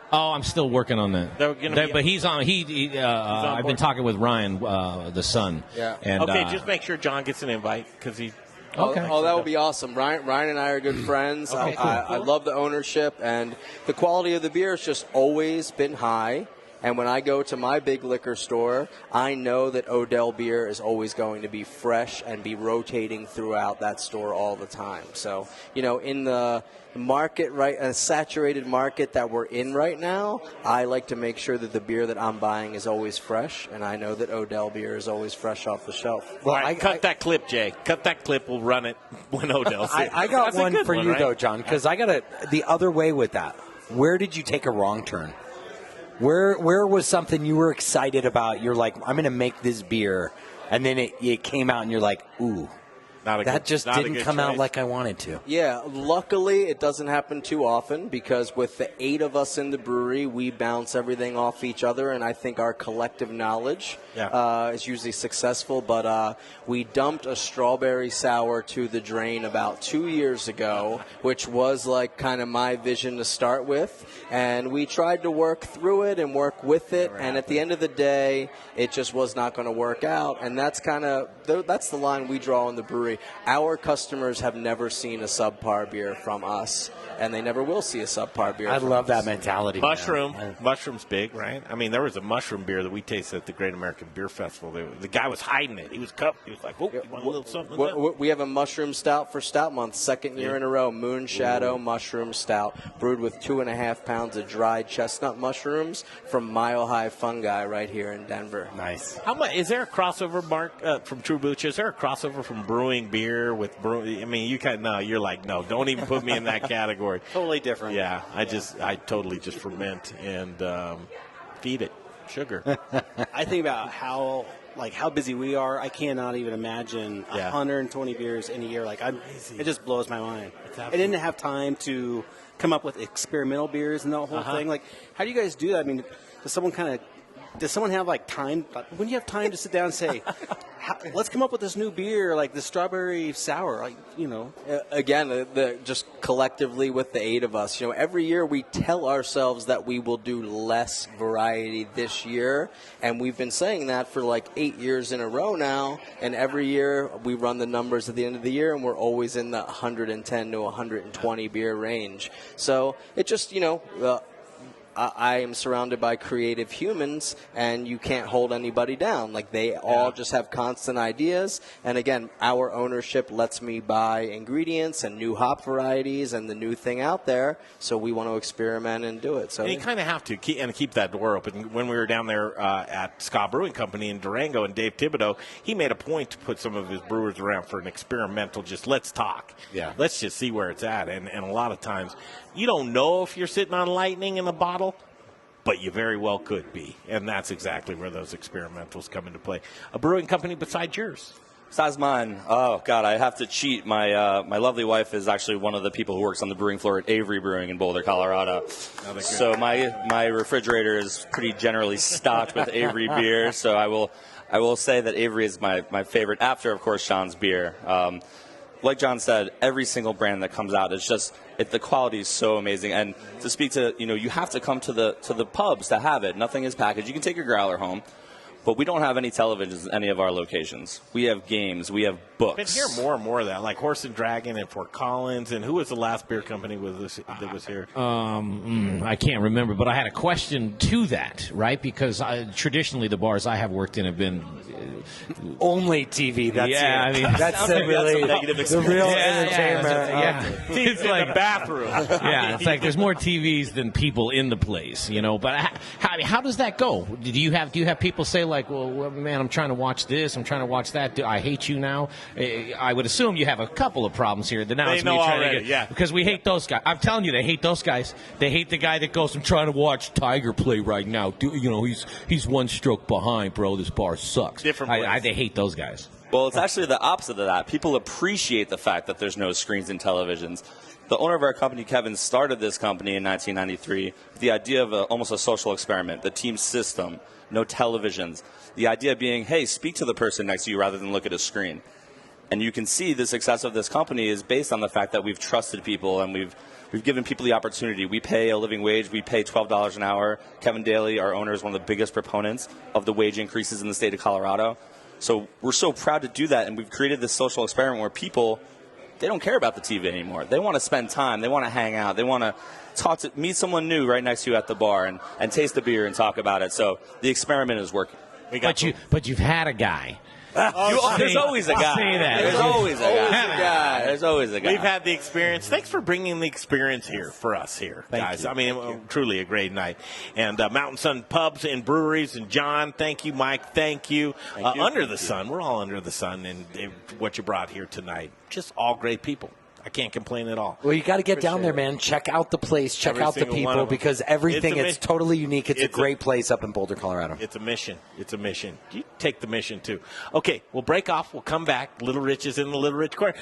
Oh, I'm still working on that. But he's on. I've been talking with Ryan, the son. Yeah. And, okay, just make sure John gets an invite because he. Okay. Oh, that would be awesome. Ryan and I are good friends. Okay, cool. I love the ownership, and the quality of the beer has just always been high. And when I go to my big liquor store, I know that Odell beer is always going to be fresh and be rotating throughout that store all the time. So, in the market, a saturated market that we're in right now, I like to make sure that the beer that I'm buying is always fresh, and I know that Odell beer is always fresh off the shelf. Well, cut that clip, Jay. Cut that clip. We'll run it when Odell's here. I got That's one for you, right? though, John, because I got the other way with that. Where did you take a wrong turn? Where was something you were excited about? You're like, I'm going to make this beer, and then it came out, and you're like, ooh. That just didn't come out like I wanted to. Yeah, luckily it doesn't happen too often because with the 8 of us in the brewery, we bounce everything off each other, and I think our collective knowledge is usually successful. But we dumped a strawberry sour to the drain about 2 years ago, which was like kind of my vision to start with, and we tried to work through it and work with it, and at the end of the day, it just was not going to work out, and that's the line we draw in the brewery. Our customers have never seen a subpar beer from us, and they never will see a subpar beer. I from love us. that mentality. Mushroom's big, right? I mean, there was a mushroom beer that we tasted at the Great American Beer Festival. The guy was hiding it. He was like, "Oh, you want a little something?" We have a mushroom stout for Stout Month, 2nd year in a row. Moon Shadow Mushroom Stout, brewed with 2.5 pounds of dried chestnut mushrooms from Mile High Fungi right here in Denver. Nice. How much is there a crossover, Mark, from Trubucha? Is there a crossover from brewing beer with brewing? I mean, you're like, no, don't even put me in that category. Totally different. Yeah, I totally just ferment and feed it sugar. I think about how busy we are. I cannot even imagine 120 beers in a year. It just blows my mind. I didn't have time to come up with experimental beers and the whole thing. Like, how do you guys do that? I mean, does someone have time? When do you have time to sit down and say, let's come up with this new beer, like the strawberry sour, Again, just collectively with the 8 of us, every year we tell ourselves that we will do less variety this year, and we've been saying that for 8 years in a row now, and every year we run the numbers at the end of the year, and we're always in the 110 to 120 beer range. So it just, I am surrounded by creative humans, and you can't hold anybody down. Like, they all just have constant ideas. And again, our ownership lets me buy ingredients and new hop varieties and the new thing out there. So we want to experiment and do it. So and you kind of have to keep that door open. When we were down there at Scott Brewing Company in Durango, and Dave Thibodeau, he made a point to put some of his brewers around for an experimental, just let's talk. Yeah. Let's just see where it's at. And a lot of times, you don't know if you're sitting on lightning in a bottle, but you very well could be. And that's exactly where those experimentals come into play. A brewing company besides yours? Besides mine, oh, God, I have to cheat. My my lovely wife is actually one of the people who works on the brewing floor at Avery Brewing in Boulder, Colorado. So my refrigerator is pretty generally stocked with Avery beer. So I will say that Avery is my favorite after, of course, John's beer. Like John said, every single brand that comes out is just the quality is so amazing. And to speak to, you have to come to the pubs to have it. Nothing is packaged. You can take your growler home. But we don't have any televisions in any of our locations. We have games. We have books. I've been hearing more and more of that, like Horse and Dragon and Fort Collins. And who was the last beer company that was here? I can't remember, but I had a question to that, right? Because traditionally the bars I have worked in have been only TV. That's I mean, that's really the real entertainment. It's like a bathroom. Yeah, it's like there's more TVs than people in the place, But how does that go? Do you have people say like, well, man, I'm trying to watch this, I'm trying to watch that. I hate you now. I would assume you have a couple of problems here. They know already, because we hate those guys. I'm telling you, they hate those guys. They hate the guy that goes, I'm trying to watch Tiger play right now. He's one stroke behind, bro. This bar sucks. They hate those guys. Well, it's actually the opposite of that. People appreciate the fact that there's no screens and televisions. The owner of our company, Kevin, started this company in 1993 with the idea of almost a social experiment, the team system, no televisions. The idea being, hey, speak to the person next to you rather than look at a screen. And you can see the success of this company is based on the fact that we've trusted people and we've given people the opportunity. We pay a living wage. We pay $12 an hour. Kevin Daly, our owner, is one of the biggest proponents of the wage increases in the state of Colorado. So we're so proud to do that, and we've created this social experiment where people, they don't care about the TV anymore. They want to spend time. They want to hang out. They want to meet someone new right next to you at the bar and taste the beer and talk about it. So the experiment is working. But you've had a guy. There's always a guy. Say that. There's always a guy. There's always a guy. We've had the experience. Thanks for bringing the experience here for us here, guys. I mean, truly a great night. And Mountain Sun Pubs and Breweries. And John, thank you. Mike, thank you. Under the sun. We're all under the sun. And what you brought here tonight, just all great people. I can't complain at all. Well, you got to get down there, man. Check out the place. Check out the people, because everything is totally unique. It's a great place up in Boulder, Colorado. It's a mission. It's a mission. You take the mission, too. Okay, we'll break off. We'll come back. Little Rich is in the Little Rich corner.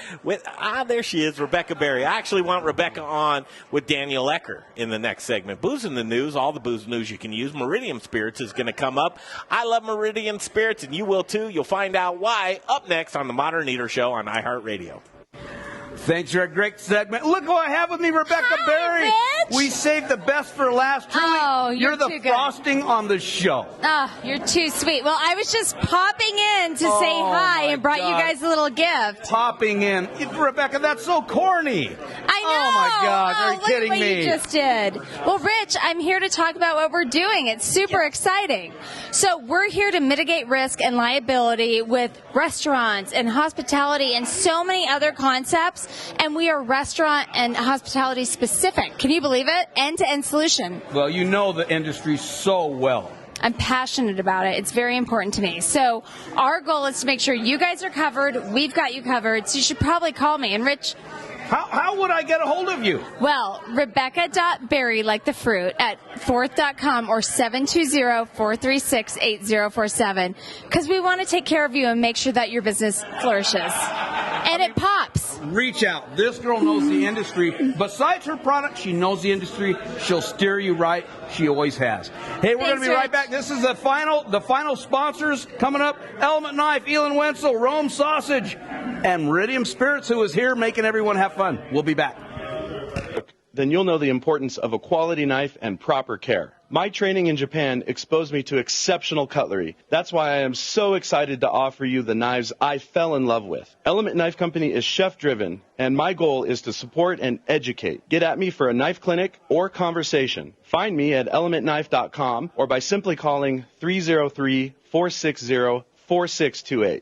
There she is, Rebecca Berry. I actually want Rebecca on with Daniel Ecker in the next segment. Booze in the news, all the booze news you can use. Meridiem Spirits is going to come up. I love Meridiem Spirits, and you will, too. You'll find out why up next on the Modern Eater Show on iHeartRadio. Thanks for a great segment. Look who I have with me, Rebecca Berry. Rich. We saved the best for last. Truly, Oh, you're the too good. frosting on the show. Oh, you're too sweet. Well, I was just popping in to say hi and brought you guys a little gift. Popping in. Rebecca, that's so corny. I know. Oh, my gosh. Are you look kidding at what me? you just did. Well, Rich, I'm here to talk about what we're doing. It's super exciting. So we're here to mitigate risk and liability with restaurants and hospitality and so many other concepts. And we are restaurant and hospitality specific. Can you believe it? End-to-end solution. Well, you know the industry so well. I'm passionate about it. It's very important to me. So our goal is to make sure you guys are covered. We've got you covered. So you should probably call me. And Rich, how would I get a hold of you? Well, Rebecca.berry, like the fruit, at forth.com or 720-436-8047. Because we want to take care of you and make sure that your business flourishes. And it pops. Reach out. This girl knows the industry. Besides her product, she knows the industry. She'll steer you right. She always has. Hey, we're going to be right back. This is the final sponsors coming up. Element Knife, Elon Wenzel, Rome Sausage, and Meridiem Spirits, who is here making everyone have fun. We'll be back. then you'll know the importance of a quality knife and proper care. My training in Japan exposed me to exceptional cutlery. That's why I am so excited to offer you the knives I fell in love with. Element Knife Company is chef-driven, and my goal is to support and educate. Get at me for a knife clinic or conversation. Find me at elementknife.com or by simply calling 303-460-4628.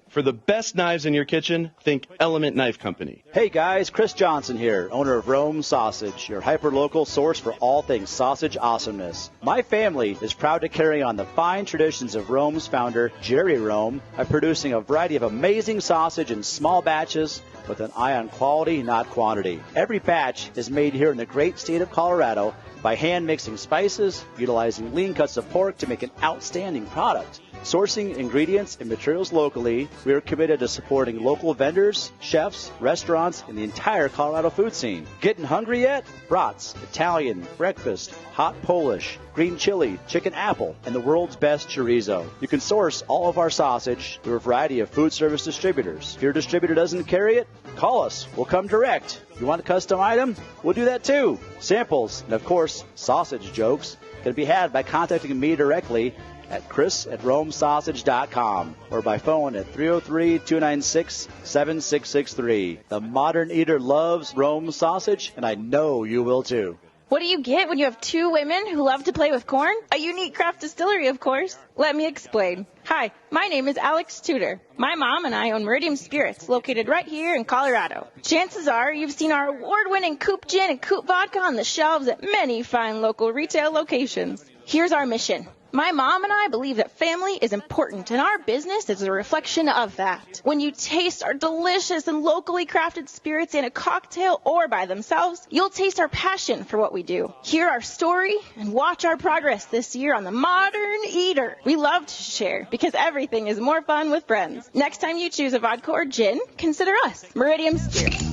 For the best knives in your kitchen, think Element Knife Company. Hey guys, Chris Johnson here, owner of Rome Sausage, your hyper-local source for all things sausage awesomeness. My family is proud to carry on the fine traditions of Rome's founder, Jerry Rome, by producing a variety of amazing sausage in small batches with an eye on quality, not quantity. Every batch is made here in the great state of Colorado by hand mixing spices, utilizing lean cuts of pork to make an outstanding product. Sourcing ingredients and materials locally, we are committed to supporting local vendors, chefs, restaurants, and the entire Colorado food scene. Getting hungry yet? Brats, Italian, breakfast, hot Polish, green chili, chicken apple, and the world's best chorizo. You can source all of our sausage through a variety of food service distributors. If your distributor doesn't carry it, call us. We'll come direct. You want a custom item? We'll do that too. Samples, and of course, sausage jokes, can be had by contacting me directly at chris@romesausage.com or by phone at 303-296-7663. The modern eater loves Rome sausage, and I know you will too. What do you get when you have two women who love to play with corn? A unique craft distillery, of course. Let me explain. Hi, my name is Alex Tudor. My mom and I own Meridiem Spirits, located right here in Colorado. Chances are you've seen our award-winning Coupe Gin and Coupe Vodka on the shelves at many fine local retail locations. Here's our mission. My mom and I believe that family is important, and our business is a reflection of that. When you taste our delicious and locally crafted spirits in a cocktail or by themselves, you'll taste our passion for what we do. Hear our story and watch our progress this year on The Modern Eater. We love to share because everything is more fun with friends. Next time you choose a vodka or gin, consider us, Meridiem Spirits.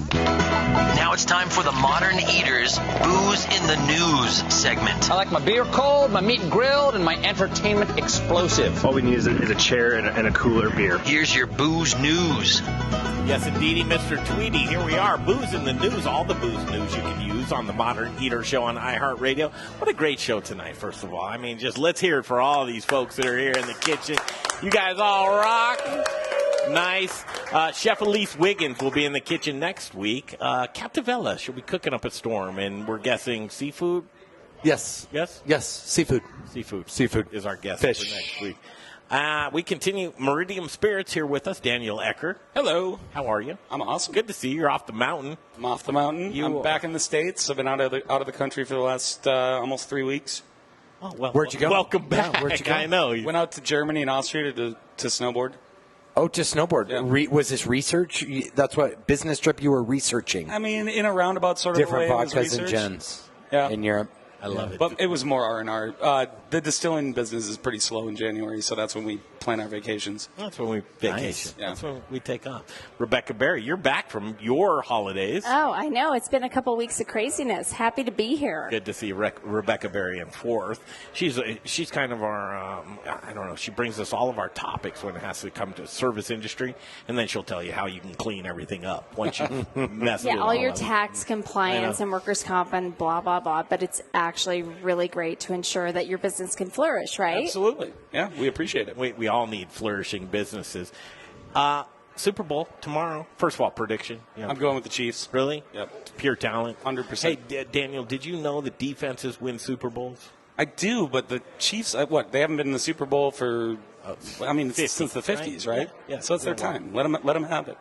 Now it's time for the Modern Eater's Booze in the News segment. I like my beer cold, my meat grilled, and my entertainment explosive. All we need is a chair and a cooler beer. Here's your Booze News. Yes, indeedy, Mr. Tweedy. Here we are, Booze in the News. All the booze news you can use on the Modern Eater Show on iHeartRadio. What a great show tonight, first of all. I mean, just let's hear it for all these folks that are here in the kitchen. You guys all rock. Nice. Chef Elise Wiggins will be in the kitchen next week. Captivella, she'll be cooking up a storm, and we're guessing seafood? Yes. Yes? Yes, seafood. Seafood is our guest Fish. for next week. We continue. Meridiem Spirits here with us. Daniel Ecker. Hello. How are you? I'm awesome. Good to see you. You're off the mountain. I'm off the mountain. I'm back in the States. I've been out of the country for the last almost 3 weeks. Oh, well. Where'd you go? Welcome back. Yeah, where'd you go? I know. Went out to Germany and Austria to snowboard. Oh, to snowboard. Yeah. Was this research? That's what business trip you were researching. I mean, in a roundabout sort of Different way. It was vodkas and research. gins Yeah. in Europe. I love it. But it was more R&R. The distilling business is pretty slow in January, so that's when we plan our vacations. That's when we vacation. Nice. Yeah. That's when we take off. Rebecca Berry, you're back from your holidays. Oh, I know. It's been a couple weeks of craziness. Happy to be here. Good to see Rebecca Berry in fourth. She's kind of our, I don't know, she brings us all of our topics when it has to come to service industry, and then she'll tell you how you can clean everything up once you mess with Yeah, all your of it. tax compliance and workers' comp and blah, blah, blah. But it's actually really great to ensure that your business can flourish, right? Absolutely. Yeah, we appreciate it. We all need flourishing businesses. Super Bowl tomorrow. First of all, prediction. I'm going with the Chiefs. Really? Yep. Pure talent. 100%. Hey, Daniel, did you know that defenses win Super Bowls? I do, but the Chiefs, they haven't been in the Super Bowl for, since the 50s, right? Yeah. So it's their time. Let them have it.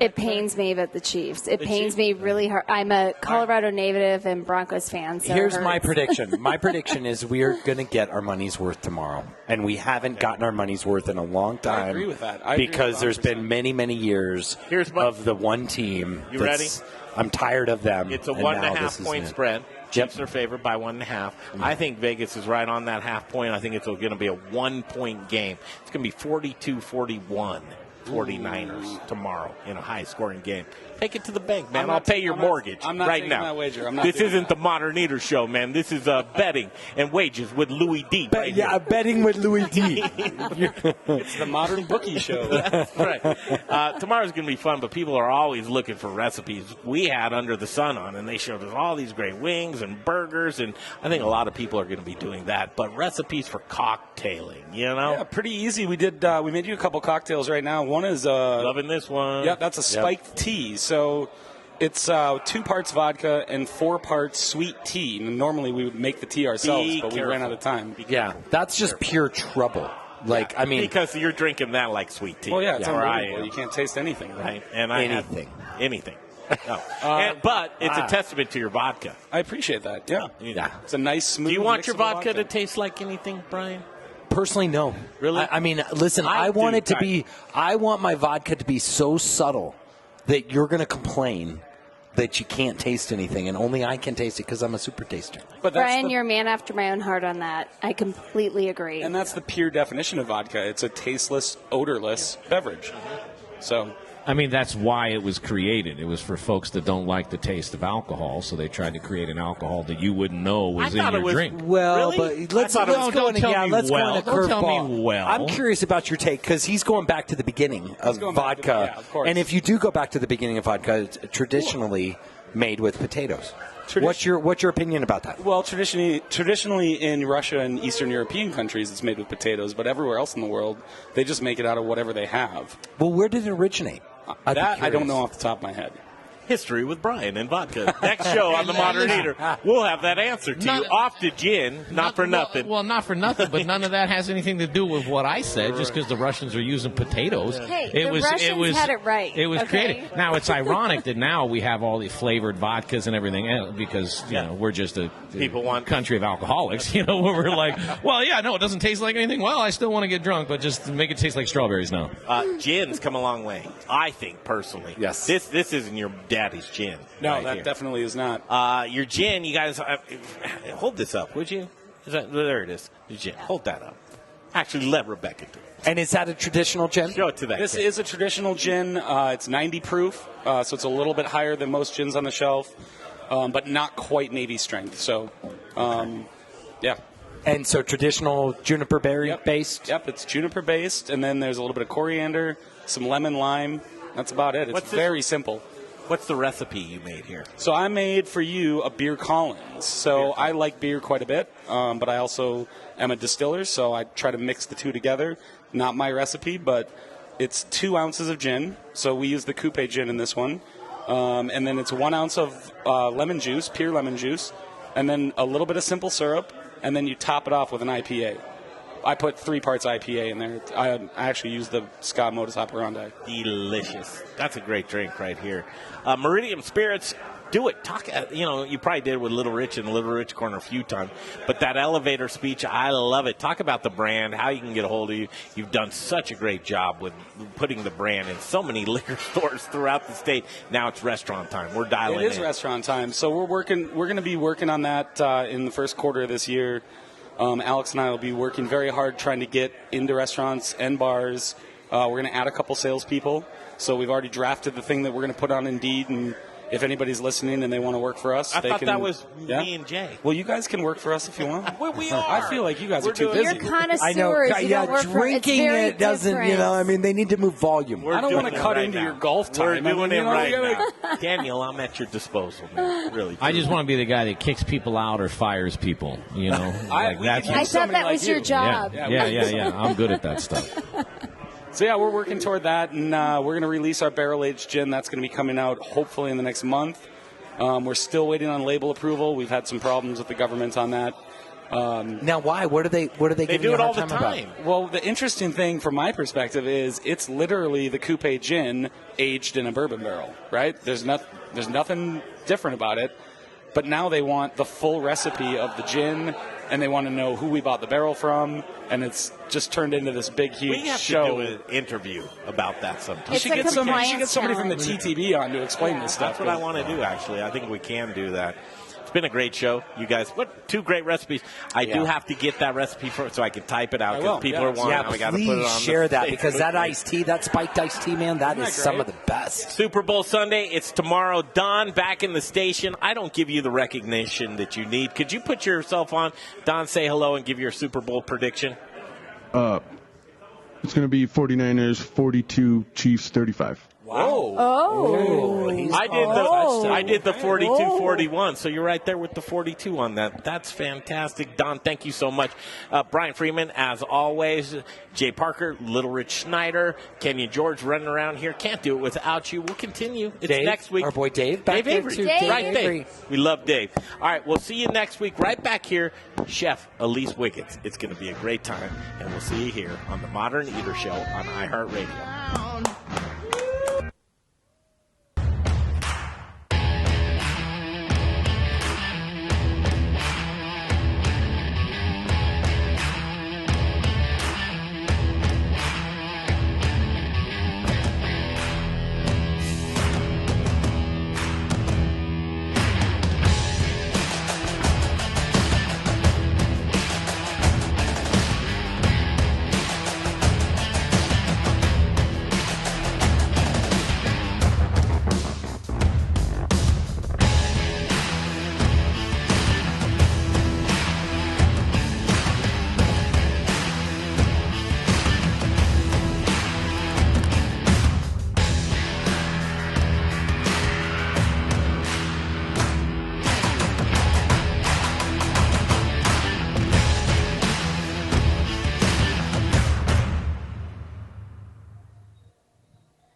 It pains me about the Chiefs. It pains me really hard. I'm a Colorado native and Broncos fan. So Here's it my hurts. prediction. My prediction is we're going to get our money's worth tomorrow. And we haven't gotten our money's worth in a long time. I agree with that. I agree because with there's 100%. been many, many years of the one team. You ready? I'm tired of them. It's a and 1.5 point spread. Yep. Chiefs are favored by 1.5. I think Vegas is right on that half point. I think it's going to be a 1 point game. It's going to be 42-41. 49ers tomorrow in a high-scoring game. Take it to the bank, man. I'm not I'll pay your mortgage I'm not right taking now. that wager. I'm not This doing isn't the Modern Eater Show, man. This is betting and wages with Louis D. Right Yeah, here. betting with Louis D. It's the Modern Bookie Show. That's right. Tomorrow's going to be fun, but people are always looking for recipes. We had Under the Sun on, and they showed us all these great wings and burgers, and I think a lot of people are going to be doing that. But recipes for cocktailing, you know? Yeah, pretty easy. We made you a couple cocktails right now. One is loving this one. Yeah, that's a spiked tea. So it's 2 parts vodka and 4 parts sweet tea. And normally we would make the tea ourselves, but we ran out of time. Yeah, that's just pure trouble. Like, I mean, because you're drinking that like sweet tea. Well, yeah, it's Or I unbelievable. am. You can't taste anything, Right? And I have anything. No. But it's a testament to your vodka. I appreciate that. Yeah. Yeah. It's a nice, smooth. Do you want your mixable vodka to taste like anything, Brian? personally, no. Really? I mean, listen, I want it to be. I want my vodka to be so subtle that you're going to complain that you can't taste anything, and only I can taste it because I'm a super taster. But Brian, you're a man after my own heart on that. I completely agree. And that's the pure definition of vodka. It's a tasteless, odorless beverage. So, I mean, that's why it was created. It was for folks that don't like the taste of alcohol, so they tried to create an alcohol that you wouldn't know was in your drink. Well, but let's go into curveball. I'm curious about your take because he's going back to the beginning of vodka. Of course. And if you do go back to the beginning of vodka, it's traditionally made with potatoes. What's your opinion about that? Well, traditionally in Russia and Eastern European countries, it's made with potatoes, but everywhere else in the world, they just make it out of whatever they have. Well, where did it originate? That I don't know off the top of my head. History with Brian and vodka. Next show on the Modern Eater, we'll have that answer to you. Off to gin, not for nothing. Well, not for nothing, but none of that has anything to do with what I said. Just because the Russians are using potatoes, Hey, the Russians had it right. It was okay? created. Now it's ironic that now we have all the flavored vodkas and everything else because you know we're just a country of alcoholics. You know, where we're like, well, yeah, no, it doesn't taste like anything. Well, I still want to get drunk, but just make it taste like strawberries now. Gin's come a long way, I think personally. Yes, this isn't your daddy's gin. No, right that here. definitely is not. Your gin, you guys, hold this up, would you? There it is. The gin. Hold that up. Actually, let Rebecca do it. And is that a traditional gin? Show it to that This kid. is a traditional gin. It's 90 proof, so it's a little bit higher than most gins on the shelf, but not quite Navy strength. So, yeah. And so traditional juniper berry based? Yep, it's juniper based, and then there's a little bit of coriander, some lemon, lime. That's about it. It's very simple. What's the recipe you made here? So I made for you a beer Collins. So I like beer quite a bit, but I also am a distiller, so I try to mix the two together. Not my recipe, but it's 2 ounces of gin. So we use the coupe gin in this one. And then it's 1 ounce of lemon juice, Pear lemon juice, and then a little bit of simple syrup, and then you top it off with an IPA. I put 3 parts IPA in there. I actually use the Scott modus operandi. Delicious. That's a great drink right here. Meridiem Spirits, do it. Talk. You probably did with Little Rich in the Little Rich Corner a few times, but that elevator speech, I love it. Talk about the brand, how you can get a hold of you. You've done such a great job with putting the brand in so many liquor stores throughout the state. Now it's restaurant time. We're dialing in. It is restaurant time. So we're going to be working on that in the first quarter of this year. Alex and I will be working very hard trying to get into restaurants and bars. We're going to add a couple salespeople. So we've already drafted the thing that we're going to put on Indeed. And if anybody's listening and they want to work for us, I they thought can. that was me and Jay. Well, you guys can work for us if you want. Well, we are. I feel like you guys are too busy. You're connoisseurs. I know. You don't work for, it's drinking very it doesn't, different. I mean, they need to move volume. I don't want to cut into your golf time. We're doing it right now. now. Daniel, I'm at your disposal, man. Really. I just want to be the guy that kicks people out or fires people. You know, I thought that was your job. Yeah. I'm good at that stuff. So, yeah, we're working toward that, and we're going to release our barrel-aged gin. That's going to be coming out hopefully in the next month. We're still waiting on label approval. We've had some problems with the government on that. Now, why? What are they giving do you it a all hard the time time. about? Well, the interesting thing from my perspective is it's literally the coupe gin aged in a bourbon barrel, right? There's nothing different about it. But now they want the full recipe of the gin, and they want to know who we bought the barrel from, and it's just turned into this big, huge We have show. to do an interview about that sometime. You should get somebody from the TTB on to explain this stuff. That's what I want to do, actually. I think we can do that. It's been a great show, you guys. What 2 great recipes. I do have to get that recipe so I can type it out because people are wanting. Yeah, we got to put it please on share the that Facebook because that page. iced tea, that spiked iced tea, man, that is some of the best. Super Bowl Sunday, it's tomorrow. Don, back in the station. I don't give you the recognition that you need. Could you put yourself on? Don, say hello and give your Super Bowl prediction. It's going to be 49ers 42, Chiefs 35. Wow. Oh. I did the 42-41, so you're right there with the 42 on that. That's fantastic. Don, thank you so much. Brian Freeman, as always. Jay Parker, Little Rich Schneider, Kenyon George running around here. Can't do it without you. We'll continue. It's Dave, next week. our boy Dave. Dave Avery. Dave Right, Avery. Dave. We love Dave. All right, we'll see you next week right back here. Chef Elise Wiggins. It's going to be a great time, and we'll see you here on the Modern Eater Show on iHeartRadio.